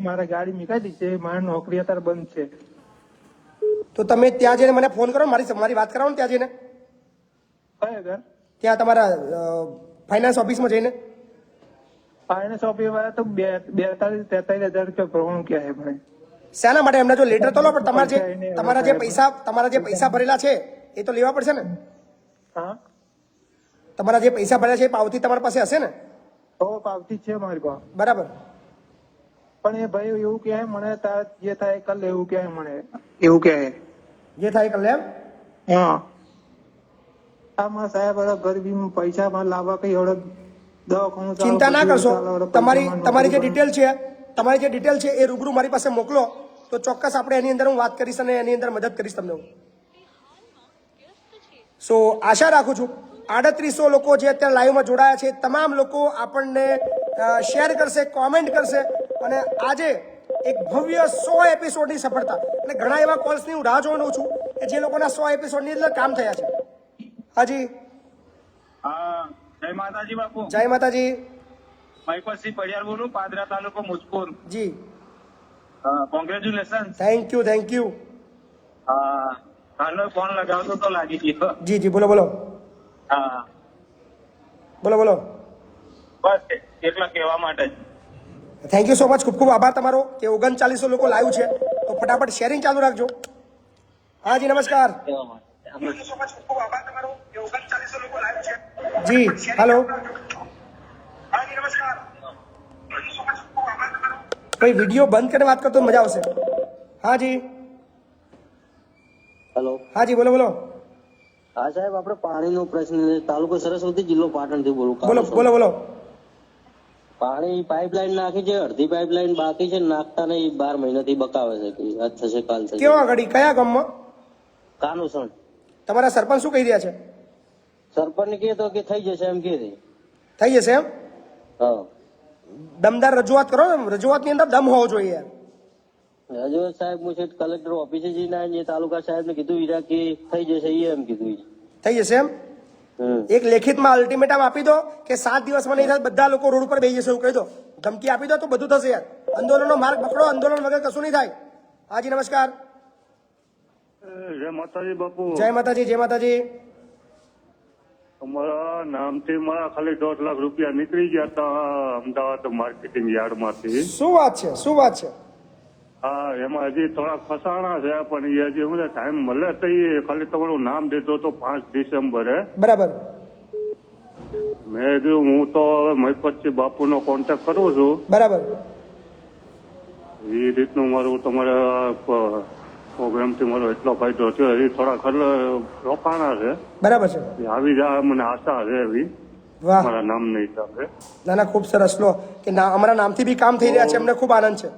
Speaker 20: મારા ગાડી મીકાઈ દીધી છે. મારી નોકરી અત્યારે બંધ છે.
Speaker 1: તો તમે ત્યાં જઈને મને ફોન કરો, મારી વાત કરાવો ને ત્યાં જઈને. ત્યાં તમારા ફાઇનાન્સ ઓફિસમાં જઈને.
Speaker 20: ફાઇનાન્સ ઓફિસ વાળા તો 43,000 રૂપિયા ભરવાનું કહે છે મને.
Speaker 1: શાના માટે? એમને જો લેટર તો લો, પણ તમારા જે પૈસા ભરેલા છે એ તો લેવા પડશે ને. તમારા જે પૈસા ભરેલા છે એ પાવતી તમારી પાસે હશે ને?
Speaker 20: પાવતી છે મારી પાસે.
Speaker 1: બરાબર.
Speaker 20: પણ એ ભાઈ એવું કહે મને જે થાય કર લે એવું કહે મને. એવું કહે
Speaker 1: જે થાય કર લે એમ.
Speaker 20: હા. આમાં સાહેબ ગરીબી પૈસા માં લાવવા કઈ એવડે દવાખાનું.
Speaker 1: ચિંતા ના કરશો. તમારી જે ડિટેલ છે એ રૂબરૂ મારી પાસે મોકલો તો ચોક્કસ આપણે એની અંદર હું વાત કરીશ અને એની અંદર મદદ કરીશ તમને હું. સો આશા રાખું છું 3800 લોકો જે અત્યારે લાઈવમાં જોડાયા છે તમામ લોકો આપણને શેર કરશે, કોમેન્ટ કરશે અને આજે એક ભવ્ય 100 એપિસોડની સફળતા અને ઘણા એવા કોલ્સની હું રાહ જોવાનું છું કે જે લોકોના 100 એપિસોડની અંદર કામ થયા છે. હાજી.
Speaker 10: હા, જય માતાજી બાપુ.
Speaker 1: જય માતાજી.
Speaker 10: મહિપતસિંહ પડિયાર બોલું, પાદરા તાલુકો મુજપુર.
Speaker 1: જી.
Speaker 10: કોંગ્રેચ્યુલેશન.
Speaker 1: Thank you.
Speaker 10: હા, હાલો ફોન લગાવતો તો લાગી ગયો.
Speaker 1: જી જી, બોલો બોલો.
Speaker 10: હા,
Speaker 1: બોલો.
Speaker 10: બસ એટલા કહેવા માટે જ.
Speaker 1: Thank you so much. ખૂબ ખૂબ આભાર તમારો કે 3900 લોકો લાઈવ છે તો ફટાફટ શેરિંગ ચાલુ રાખજો. હાજી નમસ્કાર. જી હેલો. કોઈ વિડીયો બંધ કરીને વાત કરતો મજા આવશે. હાજી.
Speaker 21: હેલો.
Speaker 1: હાજી બોલો બોલો.
Speaker 21: હા સાહેબ, આપણે પાણીનો પ્રશ્ન તાલુકો સરસ્વતી, જિલ્લો પાટણ થી બોલું.
Speaker 1: બોલો.
Speaker 21: પાણી પાઇપલાઇન નાખી છે, અડધી પાઇપલાઇન બાકી છે, નાખતા નહીં. 12 મહિનાથી બકાવે છે. આજ થશે કાલ થશે.
Speaker 1: કેવા ઘડી કયા ગામમાં?
Speaker 21: કાનુસણ.
Speaker 1: તમારા સરપંચ શું કહી રહ્યા છે?
Speaker 21: સરપંચ ને કહે તો કે થઈ જશે એમ કે
Speaker 1: થઈ જશે એમ.
Speaker 21: હા,
Speaker 1: દમદાર રજૂઆત કરો. રજૂઆતની અંદર દમ હોવો જોઈએ.
Speaker 21: રજૂઆત સાહેબ હું છે કલેક્ટર ઓફિસે જઈને જે તાલુકા સાહેબ ને કીધું ઈરા કે થઈ જશે એમ કીધું.
Speaker 1: થઈ જશે એમ. એક લેખિતમાં અલ્ટિમેટમ આપી દો કે 7 દિવસમાં નહીં થાય બધા લોકો રોડ પર બેસી જશે એવું કહી દો. ધમકી આપી દો તો બધું થશે યાર. આંદોલનનો માર્ગ પકડો. આંદોલન વગર કશું નહીં થાય. હાજી નમસ્કાર.
Speaker 6: જય માતાજી બાપુ.
Speaker 1: જય માતાજી.
Speaker 6: તમારા નામથી મારા ખાલી 1.5 લાખ રૂપિયા નીકળી ગયા હતા અમદાવાદ માર્કેટિંગ યાર્ડમાંથી.
Speaker 1: શું વાત છે?
Speaker 6: હા, એમાં હજી થોડા ફસાણા છે પણ એ હજી મને ટાઈમ મળે તો એ ખાલી તમારું નામ દીધો તો 5 ડિસેમ્બરે.
Speaker 1: બરાબર.
Speaker 6: મેં કીધું હું તો હવે મહિપતસિંહ બાપુનો કોન્ટેક્ટ કરું છું.
Speaker 1: બરાબર.
Speaker 6: એ રીતનું મારું તમારા પ્રોગ્રામથી મારો એટલો ફાયદો થયો. હજી થોડા રોકાણા છે.
Speaker 1: બરાબર છે.
Speaker 6: આવી જાય મને આશા છે એવી.
Speaker 1: વાહ.
Speaker 6: મારા નામના હિસાબે.
Speaker 1: ના ખૂબ સરસ. લો કે અમારા નામથી બી કામ થઈ રહ્યા છે. અમને ખૂબ આનંદ છે.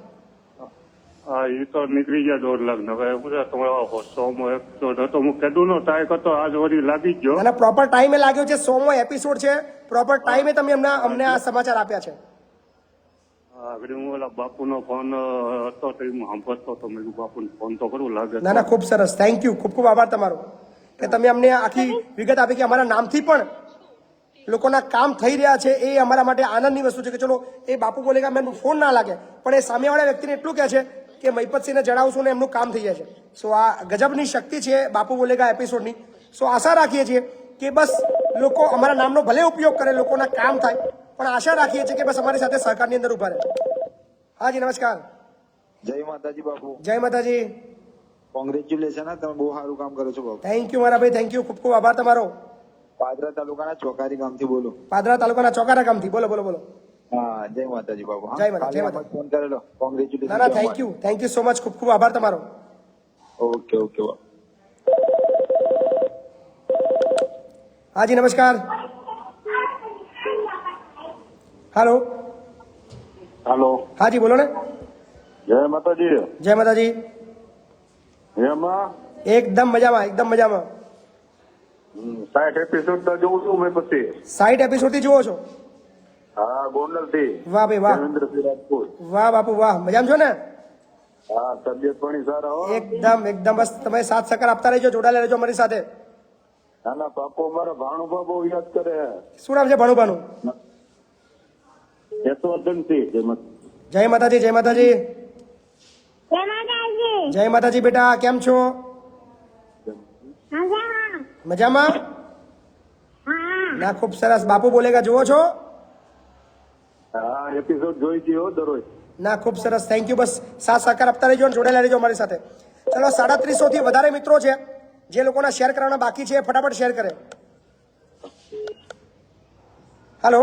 Speaker 6: હા એ તો નીકળી ગયા 1.5 લાખ ને હવે હું છે તમારો 100મો એપિસોડ હતો હું કેદુનો ટ્રાય કરતો આજ વળી લાગી ગયો
Speaker 1: અને પ્રોપર ટાઈમે લાગ્યો છે. 100મો એપિસોડ છે. પ્રોપર ટાઈમે તમે અમને આ સમાચાર આપ્યા છે.
Speaker 6: આગળ હું ઓલા બાપુનો ફોન હતો તો હું સાંભળતો તો મેં કીધું બાપુને ફોન તો કરવું લાગે.
Speaker 1: ના ના, ખૂબ સરસ. થેન્ક યુ, ખૂબ ખૂબ આભાર તમારો કે તમે અમને આખી વિગત આપી કે અમારા નામથી પણ લોકોના કામ થઈ રહ્યા છે. એ અમારા માટે આનંદની વસ્તુ છે કે ચલો એ બાપુ બોલેગા મેં ફોન ના લાગે પણ એ સામેવાળા વ્યક્તિને એટલું કહે છે કે મહિપતસિંહને જણાવશું ને એમનું કામ થઈ જાય છે. સો આ ગજબની શક્તિ છે બાપુ બોલેગા એપિસોડની. સો આશા રાખીએ છીએ કે બસ લોકો અમારા નામનો ભલે ઉપયોગ કરે, લોકોના કામ થાય, પણ આશા રાખીએ છીએ કે બસ અમારી સાથે સહકારની અંદર ઉભા રહે. હાજી નમસ્કાર.
Speaker 5: જય માતાજી બાપુ.
Speaker 1: જય માતાજી.
Speaker 5: કોંગ્રેચ્યુલેશન, તમે બહુ સારું કામ કરો છો બાપુ.
Speaker 1: થેન્ક યુ મારા ભાઈ, થેન્ક યુ, ખૂબ ખૂબ આભાર તમારો.
Speaker 5: પાદરા તાલુકાના ચોકારી ગામથી બોલો.
Speaker 1: પાદરા તાલુકાના ચોકારા ગામથી બોલો બોલો બોલો.
Speaker 5: હા, જય માતાજી બાપુ.
Speaker 1: જય માતાજી, જય માતાજી.
Speaker 5: ફોન કરેલો. કોંગ્રેચ્યુલેશન.
Speaker 1: ના ના, થેન્ક યુ સો મચ, ખૂબ ખૂબ આભાર તમારો.
Speaker 5: ઓકે ઓકે બાપુ.
Speaker 1: હાજી નમસ્કાર. હાલો.
Speaker 6: હાલો.
Speaker 1: હાજી બોલો ને.
Speaker 6: જય માતાજી.
Speaker 1: જય માતાજી.
Speaker 6: એમાં
Speaker 1: એકદમ મજામાં, એકદમ મજામાં.
Speaker 6: 60 એપિસોડ તો જોઉં છું મેં પછી.
Speaker 1: 60 એપિસોડ થી જુઓ છો?
Speaker 6: હા, ગોંડલ થી.
Speaker 1: વાહ ભાઈ વાહ.
Speaker 6: દેવેન્દ્રસિંહ રાજપૂત.
Speaker 1: વાહ બાપુ વાહ. મજામાં છો ને?
Speaker 6: હા, તબિયત પાણી સારા હો.
Speaker 1: એકદમ એકદમ. બસ તમે સાથ સહકાર આપતા રહેજો, જોડાયેલા રહેજો અમારી સાથે.
Speaker 6: ના ના બાપુ અમારા ભાણુભા બહુ યાદ કરે.
Speaker 1: શું નામ છે ભાણુભાનું?
Speaker 6: યશવર્ધનસિંહ.
Speaker 1: જય માતાજી. જય માતાજી. જય માતાજી બેટા, કેમ છો? મજામાં? ના, ખૂબ સરસ. બાપુ બોલેગા જુઓ છો?
Speaker 6: હા, એપિસોડ જોઈ ગયો દરરોજ.
Speaker 1: ના, ખૂબ સરસ. Thank you. બસ સાથ સહકાર આપતા રહેજો અને જોડાયેલા રહેજો અમારી સાથે. ચલો, 350 થી વધારે મિત્રો છે જે લોકોના શેર કરવાના બાકી છે, ફટાફટ શેર કરે. હાલો.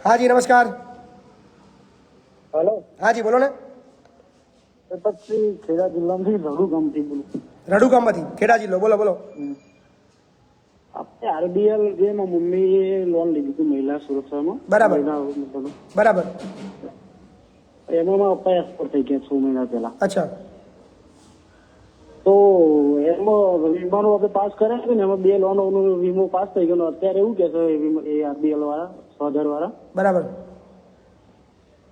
Speaker 1: હાજી નમસ્કાર.
Speaker 22: હેલો.
Speaker 1: હાજી બોલો ને.
Speaker 22: પછી ખેડા જિલ્લામાંથી રડુ ગામથી બોલું.
Speaker 1: રડુ ગામમાંથી, ખેડા જિલ્લો. બોલો બોલો.
Speaker 22: આપણે આરબીએલ જે મારી મમ્મીએ લોન લીધી હતી મહિલા સુરક્ષામાં.
Speaker 1: બરાબર બરાબર.
Speaker 22: એમાં મારા પપ્પા એક્સપોર્ટ થઈ ગયા 6 મહિના પહેલા.
Speaker 1: અચ્છા.
Speaker 22: તો એમાં વીમાનો આપણે પાસ કર્યા છે ને, એમાં 2 લોનનો વીમો પાસ થઈ ગયો. અત્યારે એવું કે છે એ આરબીએલ વાળા, સોધર વાળા,
Speaker 1: બરાબર,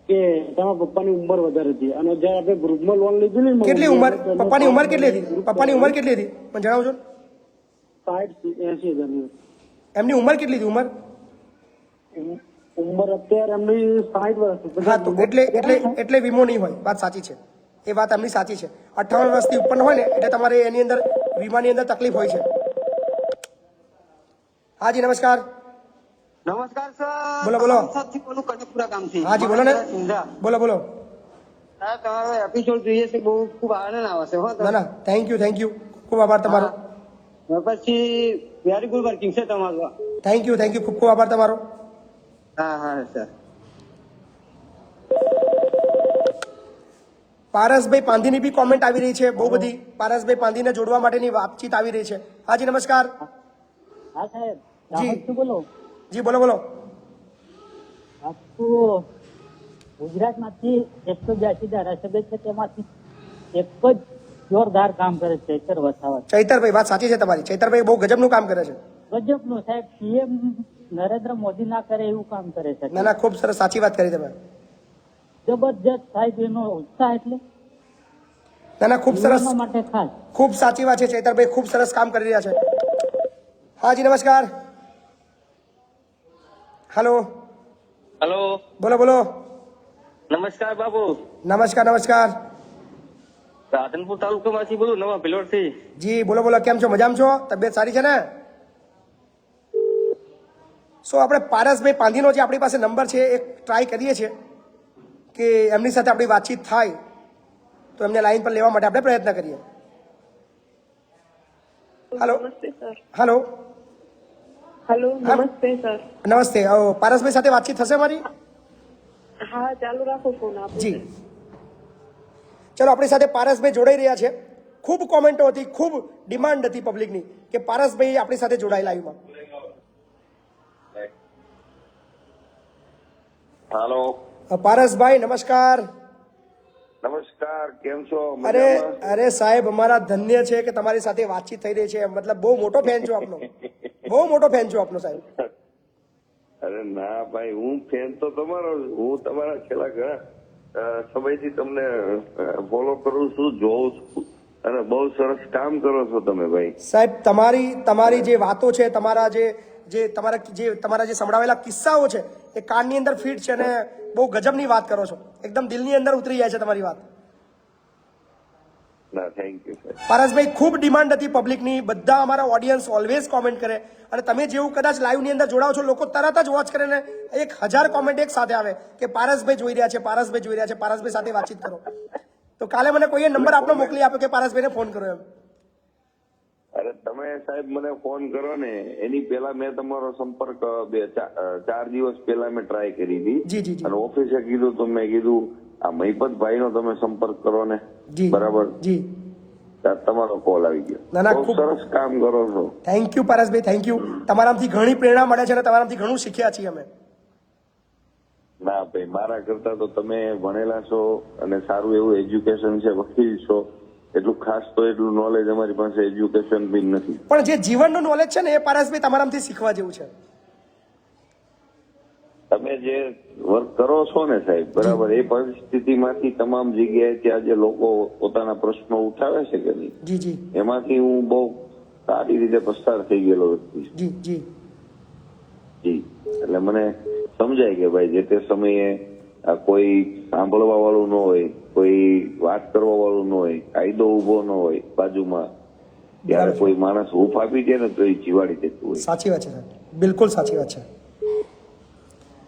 Speaker 22: કે તમારા પપ્પાની ઉંમર વધારે હતી અને જયારે આપણે ગ્રુપમાં લોન લીધી ને.
Speaker 1: કેટલી ઉંમર? પપ્પાની ઉંમર કેટલી હતી? પપ્પાની ઉંમર કેટલી હતી પણ જણાવજો.
Speaker 22: 60-80 હજારની.
Speaker 1: એમની ઉંમર કેટલી હતી?
Speaker 22: ઉંમર અત્યારે એમની 60 વર્ષ.
Speaker 1: હા, તો એટલે વીમો નહીં હોય. વાત સાચી છે, એ વાત એમની સાચી છે. 58 વર્ષથી ઉપર હોય ને એટલે તમારે એની અંદર વીમાની અંદર તકલીફ હોય છે. હાજી નમસ્કાર.
Speaker 23: નમસ્કાર સર.
Speaker 1: બોલો બોલો.
Speaker 23: બોલું કનકપુરા ગામથી.
Speaker 1: હાજી બોલો ને. બોલો બોલો.
Speaker 23: હા, તમારો એપિસોડ જોઈએ છે, બહુ ખૂબ આનંદ આવે છે.
Speaker 1: ના ના, થેન્ક યુ, ખૂબ આભાર તમારો.
Speaker 23: પછી વેરી ગુડ વર્કિંગ છે તમારું.
Speaker 1: થેન્ક યુ, ખૂબ આભાર તમારો.
Speaker 23: હા હા સર.
Speaker 1: પારસભાઈ પાંધીની બી કોમેન્ટ આવી રહી છે બહુ બધી. પારસભાઈ પાંધીને જોડવા માટેની વાતચીત આવી રહી છે. હાજી નમસ્કાર.
Speaker 22: હા સાહેબ.
Speaker 1: જી
Speaker 22: બોલો.
Speaker 1: જી બોલો બોલો.
Speaker 22: ગુજરાતમાંથી 182 ધારાસભ્ય છે, તેમાંથી એક જ જોરદાર કામ કરે છે, ચૈતર વસાવા.
Speaker 1: ચૈતરભાઈ, વાત સાચી છે તમારી. ચૈતરભાઈ બહુ ગજબનું કામ કરે છે.
Speaker 22: ગજબનું સાહેબ. પીએમ નરેન્દ્ર મોદી ના કરે એવું કામ કરે છે.
Speaker 1: ના ના, ખૂબ સરસ, સાચી વાત કરી તમે.
Speaker 22: જબરજસ્ત સાહેબ એનો ઉત્સાહ એટલે.
Speaker 1: ના ના, ખૂબ સરસ,
Speaker 22: માટે ખાસ
Speaker 1: ખૂબ સાચી વાત છે. ચૈતરભાઈ ખૂબ સરસ કામ કરી રહ્યા છે. હાજી નમસ્કાર. હાલો.
Speaker 21: હેલો.
Speaker 1: બોલો બોલો.
Speaker 21: નમસ્કાર બાપુ.
Speaker 1: નમસ્કાર.
Speaker 21: રાધનપુર તાલુકામાંથી બોલું, નવા ભિલોડ થી.
Speaker 1: જી બોલો બોલો. કેમ છો? મજામાં છો? તબિયત સારી છે ને? સો આપણે પારસભાઈ પાંધીનો જે આપણી પાસે નંબર છે એ ટ્રાય કરીએ છીએ કે એમની સાથે આપણી વાતચીત થાય તો એમને લાઈન પર લેવા માટે આપણે પ્રયત્ન કરીએ. હેલો. હેલો.
Speaker 24: હેલો. નમસ્તે સર.
Speaker 1: નમસ્તે. પારસભાઈ સાથે વાતચીત થશે મારી?
Speaker 24: હા, ચાલુ રાખો ફોન આપો.
Speaker 1: જી ચલો, આપણી સાથે પારસભાઈ જોડાઈ રહ્યા છે. ખૂબ કોમેન્ટો હતી, ખૂબ ડિમાન્ડ હતી પબ્લિકની કે પારસભાઈ આપણી સાથે જોડાયેલા. લાઈવમાં
Speaker 2: હાલો
Speaker 1: પારસભાઈ નમસ્કાર.
Speaker 2: નમસ્કાર, કેમ છો?
Speaker 1: અરે સાહેબ, અમારા ધન્ય છે કે તમારી સાથે વાતચીત થઈ રહી છે. મતલબ બહુ મોટો ફેન છું આપનો, બહુ મોટો ફેન છું આપનો સાહેબ.
Speaker 2: અરે ના ભાઈ, હું ફેન તો તમારો, હું તમારા છેલ્લા ઘણા સમયથી તમને ફોલો કરું છું, જોઉં છું, અને બહુ સરસ કામ કરો છો તમે ભાઈ.
Speaker 1: સાહેબ તમારી જે વાતો છે, તમારા જે સંભળાવેલા કિસ્સાઓ છે એ કાનની અંદર ફિટ છે અને બહુ ગજબની વાત કરો છો. એકદમ દિલની અંદર ઉતરી જાય છે તમારી વાત.
Speaker 2: ના, થેન્ક યુ સર.
Speaker 1: પારસભાઈ, ખૂબ ડિમાન્ડ હતી પબ્લિકની, બધા અમારા ઓડિયન્સ ઓલવેઝ કોમેન્ટ કરે, અને તમે જેવું કદાચ લાઈવની અંદર જોડાઓ છો, લોકો તરત જ વોચ કરે ને 1000 કોમેન્ટ એક સાથે આવે કે પારસભાઈ જોઈ રહ્યા છે, પારસભાઈ જોઈ રહ્યા છે, પારસભાઈ સાથે વાતચીત કરો. તો કાલે મને કોઈએ નંબર આપનો મોકલી આપ્યો કે પારસભાઈને ફોન કરો એમ.
Speaker 2: અરે તમે સાહેબ મને ફોન કરો ને એની પહેલા મેં તમારો સંપર્ક 4 દિવસ પહેલા મેં ટ્રાય કરી હતી, અને ઓફિસે કીધું તો મેં કીધું આ મહિપતભાઈ નો તમે સંપર્ક કરો ને, બરાબર? તમારો કોલ આવી ગયો. બહુ સરસ કામ કરો છો.
Speaker 1: Thank you પારસભાઈ, thank you. તમારાથી ઘણી પ્રેરણા મળે છે અને તમારાથી ઘણું શીખ્યા છીએ અમે.
Speaker 2: ના ભાઈ, મારા કરતા તો તમે ભણેલા છો અને સારું એવું એજ્યુકેશન છે, વકીલ છો, એટલું ખાસ તો એટલું નોલેજ અમારી પાસે એજ્યુકેશન બી નથી.
Speaker 1: પણ જે જીવનનું નોલેજ છે ને એ પારસભાઈ તમારાથી શીખવા જેવું છે.
Speaker 2: તમે જે વર્ક કરો છો ને સાહેબ, બરાબર, એ પરિસ્થિતિમાંથી તમામ જગ્યાએથી આજે લોકો પોતાના પ્રશ્નો ઉઠાવે છે કે નહીં, એમાંથી હું બહુ સારી રીતે પસાર થઈ ગયેલો વ્યક્તિ છું. જી, એટલે મને સમજાય કે ભાઈ જે તે સમયે કોઈ સાંભળવા વાળું ન હોય, કોઈ વાત કરવા વાળું ન હોય, કાયદો ઉભો ન હોય બાજુમાં, ત્યારે કોઈ માણસ હૂફ આપી દે ને તો એ જીવાડી દેતું હોય.
Speaker 1: સાચી વાત છે, બિલકુલ સાચી વાત છે.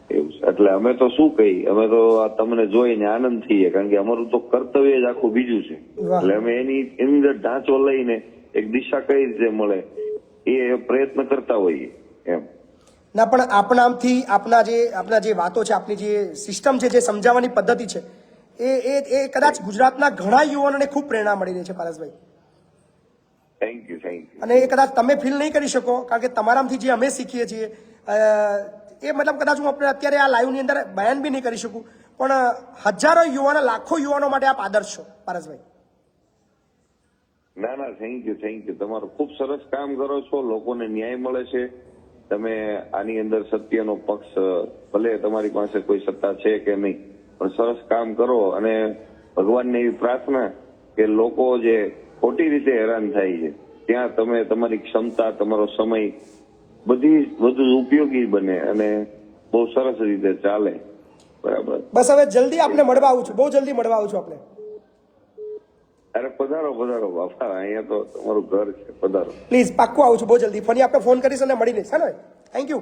Speaker 2: એવું છે, એટલે અમે તો શું કહી, અમે તો તમને જોઈને આનંદ થઈએ, કારણ કે અમારું તો કર્તવ્ય જ આખું બીજું છે. એટલે અમે એની અંદર ઢાંચો લઈને એક દિશા કઈ રીતે મળે એ પ્રયત્ન કરતા હોઈએ એમ.
Speaker 1: ના, પણ આપણાથી આપણા જે વાતો છે, આપની જે સિસ્ટમ છે, જે સમજાવવાની પદ્ધતિ છે, એ કદાચ ગુજરાતના ઘણા યુવાનોને ખૂબ પ્રેરણા મળી રહી છે પારસભાઈ.
Speaker 2: Thank you, thank you.
Speaker 1: અને એ કદાચ તમે ફીલ નહીં કરી શકો, કારણ કે તમારાથી જે અમે શીખીએ છીએ એ મતલબ કદાચ હું અત્યારે આ લાઈવની અંદર બયાન બી નહીં કરી શકું, પણ હજારો યુવાનો, લાખો યુવાનો માટે આપ આદર્શ છો પારસભાઈ.
Speaker 2: ના ના, થેન્ક યુ, થેન્ક યુ. તમારું ખૂબ સરસ કામ કરો છો, લોકોને ન્યાય મળે છે. તમે આની અંદર સત્યનો પક્ષ, ભલે તમારી પાસે કોઈ સત્તા છે કે નહીં, પણ સરસ કામ કરો. અને ભગવાનને એવી પ્રાર્થના કે લોકો જે ખોટી રીતે હેરાન થાય છે ત્યાં તમે તમારી ક્ષમતા, તમારો સમય બધું ઉપયોગી બને અને બહુ સરસ રીતે ચાલે. બરાબર.
Speaker 1: બસ હવે જલ્દી આપણે મળવા આવું છું, બહુ જલ્દી મળવા આવું છું આપણે.
Speaker 2: અરે પધારો પધારો બાપા, અહીંયા તો તમારું ઘર છે, પધારો.
Speaker 1: પ્લીઝ, પાક્કું આવું છું બહુ જલ્દી. ફરી આપણે ફોન કરીશ અને મળી લઈશ. હા, થેન્ક યુ.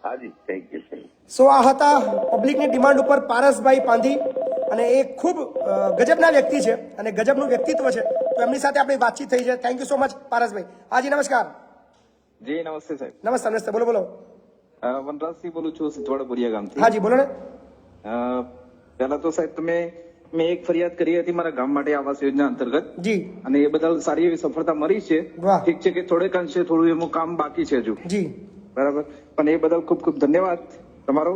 Speaker 2: હાજી, થેન્ક યુ.
Speaker 1: સો આ હતા પબ્લિકની ડિમાન્ડ ઉપર પારસભાઈ પાંધી, અને એ ખૂબ ગજબના વ્યક્તિ છે અને ગજબનું વ્યક્તિત્વ છે. તો એમની સાથે આપણી વાતચીત થઈ છે. Thank you so much પારસભાઈ. હાજી નમસ્કાર.
Speaker 4: જી નમસ્તે સાહેબ.
Speaker 1: નમસ્તે. નમસ્તે, બોલો બોલો.
Speaker 4: વનરાજસિંહ બોલું છું, સિદ્ધવાડા બોરિયા ગામથી.
Speaker 1: હાજી બોલો ને.
Speaker 4: પહેલા તો સાહેબ મેં એક ફરિયાદ કરી હતી મારા ગામ માટે આવાસ યોજના અંતર્ગત,
Speaker 1: જી,
Speaker 4: અને એ બદલ સારી એવી સફળતા મળી છે. ઠીક છે કે થોડેક અંશે થોડું એનું કામ બાકી છે હજુ,
Speaker 1: જી,
Speaker 4: બરાબર, પણ એ બદલ ખૂબ ખૂબ ધન્યવાદ તમારો.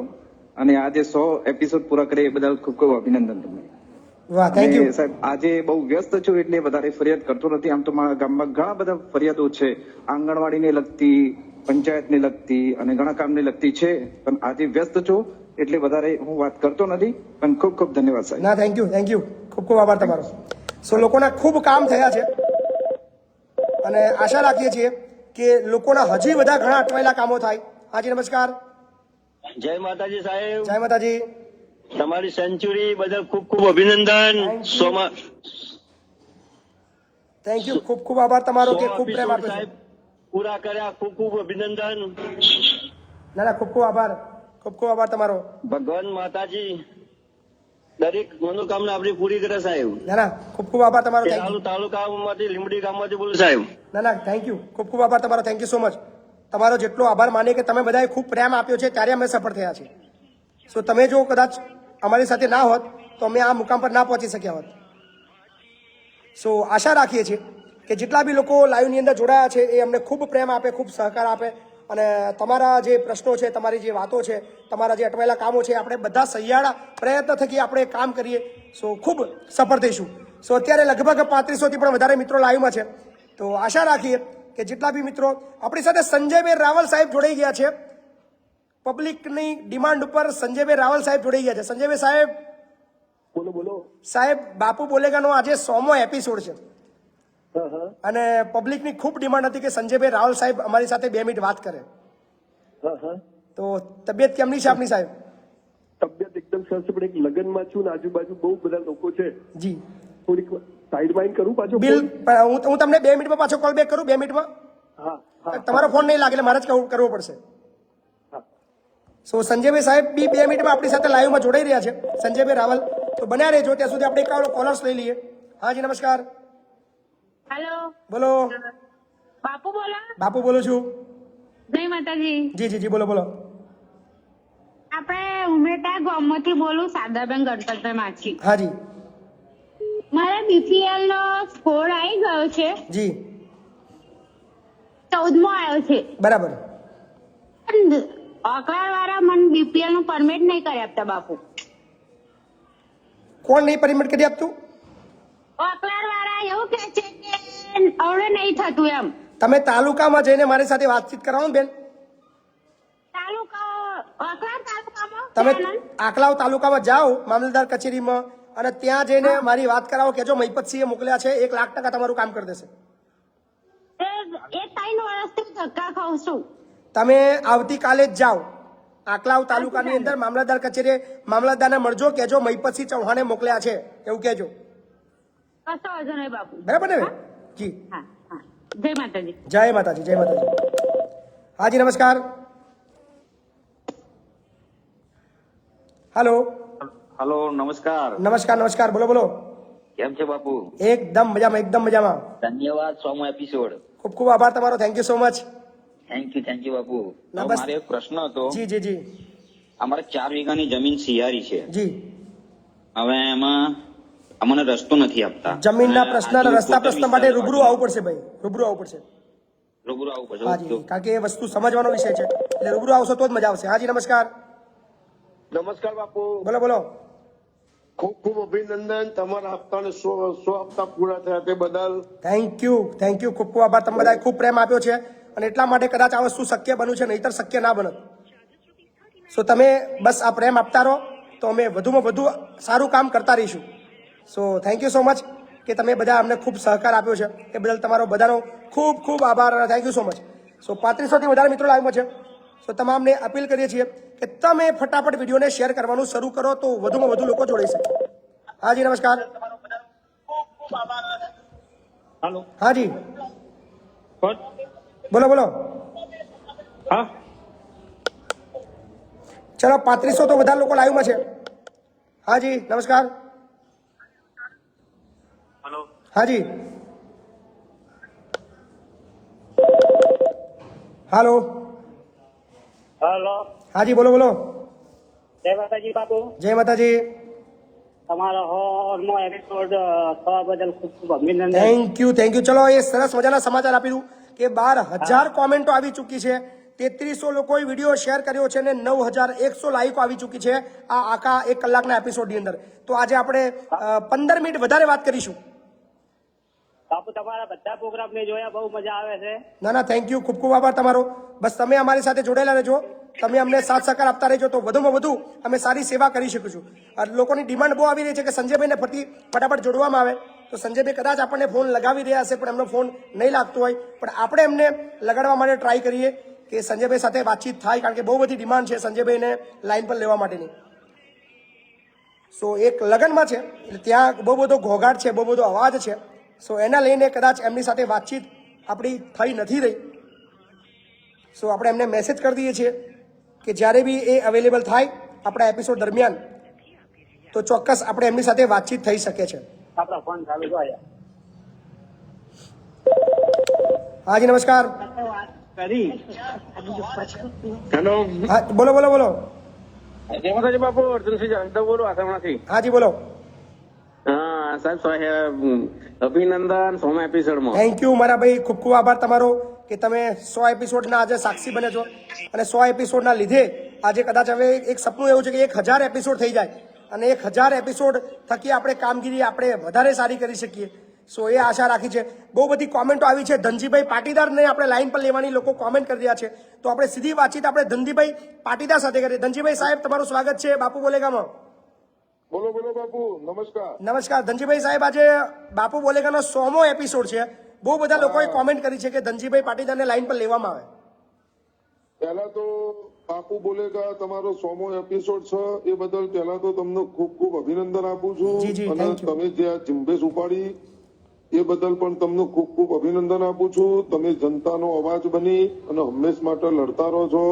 Speaker 4: અને આજે 100 એપિસોડ પૂરા કરે એ બદલ ખૂબ ખૂબ અભિનંદન તમને.
Speaker 1: વાહ, થેન્ક યુ
Speaker 4: સાહેબ. આજે બહુ વ્યસ્ત છું એટલે વધારે ફરિયાદ કરતો નથી. આમ તો મારા ગામમાં ઘણા બધા ફરિયાદો છે, આંગણવાડીને લગતી, પંચાયતને લગતી અને ઘણા કામને લગતી છે, પણ આજે વ્યસ્ત છું એટલે વધારે હું વાત કરતો નથી. પણ ખૂબ ખૂબ ધન્યવાદ સાહેબ.
Speaker 1: ના, થેન્ક યુ, થેન્ક યુ, ખૂબ ખૂબ આભાર તમારો. સો લોકોના ખૂબ કામ થયા છે અને આશા રાખીએ છીએ કે લોકોના હજી બધા ઘણા અટવાયેલા કામો થાય. હાજી નમસ્કાર.
Speaker 12: જય માતાજી સાહેબ.
Speaker 1: જય માતાજી.
Speaker 12: તમારી સેન્ચુરી બદલ ખૂબ ખૂબ અભિનંદન.
Speaker 1: થેન્ક યુ, ખૂબ ખૂબ આભાર તમારો કે ખૂબ પ્રેમ આપ્યો
Speaker 12: સાહેબ. પૂરા કર્યા, ખૂબ ખૂબ અભિનંદન.
Speaker 1: ના ના, ખૂબ ખૂબ આભાર, ખૂબ ખૂબ આભાર તમારો.
Speaker 12: ભગવાન માતાજી દરેક મનોકામના આપણી પૂરી કરે સાહેબ.
Speaker 1: ના ના, ખૂબ ખૂબ આભાર તમારો.
Speaker 12: તાલુકામાંથી લીંબડી ગામમાંથી બોલું સાહેબ.
Speaker 1: ના ના, થેન્ક યુ, ખૂબ ખૂબ આભાર તમારો. Thank you so much. તમારો જેટલો આભાર માને કે તમે બધાએ ખૂબ પ્રેમ આપ્યો છે ત્યારે અમે સફળ થયા છે. સો તમે જો કદાચ અમારી સાથે ના હોત તો અમે આ મુકામ પર ના પહોંચી શક્યા હોત. સો આશા રાખીએ છીએ કે જેટલા બી લોકો લાઈવની અંદર જોડાયા છે એ અમને ખૂબ પ્રેમ આપે, ખૂબ સહકાર આપે અને તમારા જે પ્રશ્નો છે, તમારી જે વાતો છે, તમારા જે અટવાયેલા કામો છે, આપણે બધા સહિયારા પ્રયત્ન થકી આપણે કામ કરીએ સો ખૂબ સફળ થઈશું. સો અત્યારે લગભગ 3500થી પણ વધારે મિત્રો લાઈવમાં છે. તો આશા રાખીએ કે જેટલા બી મિત્રો આપણી સાથે સંજયભાઈ રાવલ સાહેબ જોડાઈ ગયા છે. પબ્લિકની ડિમાન્ડ ઉપર સંજયભાઈ રાવલ સાહેબ જોડાઈ ગયા છે. સંજયભાઈ સાહેબ બોલો સાહેબ, બાપુ બોલેગાનો આજે 100મો એપિસોડ છે અને પબ્લિકની ખૂબ ડિમાન્ડ હતી કે સંજયભાઈ રાવલ સાહેબ અમારી સાથે 2 મિનિટ વાત કરે. તો તબિયત કેમની છે આપની સાહેબ?
Speaker 3: તબિયત એકદમ સરસ છે, પણ એક લગ્નમાં છું ને આજુબાજુ બહુ બધા લોકો છે.
Speaker 1: જી
Speaker 3: થોડીક સાઈડ માઇન્ડ કરું પાછો
Speaker 1: બિલ હું તમને 2 મિનિટમાં પાછો કોલ બેક કરું. 2 મિનિટમાં તમારો ફોન નહીં લાગે એટલે મારે જ કરવો પડશે. સો સંજયભાઈ સાહેબ બી 2 મિનિટમાં આપણી સાથે લાઈવમાં જોડાઈ રહ્યા છે. સંજયભાઈ રાવલ, તો બન્યા રહેજો. ત્યાં સુધી આપણે એક કોલર્સ લઈ લઈએ. હા જી નમસ્કાર.
Speaker 8: હેલો
Speaker 1: બોલો.
Speaker 8: બાપુ બોલો.
Speaker 1: બાપુ બોલું છું.
Speaker 8: જય માતાજી.
Speaker 1: જી જી જી બોલો બોલો.
Speaker 8: આપણે ઉમેટા ગામમાંથી બોલું, સાદાબેન ગણપતભાઈ માછી.
Speaker 1: હા જી.
Speaker 8: મારા બીપીએલ નો સ્કોર આવી ગયો છે.
Speaker 1: જી
Speaker 8: 14મો આવ્યો છે.
Speaker 1: બરાબર.
Speaker 8: અકળાર વાળા મને બીપીએલ નું પરમિટ નહીં કરી આપતા બાપુ.
Speaker 1: કોણ નહીં પરમિટ કરી આપતું?
Speaker 8: અકળાર વાળા એવું કે છે કે હવે નહીં થતું એમ.
Speaker 1: તમે તાલુકામાં જઈને મારી સાથે વાતચીત કરાવો ને બેન. તમે આકલાવ તાલુકામાં જાઓ મામલતદાર કચેરીમાં અને ત્યાં જઈને મારી વાત કરાવો કે જો મહિપતસિંહે મોકલ્યા છે, 1,00,000% તમારું કામ કરી દેશે.
Speaker 8: એ 3 વર્ષથી ધક્કા ખાઉં છું.
Speaker 1: તમે આવતીકાલે જ જાઓ આકલાવ તાલુકાની અંદર મામલતદાર કચેરીએ, મામલતદારને મળજો, કેજો મહિપતસિંહ ચૌહાણે મોકલ્યા છે એવું કહેજો.
Speaker 8: કશો વાંધો નહીં બાપુ.
Speaker 1: બરાબર ને? જી.
Speaker 8: જય માતાજી.
Speaker 1: જય માતાજી. જય માતાજી. હાજી નમસ્કાર. હેલો.
Speaker 7: હેલો નમસ્કાર.
Speaker 1: નમસ્કાર નમસ્કાર. બોલો બોલો.
Speaker 7: કેમ છે બાપુ?
Speaker 1: એકદમ મજામાં, એકદમ મજામાં.
Speaker 7: ધન્યવાદ 100મો એપિસોડ.
Speaker 1: ખૂબ ખૂબ આભાર તમારો. Thank you so much.
Speaker 7: Thank you બાપુ. મારે એક પ્રશ્ન હતો.
Speaker 1: જી જી જી.
Speaker 7: અમારે 4 વીઘાની જમીન સિયારી છે.
Speaker 1: જી.
Speaker 7: હવે એમાં અમને રસ્તો નથી આપતા.
Speaker 1: જમીનના પ્રશ્ન, રસ્તા પ્રશ્ન માટે રૂબરૂ આવવું પડશે ભાઈ, રૂબરૂ આવવું પડશે.
Speaker 7: રૂબરૂ આવવું પડશે.
Speaker 1: હાજી, કારણ કે એ વસ્તુ સમજવાનો વિષય છે એટલે રૂબરૂ આવશો તો જ મજા આવશે. હાજી નમસ્કાર.
Speaker 3: નમસ્કાર બાપુ.
Speaker 1: બોલો બોલો.
Speaker 3: ખૂબ ખૂબ અભિનંદન, તમારા હપ્તાને 100 હપ્તા પૂરા થયા તે બદલ.
Speaker 1: Thank you. ખૂબ ખૂબ આભાર. તમે બધાએ ખૂબ પ્રેમ આપ્યો છે અને એટલા માટે કદાચ આ વસ્તુ શક્ય બન્યું છે, નહીતર શક્ય ના બનત. સો તમે બસ આ પ્રેમ આપતા રહો તો અમે વધુમાં વધુ સારું કામ કરતા રહીશું. So thank you so much કે તમે બધા અમને ખૂબ સહકાર આપ્યો છે એ બદલ તમારો બધાનો ખૂબ ખૂબ આભાર. Thank you so much. So 3500થી વધારે મિત્રો લાઈવમાં છે. સો તમામને અપીલ કરીએ છીએ કે તમે ફટાફટ વિડીયોને શેર કરવાનું શરૂ કરો તો વધુમાં વધુ લોકો જોડાઈ શકે. હાજી નમસ્કાર. હાજી બોલો બોલો.
Speaker 15: હા
Speaker 1: ચલો 3500 તો વધારે લોકો લાઈવમાં છે. હાજી નમસ્કાર. હાજી. હાલો.
Speaker 22: હેલો.
Speaker 1: હાજી બોલો બોલો.
Speaker 22: જય માતાજી બાપુ.
Speaker 1: જય માતાજી.
Speaker 22: તમારો 100મો એપિસોડ થવા બદલ ખૂબ ખૂબ અભિનંદન.
Speaker 1: Thank you. ચલો એ સરસ મજાના સમાચાર આપી દઉં કે 12,000 કોમેન્ટો આવી ચૂકી છે, 3300 લોકોએ વિડીયો શેર કર્યો છે અને 9,100 લાઈકો આવી ચૂકી છે આ આખા 1 કલાકના એપિસોડની અંદર. તો આજે આપણે 15 મિનિટ વધારે વાત કરીશું.
Speaker 22: બાપુ તમારા બધા પ્રોગ્રામ ને જોયા, બહુ મજા આવે છે.
Speaker 1: ના થેન્ક યુ. ખૂબ ખૂબ આભાર તમારો. બસ તમે અમારી સાથે જોડાયેલા રહેજો, તમે અમને સાથ સહકાર આપતા રહેજો તો વધુમાં વધુ અમે સારી સેવા કરી શકીશું. લોકોની ડિમાન્ડ બહુ આવી રહી છે કે સંજયભાઈને ફટાફટ જોડવામાં આવે. તો સંજયભાઈ કદાચ આપણને ફોન લગાવી રહ્યા હશે પણ એમનો ફોન નહીં લાગતો હોય, પણ આપણે એમને લગાડવા માટે ટ્રાય કરીએ કે સંજયભાઈ સાથે વાતચીત થાય, કારણ કે બહુ બધી ડિમાન્ડ છે સંજયભાઈને લાઈન પર લેવા માટેની. સો એક લગ્નમાં છે એટલે ત્યાં બહુ બધો ઘોઘાટ છે, બહુ બધો અવાજ છે. સો એના લઈને કદાચ એમની સાથે વાતચીત આપણી થઈ નથી રહી. સો આપણે એમને મેસેજ કરી દઈએ છીએ કે જ્યારે બી એ અવેલેબલ થાય આપણા એપિસોડ દરમિયાન તો ચોક્કસ આપણે એમની સાથે વાતચીત થઈ શકે છે.
Speaker 22: આપણા ફોન ચાલુ છે.
Speaker 1: હાજી નમસ્કાર.
Speaker 22: હેલો.
Speaker 1: બોલો બોલો બોલો.
Speaker 22: જય માતાજી બાપુ. અર્જુનસિંહ જાદવ બોલું આસામમાંથી.
Speaker 1: હાજી બોલો.
Speaker 22: હા સાહેબ, અભિનંદન 100મા એપિસોડમાં.
Speaker 1: થેન્ક યુ મારા ભાઈ. ખૂબ ખૂબ આભાર તમારો. કે તમે 100 એપિસોડના આજે સાક્ષી બને છો અને 100 એપિસોડના લીધે આજે કદાચ હવે એક સપનું એવું છે કે 1000 એપિસોડ થઈ જાય અને 1000 એપિસોડ થકી આપણે કામગીરી આપણે વધારે સારી કરી શકીએ. સો એ આશા રાખી છે. બહુ બધી કોમેન્ટો આવી છે. ધનજીભાઈ પાટીદારને આપણે લાઈન પર લેવાની લોકો કોમેન્ટ કરી રહ્યા છે, તો આપણે સીધી વાતચીત આપણે ધનજીભાઈ પાટીદાર સાથે કરીએ. ધનજીભાઈ સાહેબ, તમારું સ્વાગત છે બાપુ બોલેગામાં.
Speaker 9: બોલો બોલો બાપુ, નમસ્કાર.
Speaker 1: નમસ્કાર ધનજીભાઈ સાહેબ. આજે બાપુ બોલેગાનો 100મો એપિસોડ છે. બહુ બધા લોકોએ કોમેન્ટ કરી છે કે ધનજીભાઈ પાટીદારને લાઈન પર લેવામાં આવે.
Speaker 9: પહેલા તો બાપુ બોલેગા તમારો 100મો એપિસોડ છે એ બદલ પહેલા તો તમને ખૂબ ખૂબ અભિનંદન આપું છું. અને તમે જે આ ઝુંબેશ ઉપાડી એ બદલ પણ તમને ખૂબ ખૂબ અભિનંદન આપું છું. તમે જનતાનો અવાજ બની અને હંમેશ માટે લડતા રહો છો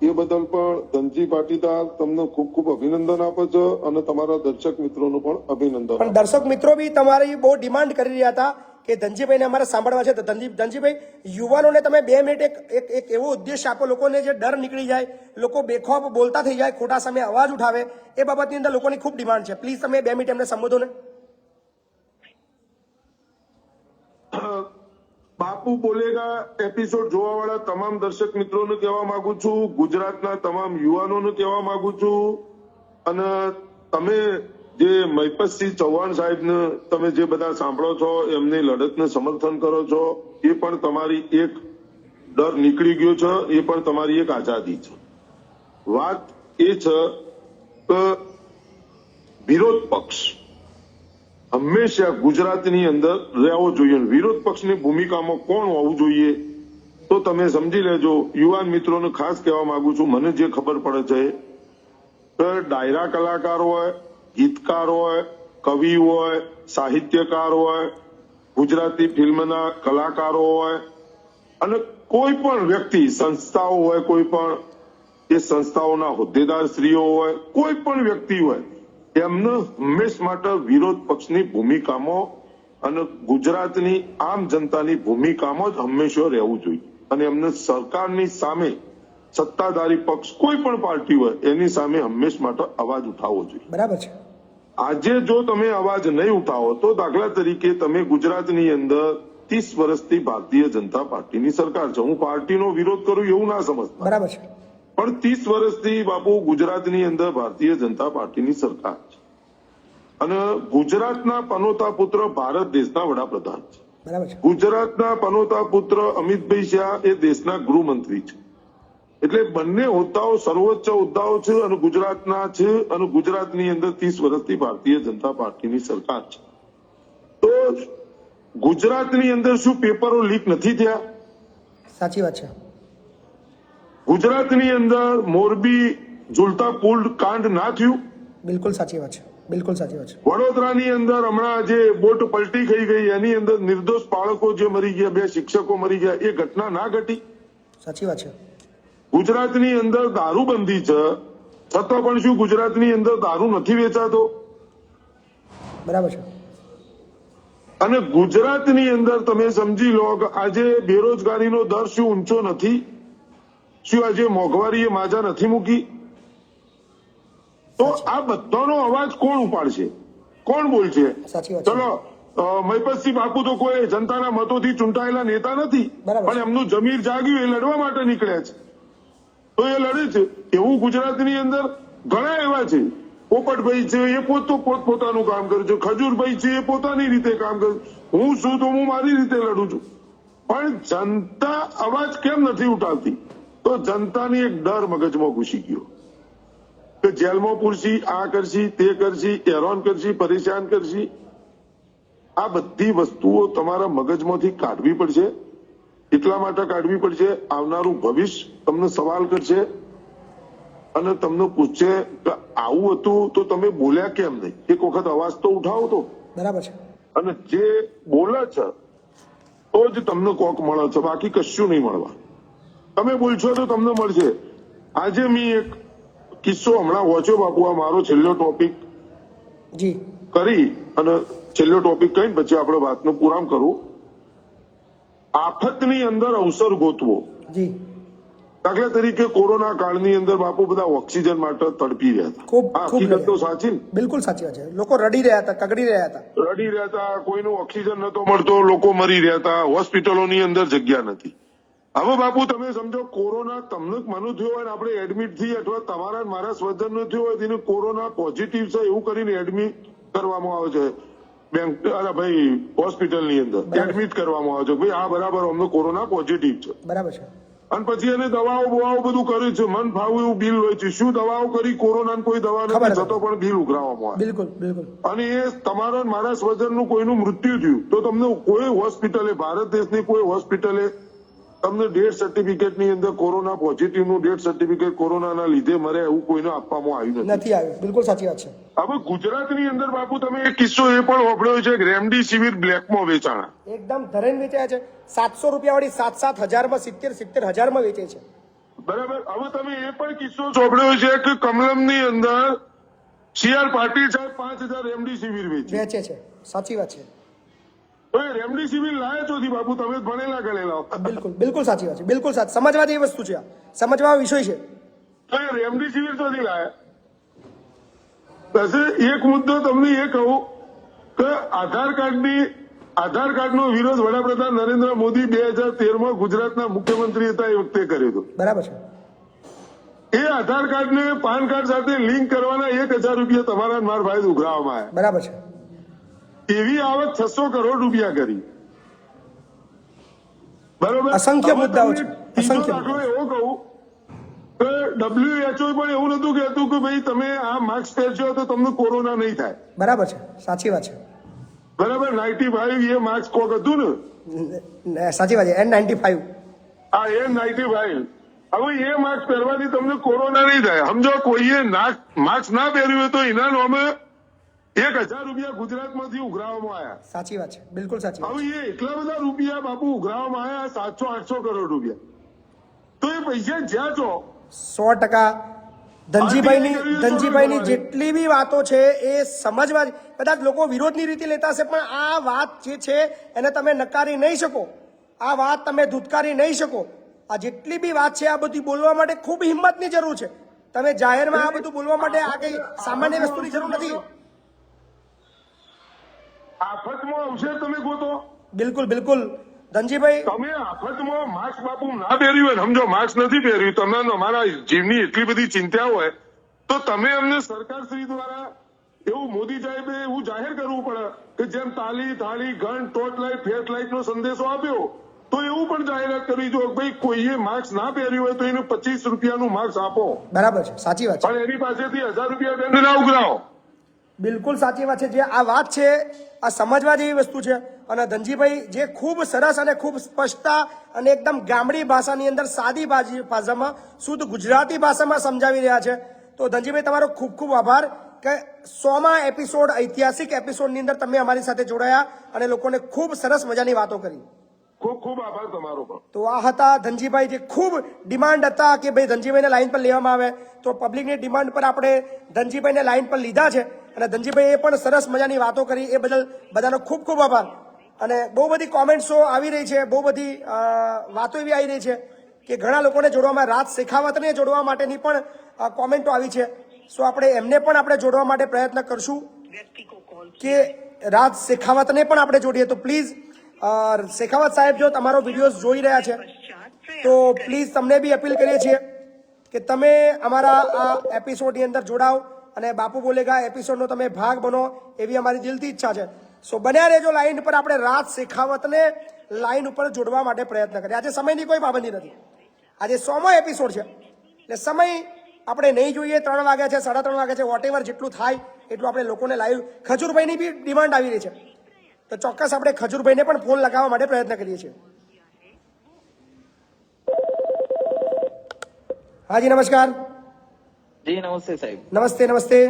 Speaker 9: એ બદલ પણ ધનજી પાટીદાર તમને ખૂબ ખૂબ અભિનંદન આપે છે અને તમારા દર્શક મિત્રોનું પણ અભિનંદન.
Speaker 1: પણ દર્શક મિત્રો બી તમારી બહુ ડિમાન્ડ કરી રહ્યા હતા કે ધનજીભાઈને અમારે સાંભળવા છે. તો ધનજીભાઈ, યુવાનોને તમે 2 મિનિટ એક એવો ઉદ્દેશ આપો, લોકોને જે ડર નીકળી જાય, લોકો બેખોફ બોલતા થઈ જાય, ખોટા સામે અવાજ ઉઠાવે, એ બાબતની અંદર લોકોની ખૂબ ડિમાન્ડ છે. પ્લીઝ તમે 2 મિનિટ એમને સંબોધો ને.
Speaker 9: બાપુ બોલેગા એપિસોડ જોવા વાળા તમામ દર્શક મિત્રોને કહેવા માંગુ છું, ગુજરાતના તમામ યુવાનોને કહેવા માંગુ છું, અને તમે જે મહિપતસિંહ ચૌહાણ સાહેબને તમે જે બધા સાંભળો છો, એમની લડતને સમર્થન કરો છો, એ પણ તમારી એક ડર નીકળી ગયો છે, એ પણ તમારી એક આઝાદી છે. વાત એ છે કે વિરોધ પક્ષ હંમેશા ગુજરાતની અંદર રહેવો જોઈએ. વિરોધ પક્ષની ભૂમિકામાં કોણ હોવું જોઈએ તો તમે સમજી લેજો. યુવાન મિત્રોને ખાસ કહેવા માંગુ છું, મને જે ખબર પડે છે કે ડાયરા કલાકાર હોય, ગીતકાર હોય, કવિ હોય, સાહિત્યકાર હોય, ગુજરાતી ફિલ્મના કલાકારો હોય અને કોઈ પણ વ્યક્તિ, સંસ્થાઓ હોય, કોઈ પણ એ સંસ્થાઓના હોદ્દેદાર શ્રીઓ હોય, કોઈ પણ વ્યક્તિ હોય, એમને હંમેશ માટે વિરોધ પક્ષની ભૂમિકામાં અને ગુજરાતની આમ જનતાની ભૂમિકામાં જ હંમેશા રહેવું જોઈએ અને એમને સરકારની સામે સત્તાધારી પક્ષ કોઈ પણ પાર્ટી હોય એની સામે હંમેશ માટે અવાજ ઉઠાવવો જોઈએ.
Speaker 1: બરાબર છે.
Speaker 9: આજે જો તમે અવાજ નહીં ઉઠાવો તો દાખલા તરીકે તમે ગુજરાતની અંદર 30 વર્ષથી ભારતીય જનતા પાર્ટીની સરકાર છે. હું પાર્ટીનો વિરોધ કરું એવું ના સમજતા.
Speaker 1: બરાબર છે.
Speaker 9: પણ 30 વર્ષથી બાપુ ગુજરાતની અંદર ભારતીય જનતા પાર્ટીની સરકાર છે અને ગુજરાતના પનોતા પુત્ર ભારત દેશના વડાપ્રધાન છે.
Speaker 1: બરાબર છે.
Speaker 9: ગુજરાતના પનોતા પુત્ર અમિતભાઈ શાહ એ દેશના ગૃહમંત્રી છે. એટલે બંને હોદ્દાઓ સર્વોચ્ચ હોદ્દાઓ છે અને ગુજરાતના છે અને ગુજરાતની અંદર 30 વર્ષથી ભારતીય જનતા પાર્ટીની સરકાર છે. તો ગુજરાતની અંદર શું પેપરો લીક નથી થયા?
Speaker 1: સાચી વાત છે.
Speaker 9: ગુજરાતની અંદર મોરબી ઝુલતા પુલ કાંડ ના થયું?
Speaker 1: બિલકુલ સાચી વાત છે. બિલકુલ સાચી વાત છે.
Speaker 9: વડોદરાની અંદર હમણાં જે બોટ પલટી થઈ ગઈ એની અંદર નિર્દોષ બાળકો જે મરી ગયા, 2 શિક્ષકો મરી ગયા, એ ઘટના ના ઘટી?
Speaker 1: સાચી વાત છે.
Speaker 9: ગુજરાતની અંદર દારૂબંધી છે છતાં પણ શું ગુજરાતની અંદર દારૂ નથી વેચાતો?
Speaker 1: બરાબર છે.
Speaker 9: અને ગુજરાતની અંદર તમે સમજી લો કે આજે બેરોજગારીનો દર શું ઊંચો નથી? શું આજે મોંઘવારીએ માજા નથી મૂકી? તો આ બધાનો અવાજ કોણ ઉપાડશે? કોણ બોલશે? ચલો, મહિપતસિંહ બાપુ તો કોઈ જનતાના મતોથી ચૂંટાયેલા નેતા નથી, પણ એમનું જમીર જાગ્યું, એ લડવા માટે નીકળ્યા છે તો એ લડે છે. એવું ગુજરાતની અંદર ઘણા એવા છે. પોપટભાઈ છે, એ પોતપોતાનું કામ કરે છે. ખજૂરભાઈ છે, એ પોતાની રીતે કામ કરે છે. હું છું તો હું મારી રીતે લડું છું. પણ જનતા અવાજ કેમ નથી ઉઠાવતી? તો જનતાની એક ડર મગજમાં ઘૂસી ગયો કે જેલમાં પૂરશી, આ કરશી, તે કરશી, હેરાન કરશી, પરેશાન કરશી. આ બધી વસ્તુઓ તમારા મગજમાંથી કાઢવી પડશે. એટલા માટે કાઢવી પડશે, આવનારું ભવિષ્ય તમને સવાલ કરશે અને તમને પૂછશે કે આવું હતું તો તમે બોલ્યા કેમ નહીં? એક વખત અવાજ તો ઉઠાવો તો.
Speaker 1: બરાબર છે.
Speaker 9: અને જે બોલે છે તો જ તમને કોક મળે છે, બાકી કશું નહીં મળવા. તમે બોલશો તો તમને મળશે. આજે મેં એક કિસ્સો હમણાં વાંચ્યો બાપુ, આ મારો છેલ્લો ટોપિક કરી અને છેલ્લો ટોપિક કહીને પછી આપણે વાતનું પૂરામ કરું. આફતની અંદર અવસર ગોતવો. દાખલા તરીકે કોરોના કાળની અંદર બાપુ બધા ઓક્સિજન માટે તડપી રહ્યા હતા. હકીકત તો સાચી ને?
Speaker 1: બિલકુલ સાચી વાત છે. લોકો રડી રહ્યા હતા, કગડી રહ્યા હતા.
Speaker 9: રડી રહ્યા હતા, કોઈનું ઓક્સિજન નતો મળતો, લોકો મરી રહ્યા હતા, હોસ્પિટલોની અંદર જગ્યા નથી. હવે બાપુ તમે સમજો કોરોના તમને મને થયો હોય ને આપણે એડમિટ થઈ અથવા તમારા ને મારા સ્વજન નો થયો હોય તેને કોરોના પોઝિટિવ છે એવું કરીને એડમિટ કરવામાં આવે છે બેંક અરે ભાઈ હોસ્પિટલની અંદર એડમિટ કરવામાં આવે છે ભાઈ આ બરાબર અમને કોરોના પોઝિટિવ છે.
Speaker 1: બરાબર છે.
Speaker 9: અને પછી એને દવાઓ બવાઓ બધું કર્યું છે મન ફાવું એવું બિલ હોય છે. શું દવાઓ કરી કોરોના કોઈ દવા નથી છતાં પણ બિલ ઉઘરાવવામાં આવે.
Speaker 1: બિલકુલ બિલકુલ.
Speaker 9: અને એ તમારા મારા સ્વજનનું કોઈનું મૃત્યુ થયું તો તમને કોઈ હોસ્પિટલે ભારત દેશની કોઈ હોસ્પિટલે તમને ડેથ સર્ટિફિકેટ ની અંદર કોરોના પોઝિટિવ નું ડેથ સર્ટિફિકેટ કોરોનાના લીધે મરે એવું કોઈને આપવામાં આવ્યું
Speaker 1: નથી આવ્યું. બિલકુલ સાચી વાત છે.
Speaker 9: હવે ગુજરાતની અંદર બાપુ તમે એક કિસ્સો એ પણ વાપર્યો છે કે રેમડેસિવિર બ્લેકમાં વેચાણા
Speaker 1: એકદમ ધરેન વેચાય છે. 700 રૂપિયા વાળી 7,000 માં 70,000 માં વેચે છે.
Speaker 9: બરાબર. હવે તમે એ પણ કિસ્સો ચોપડ્યો છે કે કમલમની અંદર CR પાટીલ સાહેબ 5,000 રેમડેસિવિર
Speaker 1: વેચે છે. સાચી વાત છે.
Speaker 9: તો એ રેમડેસિવિર લાયા ચોથી બાપુ તમે ભણેલા ગણેલા.
Speaker 1: બિલકુલ બિલકુલ સાચી વાત છે. બિલકુલ સાચી. સમજવા જેવી વસ્તુ છે. સમજવા વિષય છે.
Speaker 9: તો એ રેમડેસિવિર ચોથી લાયા. પછી એક મુદ્દો તમને એ કહું કે આધાર કાર્ડનો વિરોધ વડાપ્રધાન નરેન્દ્ર મોદી 2013 ગુજરાતના મુખ્યમંત્રી હતા એ વખતે કર્યો હતો.
Speaker 1: બરાબર છે.
Speaker 9: એ આધાર કાર્ડને પાન કાર્ડ સાથે લિંક કરવાના 1,000 રૂપિયા તમારા મારા ભાઈ ઉઘરાવવામાં આવ્યા.
Speaker 1: બરાબર છે.
Speaker 9: એવી આવક 600 કરોડ રૂપિયા કરી. બરોબર.
Speaker 1: અસંખ્ય મુદ્દાઓ છે.
Speaker 9: અસંખ્ય દાખલો એવો કહું કે WHO પણ એવું નતું કહેતું કે ભાઈ તમે આ માસ્ક પહેરશો તો તમને કોરોના નહીં થાય.
Speaker 1: બરાબર છે. સાચી વાત છે.
Speaker 9: બરાબર. 95 એ માસ્ક કોક હતું
Speaker 1: ને. સાચી વાત છે. N95.
Speaker 9: આ N95. હવે એ માસ્ક પહેરવાથી તમને કોરોના નહીં થાય. સમજો કોઈએ માસ્ક ના પહેર્યું હોય તો એના નામે 1,000 રૂપિયા ગુજરાતમાંથી ઉઘરાવવામાં આવ્યા.
Speaker 1: સાચી વાત છે. બિલકુલ સાચી વાત.
Speaker 9: હવે એ એટલા બધા રૂપિયા બાપુ ઉઘરાવવામાં આવ્યા 700-800 કરોડ રૂપિયા. તો એ પૈસા જ્યાં છો
Speaker 1: 100%. ધનજીભાઈની જેટલી બી વાતો છે એ સમજવા કદાચ લોકો વિરોધની રીતે લેતા હશે પણ આ વાત જે છે એને તમે નકારી નહીં શકો. આ વાત તમે ધૂતકારી નહીં શકો. આ જેટલી બી વાત છે આ બધી બોલવા માટે ખૂબ હિંમતની જરૂર છે. તમે જાહેરમાં આ બધું બોલવા માટે આ કઈ સામાન્ય વસ્તુની જરૂર નથી.
Speaker 9: આફતમાં અવસર તમે ગોતો.
Speaker 1: બિલકુલ બિલકુલ. ધનજીભાઈ
Speaker 9: તમે આફતમાં માસ્ક બાપુ ના પહેર્યું હોય સમજો માસ્ક નથી પહેર્યું તમને અમારા જીવની એટલી બધી ચિંતા હોય તો તમે અમને સરકારશ્રી દ્વારા એવું મોદી સાહેબે એવું જાહેર કરવું પડે કે જેમ તાલી થાળી ઘંટ ટોર્ચ લાઇટ ફ્લેશ લાઇટ નો સંદેશો આપ્યો તો એવું પણ જાહેરાત કરવી જો ભાઈ કોઈએ માસ્ક ના પહેર્યું હોય તો એને 25 રૂપિયાનું માસ્ક આપો.
Speaker 1: બરાબર છે. સાચી વાત છે.
Speaker 9: પણ એની પાસેથી 1,000 રૂપિયા દંડ ના ઉઘરાવો.
Speaker 1: બિલકુલ સાચી વાત છે. જે આ વાત છે આ સમજવા જેવી વસ્તુ છે. અને ધનજીભાઈ જે ખૂબ સરસ અને ખૂબ સ્પષ્ટતા અને એકદમ ગામડી ભાષાની અંદર સાદી ભાષામાં શુદ્ધ ગુજરાતી ભાષામાં સમજાવી રહ્યા છે. તો ધનજીભાઈ તમારો ખૂબ ખૂબ આભાર કે 100મા એપિસોડ ઐતિહાસિક એપિસોડની અંદર તમે અમારી સાથે જોડાયા અને લોકોને ખૂબ સરસ મજાની વાતો કરી.
Speaker 9: ખૂબ ખૂબ આભાર તમારો પણ.
Speaker 1: તો આ હતા ધનજીભાઈ જે ખૂબ ડિમાન્ડ હતા કે ભાઈ ધનજીભાઈને લાઈન પર લેવામાં આવે તો પબ્લિકની ડિમાન્ડ પર આપણે ધનજીભાઈને લાઈન પર લીધા છે અને ધનજીભાઈએ પણ સરસ મજાની વાતો કરી એ બદલ બધાનો ખૂબ ખૂબ આભાર. અને બહુ બધી કોમેન્ટ્સો આવી રહી છે. બહુ બધી વાતો એવી આવી રહી છે કે ઘણા લોકોને જોડવામાં રાજ શેખાવતને જોડવા માટેની પણ કોમેન્ટો આવી છે. સો આપણે એમને પણ આપણે જોડવા માટે પ્રયત્ન કરશું કે રાજ શેખાવતને પણ આપણે જોડીએ. તો પ્લીઝ શેખાવત સાહેબ જો તમારો વિડીયો જોઈ રહ્યા છે તો પ્લીઝ તમને બી અપીલ કરીએ છીએ કે તમે અમારા આ એપિસોડની અંદર જોડાઓ અને બાપુ બોલેગા એપિસોડનો તમે ભાગ બનો એવી અમારી દિલથી ઈચ્છા છે. સો બન્યા રહેજો લાઈન પર. આપણે રાજ શેખાવતને લાઈન ઉપર જોડવા માટે પ્રયત્ન કરીએ. આજે સમયની કોઈ પાબંદી નથી. આજે 100મો એપિસોડ છે એટલે સમય આપણે નહીં જોઈએ. 3 વાગ્યા છે 3:30 વાગ્યા છે વોટેવર જેટલું થાય એટલું આપણે લોકોને લાઈવ. ખજૂરભાઈની બી ડિમાન્ડ આવી રહી છે તો ચોક્કસ આપણે ખજૂરભાઈને પણ ફોન લગાવવા માટે પ્રયત્ન કરીએ છીએ. હાજી નમસ્કાર.
Speaker 4: જી નમસ્તે સાહેબ.
Speaker 1: નમસ્તે નમસ્તે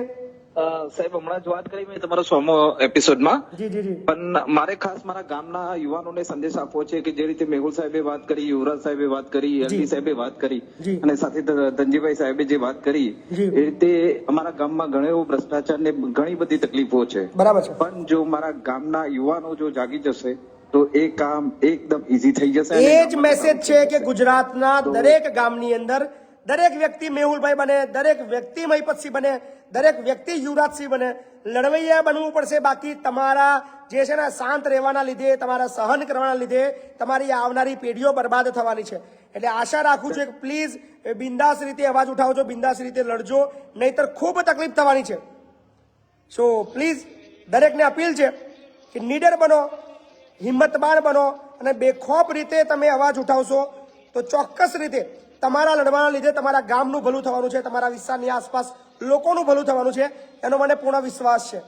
Speaker 4: સાહેબ હમણાં જ વાત કરી મેં તમારો 100મો એપિસોડમાં.
Speaker 1: જી જી જી.
Speaker 4: પણ મારે ખાસ મારા ગામના યુવાનોને સંદેશ આપવો છે કે જે રીતે મેહુલ સાહેબે વાત કરી, યુવરાજ સાહેબે વાત કરી, એલડી સાહેબે વાત કરી અને સાથે ધનજીભાઈ સાહેબે જે વાત કરી એ રીતે અમારા ગામમાં ઘણો એવો ભ્રષ્ટાચાર ને ઘણી બધી તકલીફો છે.
Speaker 1: બરાબર છે.
Speaker 4: પણ જો મારા ગામના યુવાનો જો જાગી જશે તો એ કામ એકદમ ઈઝી થઈ જશે.
Speaker 1: એ જ મેસેજ છે કે ગુજરાતના દરેક ગામની અંદર દરેક વ્યક્તિ મેહુલભાઈ બને, દરેક વ્યક્તિ મહિપતસિંહ બને, દરેક વ્યક્તિ યુવરાજસિંહ બને. લડવૈયા બનવું પડશે. બાકી તમારા જે છે ને શાંત રહેવાના લીધે, તમારા સહન કરવાના લીધે તમારી આવનારી પેઢીઓ બરબાદ થવાની છે. એટલે આશા રાખું છું કે પ્લીઝ બિંદાસ રીતે અવાજ ઉઠાવજો, બિંદાસ રીતે લડજો, નહીતર ખૂબ તકલીફ થવાની છે. સો પ્લીઝ દરેકને અપીલ છે કે નીડર બનો, હિંમતબાન બનો અને બેખોફ રીતે તમે અવાજ ઉઠાવશો તો ચોક્કસ રીતે તમારા લડવાના લીધે તમારા ગામનું ભલું થવાનું છે, તમારા વિસ્તારની આસપાસ લોકોનું ભલું થવાનું છે, એનો મને પૂર્ણ વિશ્વાસ છે.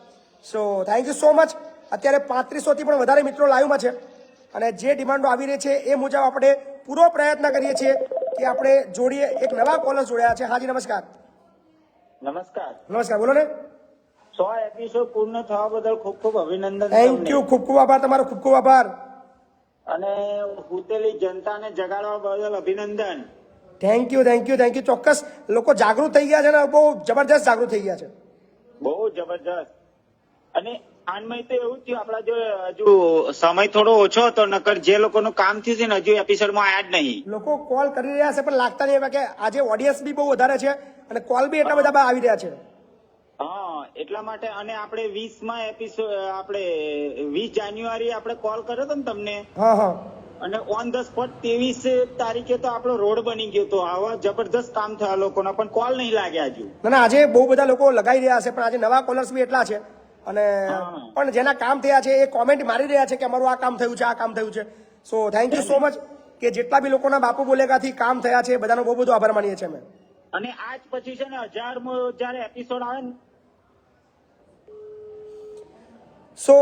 Speaker 1: So thank you so much. અત્યારે 3500થી પણ વધારે મિત્રો લાઈવમાં છે અને જે ડિમાન્ડો આવી રહી છે એ મુજબ આપણે પૂરો પ્રયત્ન કરીએ છીએ કે આપણે જોડીએ. એક નવા કોલર જોડ્યા છે. હાજી નમસ્કાર.
Speaker 23: નમસ્કાર.
Speaker 1: નમસ્કાર, બોલો ને.
Speaker 23: 100 એપિસોડ પૂર્ણ થવા બદલ ખૂબ ખૂબ અભિનંદન.
Speaker 1: થેન્ક યુ, ખૂબ ખૂબ આભાર તમારો, ખૂબ ખૂબ આભાર.
Speaker 23: અને હુતેલી જનતાને જગાડવા બદલ અભિનંદન.
Speaker 1: Thank you, thank you, thank you. ચોક્કસ લોકો જાગૃત થઈ ગયા છે ને, બહુ જબરજસ્ત જાગૃત થઈ ગયા છે,
Speaker 23: બહુ જબરજસ્ત. અને આનમાં તો એવું થયું, આપડા જો હજુ સમય થોડો ઓછો હતો, નકર જે લોકોનું કામ થયું છે ને હજુ એપિસોડમાં આયા જ નહીં.
Speaker 1: લોકો કોલ કરી રહ્યા છે પણ લાગતા નહીં કે આજે ઓડિયન્સ બી બહુ વધારે છે અને કોલ બી એટલા બધા આવી રહ્યા છે.
Speaker 23: હા, એટલા માટે. અને આપણે 20માં એપિસોડ, આપણે 20 જાન્યુઆરી આપણે કોલ કર્યો હતો ને તમને.
Speaker 1: હા હા.
Speaker 23: અને ઓન ધ સ્પોટ 23 તારીખે તો આપણો રોડ બની ગયો હતો. આવા જબરદસ્ત કામ થયા લોકોના, પણ કોલ નહીં લાગ્યા હજુ.
Speaker 1: ના, આજે બહુ બધા લોકો લગાઈ રહ્યા છે પણ આજે નવા કોલર્સ બી એટલા છે અને પણ જેના કામ થયા છે એ કોમેન્ટ મારી રહ્યા છે કે અમારું આ કામ થયું છે, આ કામ થયું છે. So thank you so much કે જેટલા બી લોકોના બાપુ બોલેગાથી કામ થયા છે બધાનો બહુ બધો આભાર માનીએ છીએ અમે.
Speaker 23: અને આજ પછી છે ને 1000મો જયારે એપિસોડ આવે ને,
Speaker 1: સો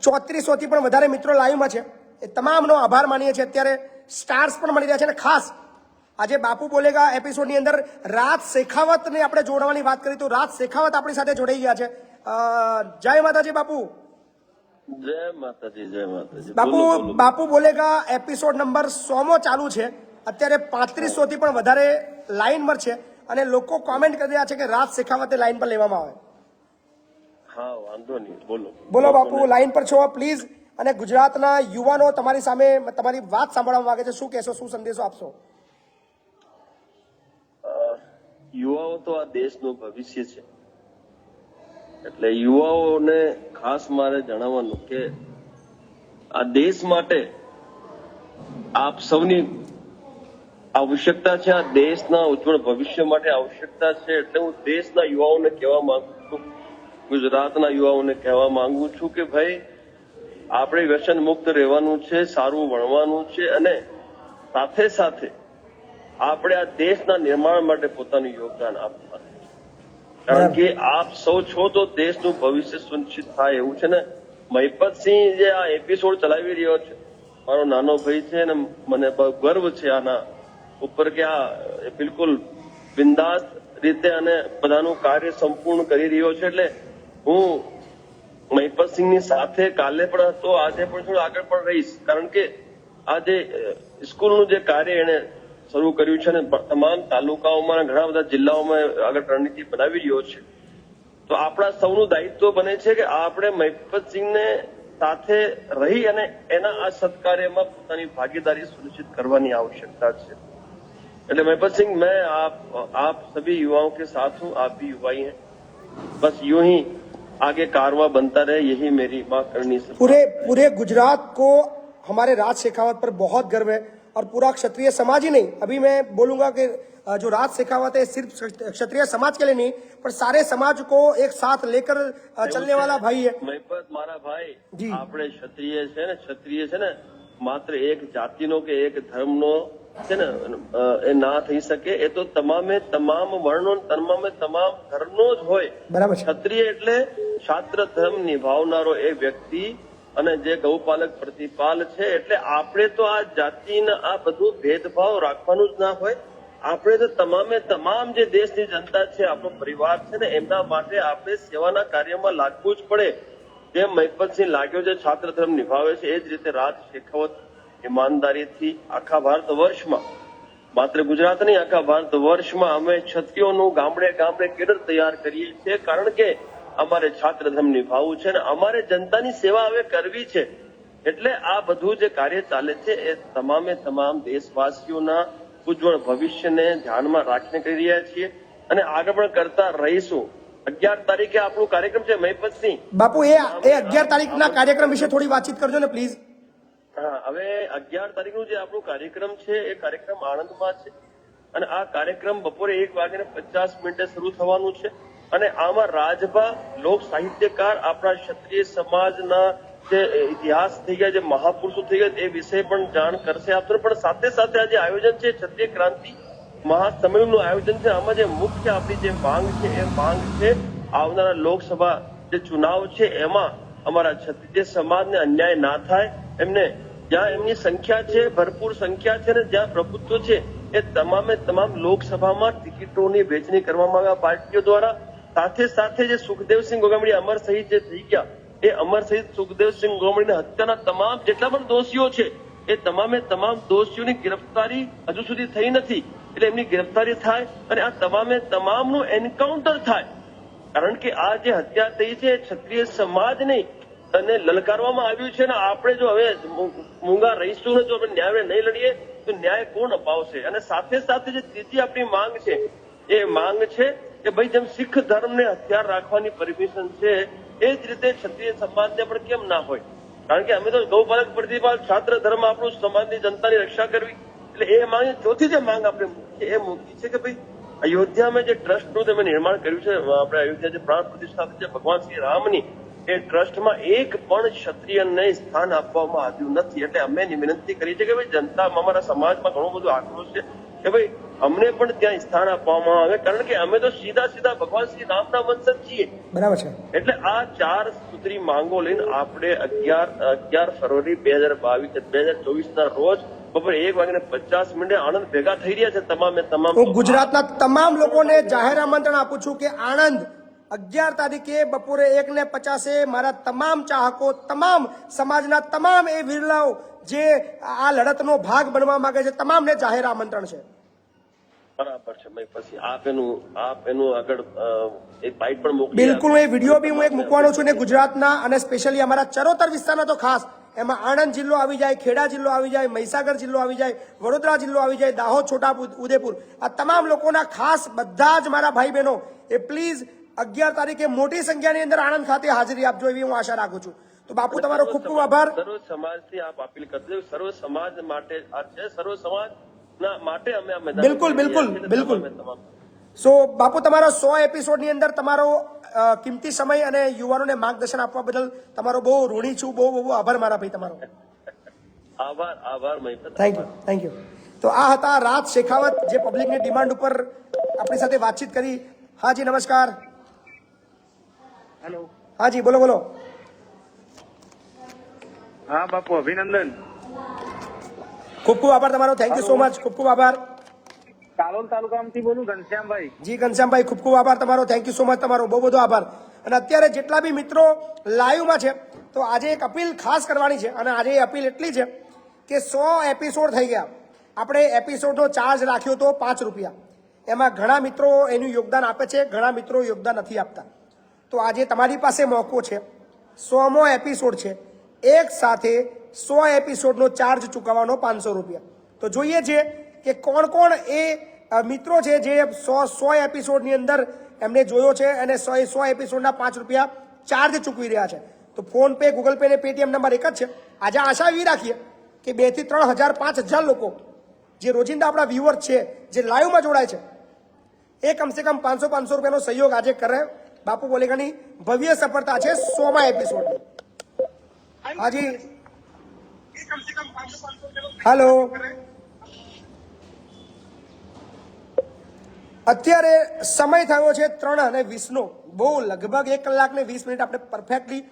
Speaker 1: 3400થી પણ વધારે મિત્રો લાઈવમાં છે. એ તમામનો આભાર માનીએ છીએ. અત્યારે સ્ટાર્સ પણ મળી રહ્યા છે અને ખાસ આજે બાપુ બોલેગા એપિસોડની અંદર રાજ શેખાવતને આપણે જોડવાની વાત કરી તો રાજ શેખાવત આપણી સાથે જોડાઈ ગયા છે. જય માતાજી બાપુ.
Speaker 13: જય માતાજી, જય માતાજી.
Speaker 1: બાપુ બોલેગા એપિસોડ નંબર 100મો ચાલુ છે. અત્યારે 3500થી પણ વધારે લાઈન પર છે અને લોકો કોમેન્ટ કરી રહ્યા છે કે રાજ શેખાવતે લાઈન પર લેવામાં આવે.
Speaker 13: હા, વાંધો નહીં, બોલો
Speaker 1: બોલો બાપુ, લાઈન પર છો પ્લીઝ. અને ગુજરાતના યુવાનો તમારી સામે તમારી વાત સાંભળવા માંગે છે, શું કહેશો, શું સંદેશો આપશો?
Speaker 13: યુવાઓ તો આ દેશનું ભવિષ્ય છે, એટલે યુવાઓને ખાસ મારે જણાવવાનું કે આ દેશ માટે આપ સૌની આવશ્યકતા છે, આ દેશના ઉજ્જવળ ભવિષ્ય માટે આવશ્યકતા છે. એટલે હું દેશના યુવાઓને કહેવા માંગુ છું, ગુજરાતના યુવાઓને કહેવા માંગુ છું કે ભાઈ આપણે વ્યસન મુક્ત રહેવાનું છે, સારું ભણવાનું છે અને સાથે સાથે આપણે આ દેશના નિર્માણ માટે પોતાનું યોગદાન આપવાનું છે. કારણ કે આપ સૌ છો તો દેશનું ભવિષ્ય સુનિશ્ચિત થાય એવું છે ને. મહિપતસિંહ જે આ એપિસોડ ચલાવી રહ્યો છે, મારો નાનો ભાઈ છે અને મને બહુ ગર્વ છે આના ઉપર કે આ બિલકુલ બિંદાસ રીતે અને બધાનું કાર્ય સંપૂર્ણ કરી રહ્યો છે. એટલે હું મહિપતસિંહની સાથે કાલે પણ હતો, આજે પણ થોડું આગળ પણ રહીશ. કારણ કે આ જે સ્કૂલનું જે કાર્ય એને શરૂ કર્યું છે ને તમામ તાલુકાઓમાં ઘણા બધા જિલ્લાઓમાં આગળ રણનીતિ બનાવી રહ્યો છે, તો આપણા સૌનું દાયિત્વ બને છે કે આપણે મહિપતસિંહને સાથે રહી અને એના આ સત્કાર્યમાં પોતાની ભાગીદારી સુનિશ્ચિત કરવાની आवश्यकता છે. એટલે મહિપतसिंह मैं आप सभी युवाओं के साथ हूँ, आप भी युवा ही हैं, बस यूं ही आगे कारवां बनता रहे, यही मेरी माँ करनी है.
Speaker 1: पूरे गुजरात को हमारे राज शेखावत पर बहुत गर्व है और पूरा क्षत्रिय समाज ही नहीं, अभी मैं बोलूंगा कि जो राज शेखावत है सिर्फ क्षत्रिय समाज के लिए नहीं पर सारे समाज को एक साथ लेकर चलने वाला भाई है.
Speaker 13: મહિપત મારા ભાઈ, આપણે ક્ષત્રિય છે ને માત્ર એક જાતિનો કે એક ધર્મનો છે ને એ ના થઈ શકે. એ તો તમામે તમામ વર્ણો, તમામે તમામ ધર્મનો જ હોય.
Speaker 1: બરાબર.
Speaker 13: ક્ષત્રિય એટલે ક્ષાત્ર ધર્મ નિભાવનારો એ વ્યક્તિ અને જે ગૌપાલક પ્રતિપાલ છે. એટલે આપણે તો આ જાતિના આ બધું ભેદભાવ રાખવાનું જ ના હોય. આપણે તો તમામે તમામ જે દેશની જનતા છે, આપણો પરિવાર છે ને, એમના માટે આપણે સેવાના કાર્યમાં લાગવું જ પડે. જેમ મહિપતસિંહ લાગ્યો છે, છાત્ર ધર્મ નિભાવે છે, એ જ રીતે રાજ શેખાવત ઈમાનદારીથી આખા ભારત વર્ષમાં, માત્ર ગુજરાત નહીં આખા ભારત વર્ષમાં અમે ક્ષત્રિયોનું ગામડે ગામડે કેડર તૈયાર કરીએ છીએ. કારણ કે અમારે છાત્ર ધર્મ નિભાવવું છે ને અમારે જનતાની સેવા હવે કરવી છે. એટલે આ બધું જે કાર્ય ચાલે છે એ તમામે તમામ દેશવાસીઓના ઉજ્જવળ ભવિષ્યને ધ્યાનમાં રાખીને કરી રહ્યા છીએ અને આગળ પણ કરતા રહીશું. 11 તારીખે આપણું કાર્યક્રમ છે મહિપતસિંહ.
Speaker 1: બાપુ એ 11 તારીખના કાર્યક્રમ વિશે થોડી વાતચીત કરજો ને પ્લીઝ.
Speaker 13: હા, હવે 11 તારીખનું જે આપણું કાર્યક્રમ છે એ કાર્યક્રમ આણંદમાં છે અને આ કાર્યક્રમ બપોરે 1:50 શરૂ થવાનું છે અને આમાં રાજભા લોક સાહિત્યકાર આપણા ક્ષત્રિય સમાજના જે ઇતિહાસ થઈ ગયા, જે મહાપુરુષો થઈ ગયા એ વિશે પણ જાણ કરશે આપને. પણ સાથે સાથે આ જે આયોજન છે ક્ષત્રિય ક્રાંતિ મહાસંમેલનનું આયોજન છે, આમાં જે મુખ્ય આપણી જે માંગ છે એ માંગ છે આવનારા લોકસભા જે ચુનાવ છે એમાં અમારા ક્ષત્રિય સમાજને અન્યાય ના થાય, એમને જ્યાં એમની સંખ્યા છે ભરપૂર સંખ્યા છે ને જ્યાં પ્રભુત્વ છે એ તમામે તમામ લોકસભામાં ટિકિટોની વહેંચણી કરવામાં આવ્યા પાર્ટીઓ દ્વારા. સાથે સાથે જે સુખદેવસિંહ ગોગામડી અમર શહીદ જે થઈ ગયા એ અમર શહીદ સુખદેવસિંહ ગોગામડીના હત્યાના તમામ જેટલા પણ દોષીઓ છે એ તમામે તમામ દોષીઓની ગિરફ્તારી હજુ સુધી થઈ નથી, એટલે એમની ગિરફ્તારી થાય અને આ તમામે તમામનું એન્કાઉન્ટર થાય. કારણ કે આ જે હત્યા થઈ છે ક્ષત્રિય સમાજને અને લલકારવામાં આવ્યું છે ને આપણે જો હવે મૂંગા રહીશું ને જો આપણે ન્યાય નહીં લડીએ તો ન્યાય કોણ અપાવશે? અને સાથે સાથે જે ત્રીજી આપણી માંગ છે એ માંગ છે કે ભાઈ જેમ શીખ ધર્મને હથિયાર રાખવાની પરમિશન છે એ જ રીતે ક્ષત્રિય સમાજને પણ કેમ ના હોય? કારણ કે અમે તો ગૌપાલક પ્રતિપાલ છાત્ર ધર્મ આપણું સમાજની જનતાની રક્ષા કરવી, એટલે એ માંગ ચોથી જે માંગ આપણે મૂકી એ મૂકી છે કે ભાઈ અયોધ્યામાં જે ટ્રસ્ટનું તમે નિર્માણ કર્યું છે, આપણે અયોધ્યા જે પ્રાણ પ્રતિષ્ઠા છે ભગવાન શ્રી રામની, એ ટ્રસ્ટમાં એક પણ ક્ષત્રિયને સ્થાન આપવામાં આવ્યું નથી. એટલે અમે વિનંતી કરી છે કે ભાઈ જનતામાં અમારા સમાજમાં ઘણો બધો આક્રોશ છે કે ભાઈ અમને પણ ત્યાં સ્થાન આપવામાં આવે, કારણ કે અમે તો સીધા ભગવાન શ્રી રામના વંશજ છીએ.
Speaker 1: બરાબર છે.
Speaker 13: એટલે આ 4 સૂત્રી માંગો લઈને આપણે 11 ફરવરી 2024 ના રોજ બપોરે 1:50 આણંદ ભેગા થઈ રહ્યા છે તમામે તમામ.
Speaker 1: હું ગુજરાતના તમામ લોકોને જાહેર આમંત્રણ આપું છું કે આણંદ 11 તારીખે બપોરે 1:50 મારા તમામ ચાહકો, તમામ સમાજના તમામ એ વિરલાઓ જે આ લડતનો ભાગ બનવા માંગે છે તમામને જાહેર આમંત્રણ છે.
Speaker 13: બરાબર છે. પછી આપ એનું આગળ એક બાઇટ પણ મોકલી.
Speaker 1: બિલકુલ, એ વિડીયો બી હું એક મૂકવાનો છું ને ગુજરાતના અને સ્પેશિયલી અમારા ચરોતર વિસ્તારના તો ખાસ, એમાં આણંદ જિલ્લો આવી જાય, ખેડા જિલ્લો આવી જાય, મહીસાગર જિલ્લો આવી જાય, વડોદરા જિલ્લો આવી જાય, દાહોદ, છોટા ઉદેપુર, આ તમામ લોકોના ખાસ બધા જ મારા ભાઈ બહેનો એ પ્લીઝ 11 તારીખે મોટી સંખ્યાની અંદર આણંદ ખાતે હાજરી આપજો એવી હું આશા રાખું છું. તો બાપુ તમારો ખૂબ ખૂબ આભાર.
Speaker 13: સર્વ સમાજથી આપ અપીલ કરજો, સર્વ સમાજ માટે આ છે, સર્વ સમાજ માટે અમે
Speaker 1: બિલકુલ. સો બાપુ તમારો 100 એપિસોડની અંદર તમારો કિંમતી સમય અને યુવાનોને માર્ગદર્શન આપવા બદલ તમારો બહુ ઋણી છું, બહુ આભાર મારા ભાઈ તમારો.
Speaker 13: આભાર મહિપત.
Speaker 1: Thank you. તો આ હતા રાજ શેખાવત જે પબ્લિકની ડિમાન્ડ ઉપર આપણી સાથે વાતચીત કરી. હાજી નમસ્કાર.
Speaker 14: હેલો.
Speaker 1: હાજી બોલો.
Speaker 14: હા બાપુ, અભિનંદન.
Speaker 1: ખૂબ આભાર તમારો. Thank you so much. ખૂબ આભાર.
Speaker 14: કાલોલ તાલુકામાંથી બોલું, ઘનશ્યામભાઈ.
Speaker 1: જી ઘનશ્યામભાઈ, ખૂબ આભાર તમારો. થેન્ક યુ સો મચ તમારો. બહુ બધો આભાર. અને અત્યારે જેટલા બી મિત્રો લાઈવમાં છે તો આજે એક અપીલ ખાસ કરવાની છે અને આજે એ અપીલ એટલી છે કે 100 એપિસોડ થઈ ગયા. આપણે એપિસોડનો ચાર્જ રાખ્યો તો 5 રૂપિયા. એમાં ઘણા મિત્રો એનું યોગદાન આપે છે, ઘણા મિત્રો યોગદાન નથી આપતા. તો આજે તમારી પાસે મોકો છે, 100મો એપિસોડ છે, એક સાથે 100 એપિસોડનો ચાર્જ ચૂકવવાનો 500 રૂપિયા. તો જોઈએ છે કે કોણ એ મિત્રો છે જે 100 એપિસોડની અંદર એમને જોયો છે અને 100 એપિસોડના 5 રૂપિયા ચાર્જ ચૂકવી રહ્યા છે. તો ફોન પે, ગૂગલ પે ને પેટીએમ નંબર એક જ છે. આજે આશા એવી રાખીએ કે 2 થી 3 હજાર 5,000 લોકો જે રોજિંદા આપણા વ્યુઅર છે, જે લાઈવમાં જોડાય છે, એ કમસે કમ 500 રૂપિયાનો સહયોગ આજે કરે. બાપુ બોલેગાની ભવ્ય સફળતા છે 100મા એપિસોડની. હાજી હેલો. અત્યારે સમય થયો છે 3:20 બહુ લગભગ 1 કલાક ને 20 મિનિટ આપણે પરફેક્ટલી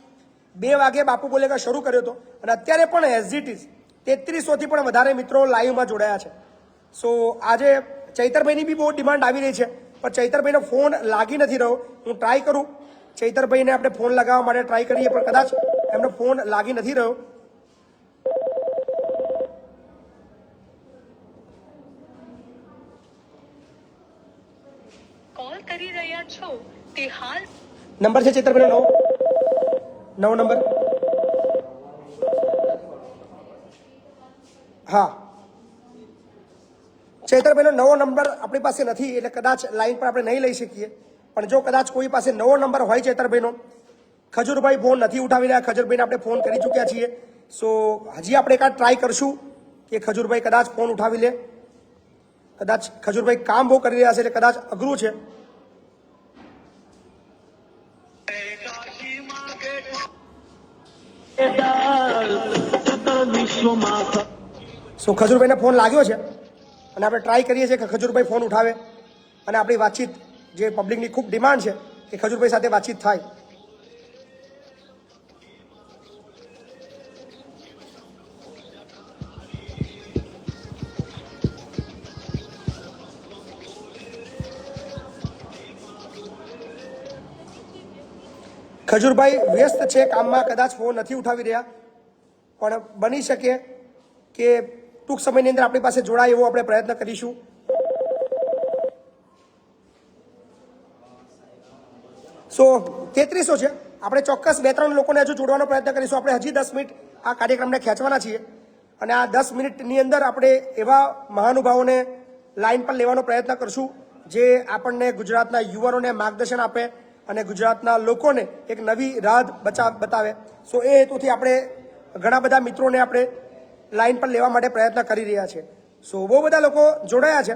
Speaker 1: 2 વાગે બાપુ બોલેગા શરૂ કર્યો હતો અને અત્યારે પણ એઝ ઇટ ઇઝ 3300 થી પણ વધારે મિત્રો લાઈવમાં જોડાયા છે. સો આજે ચૈતરભાઈની બી બહુ ડિમાન્ડ આવી રહી છે પણ ચૈતરભાઈનો ફોન લાગી નથી રહ્યો. હું ટ્રાય કરું, ચૈતરભાઈને આપણે ફોન લગાવવા માટે ટ્રાય કરીએ પણ કદાચ એમનો ફોન લાગી નથી રહ્યો.
Speaker 16: કોલ કરી રહ્યા છો તે હાલ
Speaker 1: નંબર છે ચૈતરભાઈનો 9 નંબર. હા ચૈતરભાઈનો નવો નંબર આપણી પાસે નથી એટલે કદાચ લાઈન પર આપણે નહીં લઈ શકીએ, પણ જો કદાચ કોઈ પાસે નવો નંબર હોય ચૈતરભાઈનો, ખજૂરભાઈ ફોન નથી ઉઠાવી રહ્યા, ખજૂરભાઈને આપણે ફોન કરી ચૂક્યા છીએ, સો હજી આપણે એકાદ ટ્રાય કરશું કે ખજૂરભાઈ કદાચ ફોન ઉઠાવી લે. કદાચ ખજૂરભાઈ કામ બહુ કરી રહ્યા છે એટલે કદાચ અઘરું છે. સો ખજૂરભાઈને ફોન લાગ્યો છે અને આપણે ટ્રાય કરીએ છીએ કે ખજૂરભાઈ ફોન ઉઠાવે અને આપણી વાતચીત, જે પબ્લિકની ખૂબ ડિમાન્ડ છે કે ખજૂરભાઈ સાથે વાતચીત થાય. ખજૂરભાઈ વ્યસ્ત છે કામમાં, કદાચ ફોન નથી ઉઠાવી રહ્યા, પણ બની શકે કે ટૂંક સમયની અંદર આપણી પાસે જોડાય એવો આપણે પ્રયત્ન કરીશું. સો 3300 છે, આપણે ચોક્કસ 2-3 લોકોને હજુ જોડવાનો પ્રયત્ન કરીશું. આપણે હજી 10 મિનિટ આ કાર્યક્રમને ખેંચવાના છીએ અને આ 10 મિનિટની અંદર આપણે એવા મહાનુભાવોને લાઈન પર લેવાનો પ્રયત્ન કરશું જે આપણને ગુજરાતના યુવાનોને માર્ગદર્શન આપે અને ગુજરાતના લોકોને એક નવી રાહ બતાવે. સો એ હેતુથી આપણે ઘણા બધા મિત્રોને આપણે લાઈન પર લેવા માટે પ્રયત્ન કરી રહ્યા છે. સો બહુ બધા લોકો જોડાયા છે.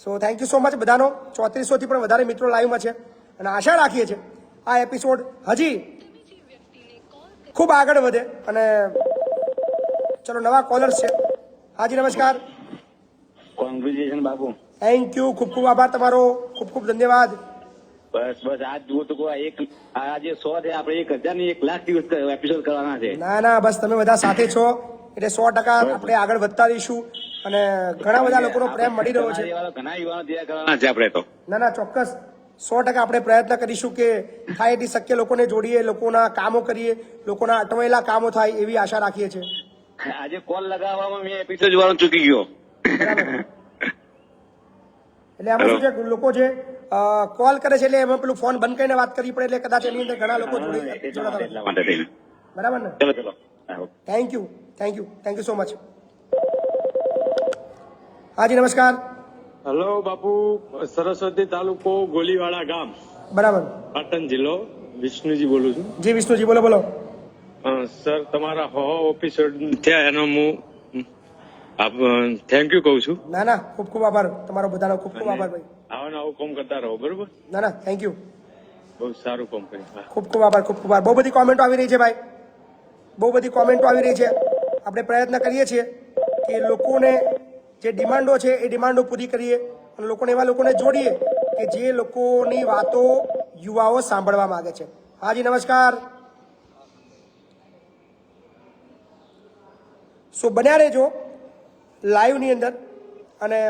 Speaker 1: So thank you so much બધાનો. 3400 થી પણ વધારે મિત્રો લાઈવમાં છે અને આશા રાખીએ છીએ આ એપિસોડ હજી ખૂબ આગળ વધે. અને ચલો નવા કોલર્સ છે. હાજી નમસ્કાર.
Speaker 7: Congratulation Bapu.
Speaker 1: થેન્ક યુ, ખૂબ ખૂબ આભાર તમારો, ખૂબ ખૂબ ધન્યવાદ.
Speaker 7: બસ બસ આજ જુઓ તો આજે 100 છે, આપણે 1000 ની 1 લાખ દિવસ એપિસોડ કરવાના છે.
Speaker 1: ના ના, બસ તમે બધા સાથે છો એટલે 100% આપણે આગળ વધતા રહીશું અને ઘણા બધા લોકોનો પ્રેમ મળી રહ્યો છે.
Speaker 7: ઘણા યુવાનો તૈયાર કરવાના છે આપણે તો.
Speaker 1: ના ના, ચોક્કસ 100% આપણે પ્રયત્ન કરીશું કે થાય એટલી શક્ય લોકોને જોડીએ, લોકોના કામો કરીએ, લોકોના અટવાયેલા કામો થાય એવી આશા રાખીએ છીએ.
Speaker 7: આજે કોલ લગાવવામાં મેં એપિસોડ જોવાનું ચૂકી ગયો.
Speaker 1: એટલે આમાં શું છે, લોકો જે કોલ કરે છે એટલે એમાં પેલું ફોન બંધ કરીને વાત કરવી પડે એટલે કદાચ એની અંદર ઘણા લોકો જોડાતા. બરાબર ને? Thank you so much. હાજી નમસ્કાર.
Speaker 11: હેલો બાપુ, સરસ્વતી તાલુકો ગોલીવાડા ગામ,
Speaker 1: બરાબર,
Speaker 11: પાટણ જિલ્લો. વિષ્ણુજી બોલું છું.
Speaker 1: જી વિષ્ણુજી, બોલો બોલો.
Speaker 11: સર, તમારા એપિસોડ થયા એનો હું થેન્ક યુ કહું છું.
Speaker 1: ના ના, ખૂબ ખૂબ આભાર તમારો બધાનો, ખૂબ ખૂબ આભાર ભાઈ.
Speaker 11: આવા આવું કામ કરતા રહો, બરોબર?
Speaker 1: ના ના, થેન્ક યુ,
Speaker 11: બહુ સારું કામ કર્યું.
Speaker 1: ખૂબ ખૂબ આભાર, ખૂબ ખૂબ આભાર. બહુ બધી કોમેન્ટો આવી રહી છે ભાઈ, બહુ બધી કોમેન્ટો આવી રહી છે. આપણે પ્રયત્ન કરીએ છીએ કે લોકોને જે ડિમાન્ડો છે એ ડિમાન્ડો પૂરી કરીએ અને લોકોને એવા લોકોને જોડીએ કે જે લોકોની વાતો યુવાઓ સાંભળવા માંગે છે. હાજી નમસ્કાર. સો બન્યા રહેજો લાઈવની અંદર અને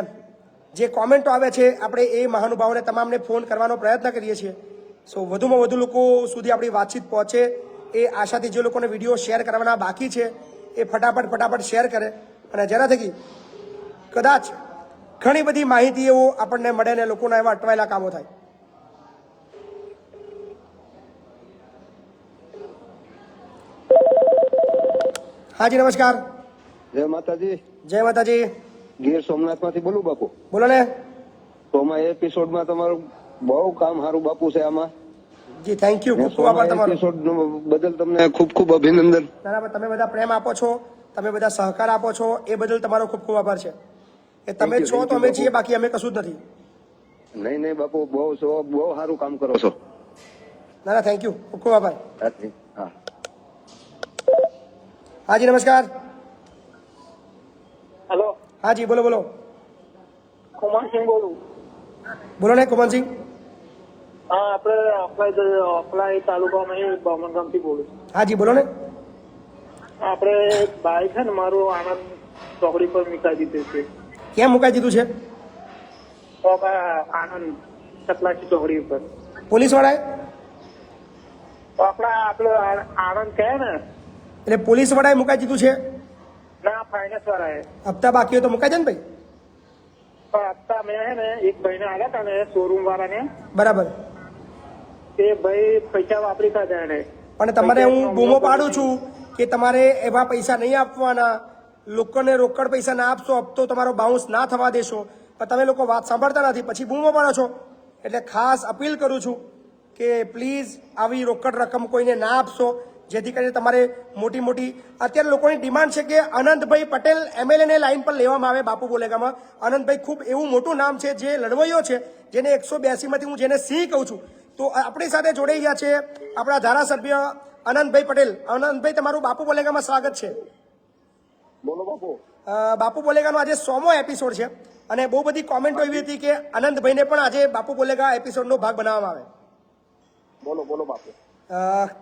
Speaker 1: જે કોમેન્ટો આવે છે આપણે એ મહાનુભાવોને તમામને ફોન કરવાનો પ્રયત્ન કરીએ છીએ. સો વધુમાં વધુ લોકો સુધી આપણી વાતચીત પહોંચે એ આશાથી જે લોકોને વિડીયો શેર કરવાના બાકી છે એ ફટાફટ શેર કરે અને જેના થકી કદાચ ઘણી બધી માહિતીઓ આપણને મળે ને લોકોના એવા અટવાયેલા કામો થાય. હાજી નમસ્કાર.
Speaker 17: જય માતાજી.
Speaker 1: જય માતાજી.
Speaker 17: ગીર સોમનાથ માંથી બોલું બાપુ.
Speaker 1: બોલો ને.
Speaker 17: તો આમાં એપિસોડમાં તમારું બહુ કામ સારું બાપુ છે આમાં.
Speaker 1: જી થેન્ક યુ, ખૂબ ખૂબ આભાર તમારો.
Speaker 17: એપિસોડ બદલ તમને ખૂબ ખૂબ અભિનંદન.
Speaker 1: ના, તમે બધા પ્રેમ આપો છો, તમે બધા સહકાર આપો છો એ બદલ તમારો ખૂબ ખૂબ આભાર છે. એ તમે છો તો અમે છીએ, બાકી અમે કશું જ નથી.
Speaker 17: નહીં બાપુ, બહુ સારું કામ કરો છો.
Speaker 1: ના થેન્ક યુ, ખૂબ ખૂબ આભાર.
Speaker 17: હા.
Speaker 1: હાજી નમસ્કાર.
Speaker 22: હેલો.
Speaker 1: હાજી બોલો બોલો.
Speaker 22: કુમારસિંહ બોલું.
Speaker 1: બોલો ને કુમારસિંહ.
Speaker 22: હા, આપણે અપલાય તાલુકામાં બામણગામ થી બોલું છું.
Speaker 1: હાજી બોલો ને.
Speaker 22: આપણે ભાઈ છે ને મારું આનંદ ચોકડી પર મુકાઈ દીધું છે.
Speaker 1: કેમ મુકાઈ દીધું છે?
Speaker 22: આનંદ ચકલાસી ચોકડી ઉપર.
Speaker 1: પોલીસ વાળાએ?
Speaker 22: આપણે આનંદ કહે ને,
Speaker 1: એટલે પોલીસ વાળાએ મુકાઈ દીધું છે?
Speaker 22: ના, ફાઇનાન્સ વાળાએ.
Speaker 1: હપ્તા બાકી હોય તો મુકાઈ જાય ને ભાઈ.
Speaker 22: હપ્તા મેં હે ને એક ભાઈને આવ્યા હતા ને શોરૂમ વાળાને.
Speaker 1: બરાબર.
Speaker 22: તે ભાઈ પૈસા વાપરી કાઢ્યા એને.
Speaker 1: પણ તમારે હું બૂમો પાડું છું કે તમારે એવા પૈસા નહીં આપવાના, લોકોને રોકડ પૈસા ના આપશો, હપ્તો તમારો બાઉન્સ ના થવા દેશો, પણ તમે લોકો વાત સાંભળતા નથી, પછી બૂમો પાડો છો. એટલે ખાસ અપીલ કરું છું કે પ્લીઝ આવી રોકડ રકમ કોઈને ના આપશો, જેથી કરીને તમારે મોટી મોટી અત્યારે લોકોની ડિમાન્ડ છે કે અનંતભાઈ પટેલ MLA ને લાઈન પર લેવામાં આવે બાપુ બોલેગામાં. અનંતભાઈ ખૂબ એવું મોટું નામ છે, જે લડવૈયો છે, જેને 182 માંથી હું જેને સિંહ કહું છું. તો આપણી સાથે જોડાઈ ગયા છે આપણા ધારાસભ્ય અનંતભાઈ પટેલ. અનંતભાઈ, તમારું બાપુ બોલેગામાં સ્વાગત છે.
Speaker 3: બોલો બાપુ.
Speaker 1: બાપુ બોલેગાનો આજે 100મો એપિસોડ છે અને બહુ બધી કોમેન્ટો એવી હતી કે અનંતભાઈને પણ આજે બાપુ બોલેગા એપિસોડનો ભાગ બનાવવામાં આવે.
Speaker 3: બોલો બોલો બાપુ.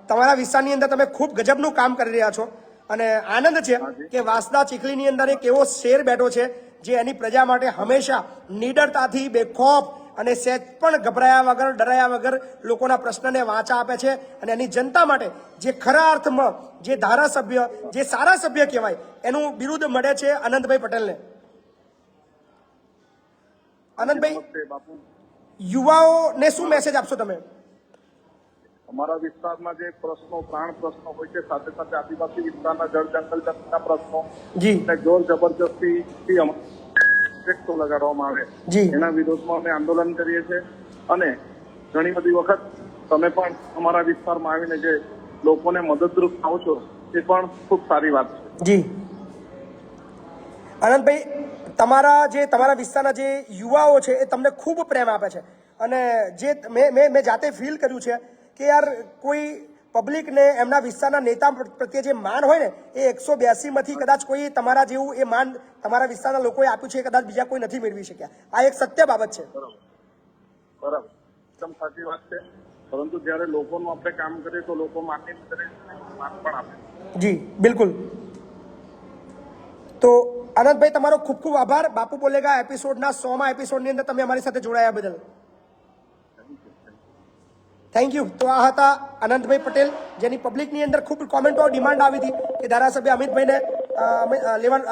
Speaker 1: તમારા વિસ્તારની અંદર તમે ખૂબ ગજબનું કામ કરી રહ્યા છો અને આનંદ છે કે વાંસદા ચીખલીની અંદર એક એવો શેર બેઠો છે જે એની પ્રજા માટે હંમેશા નિડરતાથી, બેખોફ અને સહેજ પણ ગભરાયા વગર, ડરાયા વગર લોકોના પ્રશ્નને વાંચા આપે છે. અને એની જનતા માટે જે ખરા અર્થમાં જે ધારાસભ્ય, જે સારા સભ્ય કહેવાય, એનું બિરુદ મળે છે અનંતભાઈ પટેલને. અનંતભાઈ, યુવાઓને શું મેસેજ આપશો તમે?
Speaker 10: અમારા વિસ્તારમાં જે પ્રશ્નો, પ્રાણ પ્રશ્નો હોય છે, સાથે સાથે આદિવાસી વિસ્તારના જળ જંગલ જમીનના પ્રશ્નો અને જોર જબરજસ્તી તો લગાડવામાં આવે, એના વિરોધમાં અમે આંદોલન કરીએ છીએ. અને ઘણી બધી વખત તમે પણ અમારા વિસ્તારમાં આવીને જે લોકોને મદદરૂપ થાવ છો, એ પણ ખૂબ સારી વાત છે.
Speaker 1: જી આનંદભાઈ, તમારા વિસ્તારના જે યુવાઓ છે એ તમને ખૂબ પ્રેમ આપે છે અને જે મેં જાતે ફીલ કર્યું છે કે યાર કોઈ પબ્લિકને એમના વિસ્તારના નેતા પ્રત્યે જે માન હોય ને એ 182 માંથી કદાચ કોઈ તમારા જેવું એ માન તમારા વિસ્તારના લોકોએ આપ્યું છે, કદાચ બીજા કોઈ નથી મેળવી શક્યા. આ એક સત્ય બાબત છે.
Speaker 10: બરાબર, એકદમ સાચી વાત છે. પરંતુ જયારે લોકોનું આપણે કામ કરીએ તો લોકો માન્ય કરે, માન પણ આપે.
Speaker 1: જી બિલકુલ. તો આનંદભાઈ, તમારો ખૂબ ખૂબ આભાર. બાપુ બોલેગા એપિસોડના 100મા એપિસોડની અંદર તમે અમારી સાથે જોડાયા બદલ થેન્ક યુ. તો આ હતા અનંતભાઈ પટેલ, જેની પબ્લિકની અંદર ખૂબ કોમેન્ટો, ડિમાન્ડ આવી હતી કે ધારાસભ્ય અમિતભાઈને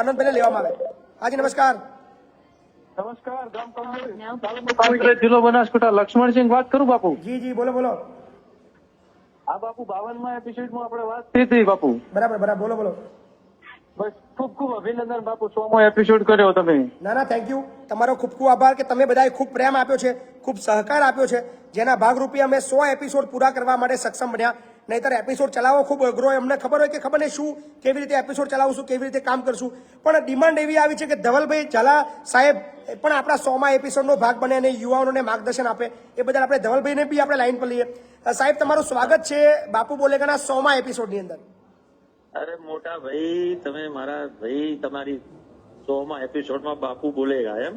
Speaker 1: અનંતભાઈને લેવામાં આવે. હાજી નમસ્કાર.
Speaker 11: નમસ્કાર. ગામ જિલ્લો બનાસકાંઠા, લક્ષ્મણસિંહ વાત કરું બાપુ?
Speaker 1: જી જી, બોલો બોલો.
Speaker 11: હા બાપુ, 52મા એપિસોડમાં આપણે વાત થઈ હતી બાપુ.
Speaker 1: બરાબર, બોલો બોલો.
Speaker 11: બસ ખૂબ ખૂબ અભિનંદન બાપુ, 100મો એપિસોડ કર્યો તમે.
Speaker 1: ના થેન્ક યુ. તમારો ખૂબ ખૂબ આભાર કે તમે બધાએ ખૂબ પ્રેમ આપ્યો છે, ખૂબ સહકાર આપ્યો છે, જેના ભાગરૂપે અમે 100 એપિસોડ પૂરા કરવા માટે સક્ષમ બન્યા. નહીતર એપિસોડ ચલાવવો ખૂબ અઘરો હોય. અમને ખબર હોય કે ખબર નહીં શું, કેવી રીતે એપિસોડ ચલાવશું, કેવી રીતે કામ કરશું, પણ ડિમાન્ડ એવી આવી છે કે ધવલભાઈ ઝાલા સાહેબ પણ આપણા 100મા એપિસોડનો ભાગ બને અને યુવાઓને માર્ગદર્શન આપે. એ બદલ આપણે ધવલભાઈને બી આપણે લાઈન પર લઈએ. સાહેબ, તમારું સ્વાગત છે બાપુ બોલેગાના 100મા એપિસોડની અંદર.
Speaker 18: અરે મોટા ભાઈ, તમે મારા ભાઈ, તમારી 100મા એપિસોડમાં બાપુ બોલેગા એમ?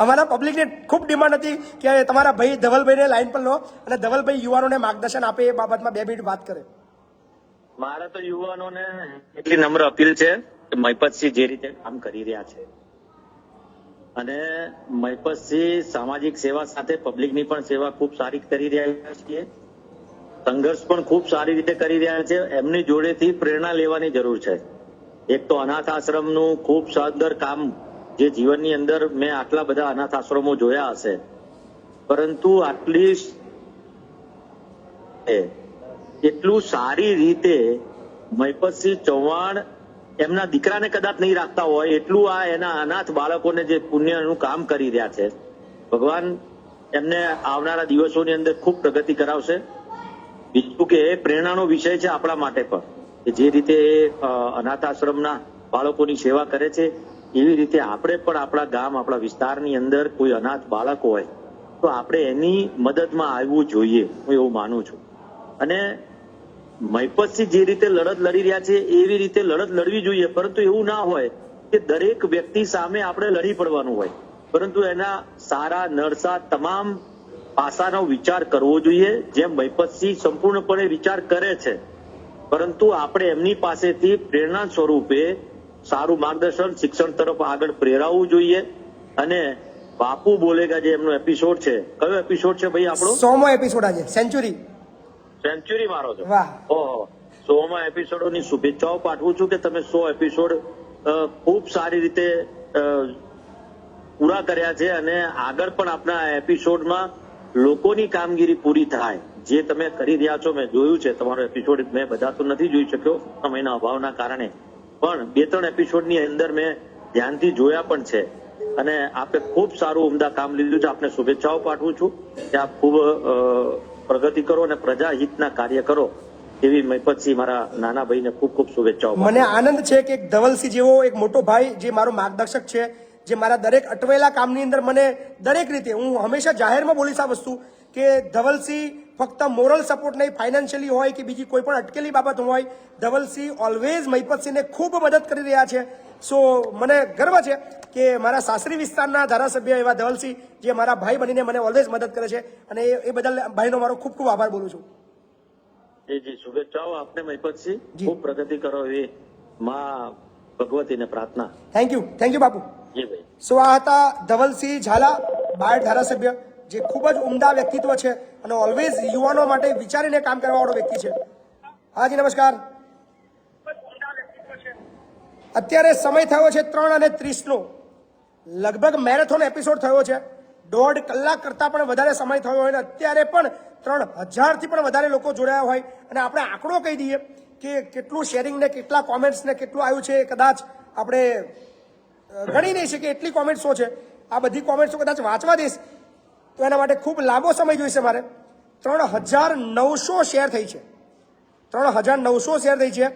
Speaker 1: અમારા પબ્લિકને ખૂબ ડિમાન્ડ હતી કે તમારા ભાઈ ધવલભાઈને લાઈન પર લો અને ધવલભાઈ યુવાનોને માર્ગદર્શન આપે, એ બાબતમાં 2 મિનિટ વાત કરે.
Speaker 18: મારા તો યુવાનોને એટલી નમ્ર અપીલ છે કે મહિપતસિંહ જે રીતે કામ કરી રહ્યા છે અને મહિપતસિંહ સામાજિક સેવા સાથે પબ્લિકની પણ સેવા ખૂબ સારી કરી રહ્યા છીએ, સંઘર્ષ પણ ખૂબ સારી રીતે કરી રહ્યા છે. એમની જોડેથી પ્રેરણા લેવાની જરૂર છે. એક તો અનાથ આશ્રમનું ખૂબ સુંદર કામ, જે જીવનની અંદર મેં આટલા બધા અનાથ આશ્રમો જોયા હશે, પરંતુ એટલું સારી રીતે મહિપતસિંહ ચૌહાણ એમના દીકરાને કદાચ નહીં રાખતા હોય એટલું આ એના અનાથ બાળકોને જે પુણ્યનું કામ કરી રહ્યા છે. ભગવાન એમને આવનારા દિવસોની અંદર ખૂબ પ્રગતિ કરાવશે. બીજું કે એ પ્રેરણાનો વિષય છે આપણા માટે પણ, કે જે રીતે અનાથ આશ્રમના બાળકોની સેવા કરે છે એવી રીતે આપણે પણ આપણા ગામ, આપણા વિસ્તારની અંદર કોઈ અનાથ બાળક હોય તો આપણે એની મદદમાં આવવું જોઈએ, હું એવું માનું છું. અને મહિપતસિંહ જે રીતે લડત લડી રહ્યા છે એવી રીતે લડત લડવી જોઈએ, પરંતુ એવું ના હોય કે દરેક વ્યક્તિ સામે આપણે લડી પડવાનું હોય, પરંતુ એના સારા નરસા તમામ પાસાનો વિચાર કરવો જોઈએ. જેમ મહિપતસિંહ સંપૂર્ણપણે વિચાર કરે છે, પરંતુ આપણે એમની પાસેથી પ્રેરણા સ્વરૂપે સારું માર્ગદર્શન, શિક્ષણ તરફ આગળ પ્રેરાવવું જોઈએ. અને બાપુ બોલેગા જે એમનો એપિસોડ છે, કયો એપિસોડ છે ભાઈ આપણો?
Speaker 1: 100મો એપિસોડ આજે,
Speaker 18: સેન્ચુરી મારો છો. ઓહો, 100મા એપિસોડોની શુભેચ્છાઓ પાઠવું છું કે તમે 100 એપિસોડ ખૂબ સારી રીતે પૂરા કર્યા છે અને આગળ પણ આપણા એપિસોડમાં લોકોની કામગીરી પૂરી થાય જે તમે કરી રહ્યા છો. મેં જોયું છે તમારો એપિસોડ, મેં બધા તો નથી જોઈ શક્યો સમયના અભાવના કારણે, પણ 2-3 એપિસોડની અંદર મેં ધ્યાનથી જોયા પણ છે અને આપે ખૂબ સારું ઉમદા કામ લીધું છે. આપને શુભેચ્છાઓ પાઠવું છું કે આપ ખૂબ પ્રગતિ કરો અને પ્રજાહિતના કાર્ય કરો એવી મહિપતસિંહ મારા નાના ભાઈને ખૂબ ખૂબ શુભેચ્છાઓ.
Speaker 1: મને આનંદ છે કે ધવલસિંહ જેવો એક મોટો ભાઈ જે મારો માર્ગદર્શક છે, જે મારા દરેક અટવેલા કામની અંદર મને દરેક રીતે, હું હંમેશા જાહેરમાં બોલીશ આ વસ્તુ કે ધવલસિંહ ફક્ત મોરલ સપોર્ટ નહીં, ફાઇનાન્શિયલી હોય કે બીજી કોઈ પણ અટકેલી બાબત હોય, ધવલસિંહ ઓલવેઝ મહિપતસિંહને ખૂબ મદદ કરી રહ્યા છે. સો મને ગર્વ છે કે મારા સાસરી વિસ્તારના ધારાસભ્ય એવા ધવલસિંહ જે મારા ભાઈ બનીને મને ઓલવેઝ મદદ કરે છે અને એ બદલ ભાઈનો મારો ખૂબ ખૂબ આભાર બોલું છું.
Speaker 18: જી શુભેચ્છાઓ આપને મહિપતસિંહ, ખૂબ પ્રગતિ કરો એવી માં ભગવતીને પ્રાર્થના.
Speaker 1: થેન્ક યુ બાપુ.
Speaker 18: જી ભાઈ.
Speaker 1: સો આ હતા ધવલસિંહ ઝાલા, બાયડ ધારાસભ્ય, જે ખૂબ જ ઉમદા વ્યક્તિત્વ છે અને ઓલવેઝ યુવાનો માટે વિચારીને કામ કરવાવાળો વ્યક્તિ છે. હાજી નમસ્કાર. અત્યારે સમય થયો છે 3:30 લગભગ મેરેથોન એપિસોડ થયો છે. 1.5 કલાક કરતાં પણ વધારે સમય થયો હોય અને અત્યારે પણ 3000થી પણ વધારે લોકો જોડાયા હોય અને આપણે આંકડો કહી દઈએ કે કેટલું શેરિંગ ને કેટલા કોમેન્ટ્સ ને કેટલું આવ્યું છે, કદાચ આપણે ગણી નહીં શકીએ એટલી કોમેન્ટ્સો છે. આ બધી કોમેન્ટ્સો કદાચ વાંચવા દઈશ તો એના માટે ખૂબ લાંબો સમય જોઈશે મારે. 3900 શેર થઈ છે, 3900 શેર થઈ છે.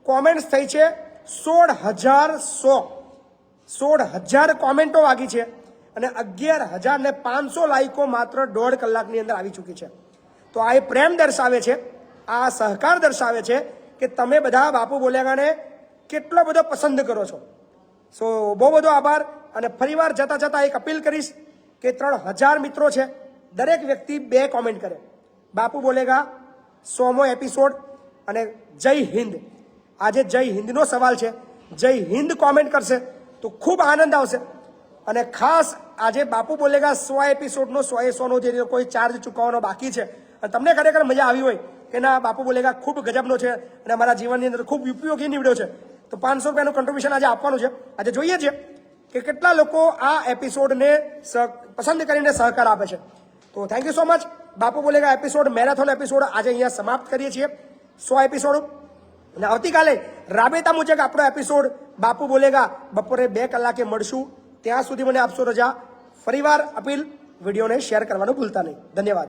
Speaker 1: કોમેન્ટ્સ થઈ છે 16100 કોમેન્ટો વાગી છે અને 11500 લાઈકો માત્ર 1.5 કલાકની અંદર આવી ચૂકી છે. તો આ એ પ્રેમ દર્શાવે છે, આ સહકાર દર્શાવે છે કે તમે બધા બાપુ બોલ્યાને કેટલો બધો પસંદ કરો છો. સો બહુ બધો આભાર. અને ફરીવાર જતા જતા એક અપીલ કરીશ કે 3000 મિત્રો છે, દરેક વ્યક્તિ 2 કોમેન્ટ કરે. બાપુ બોલેગા 100મો એપિસોડ અને જય હિન્દ. આજે જય હિન્દનો સવાલ છે, જય હિન્દ કોમેન્ટ કરશે તો ખૂબ આનંદ આવશે. અને ખાસ આજે બાપુ બોલેગા 100 એપિસોડનો 100નો જે કોઈ ચાર્જ ચૂકવવાનો બાકી છે અને તમને ખરેખર મજા આવી હોય કે ના બાપુ બોલેગા ખૂબ ગજબનો છે અને અમારા જીવનની અંદર ખૂબ ઉપયોગી નીવડ્યો છે, તો 500 રૂપિયાનું કોન્ટ્રીબ્યુશન આજે આપવાનું છે. આજે જોઈએ છીએ કે કેટલા લોકો આ એપિસોડને પસંદ કરીને સહકાર આપે છે. તો thank you so much. Bapu બોલેગા episode, marathon episode આજે અહીંયા સમાપ્ત કરીએ છીએ, 100 એપિસોડ. અને આવતીકાલે રાબેતા મુજબ આપણો એપિસોડ બાપુ બોલેગા બપોરે 2 કલાકે મળશું. ત્યાં સુધી મને આપશો રજા. ફરીવાર અપીલ, વિડીયોને શેર કરવાનું ભૂલતા નહીં. ધન્યવાદ.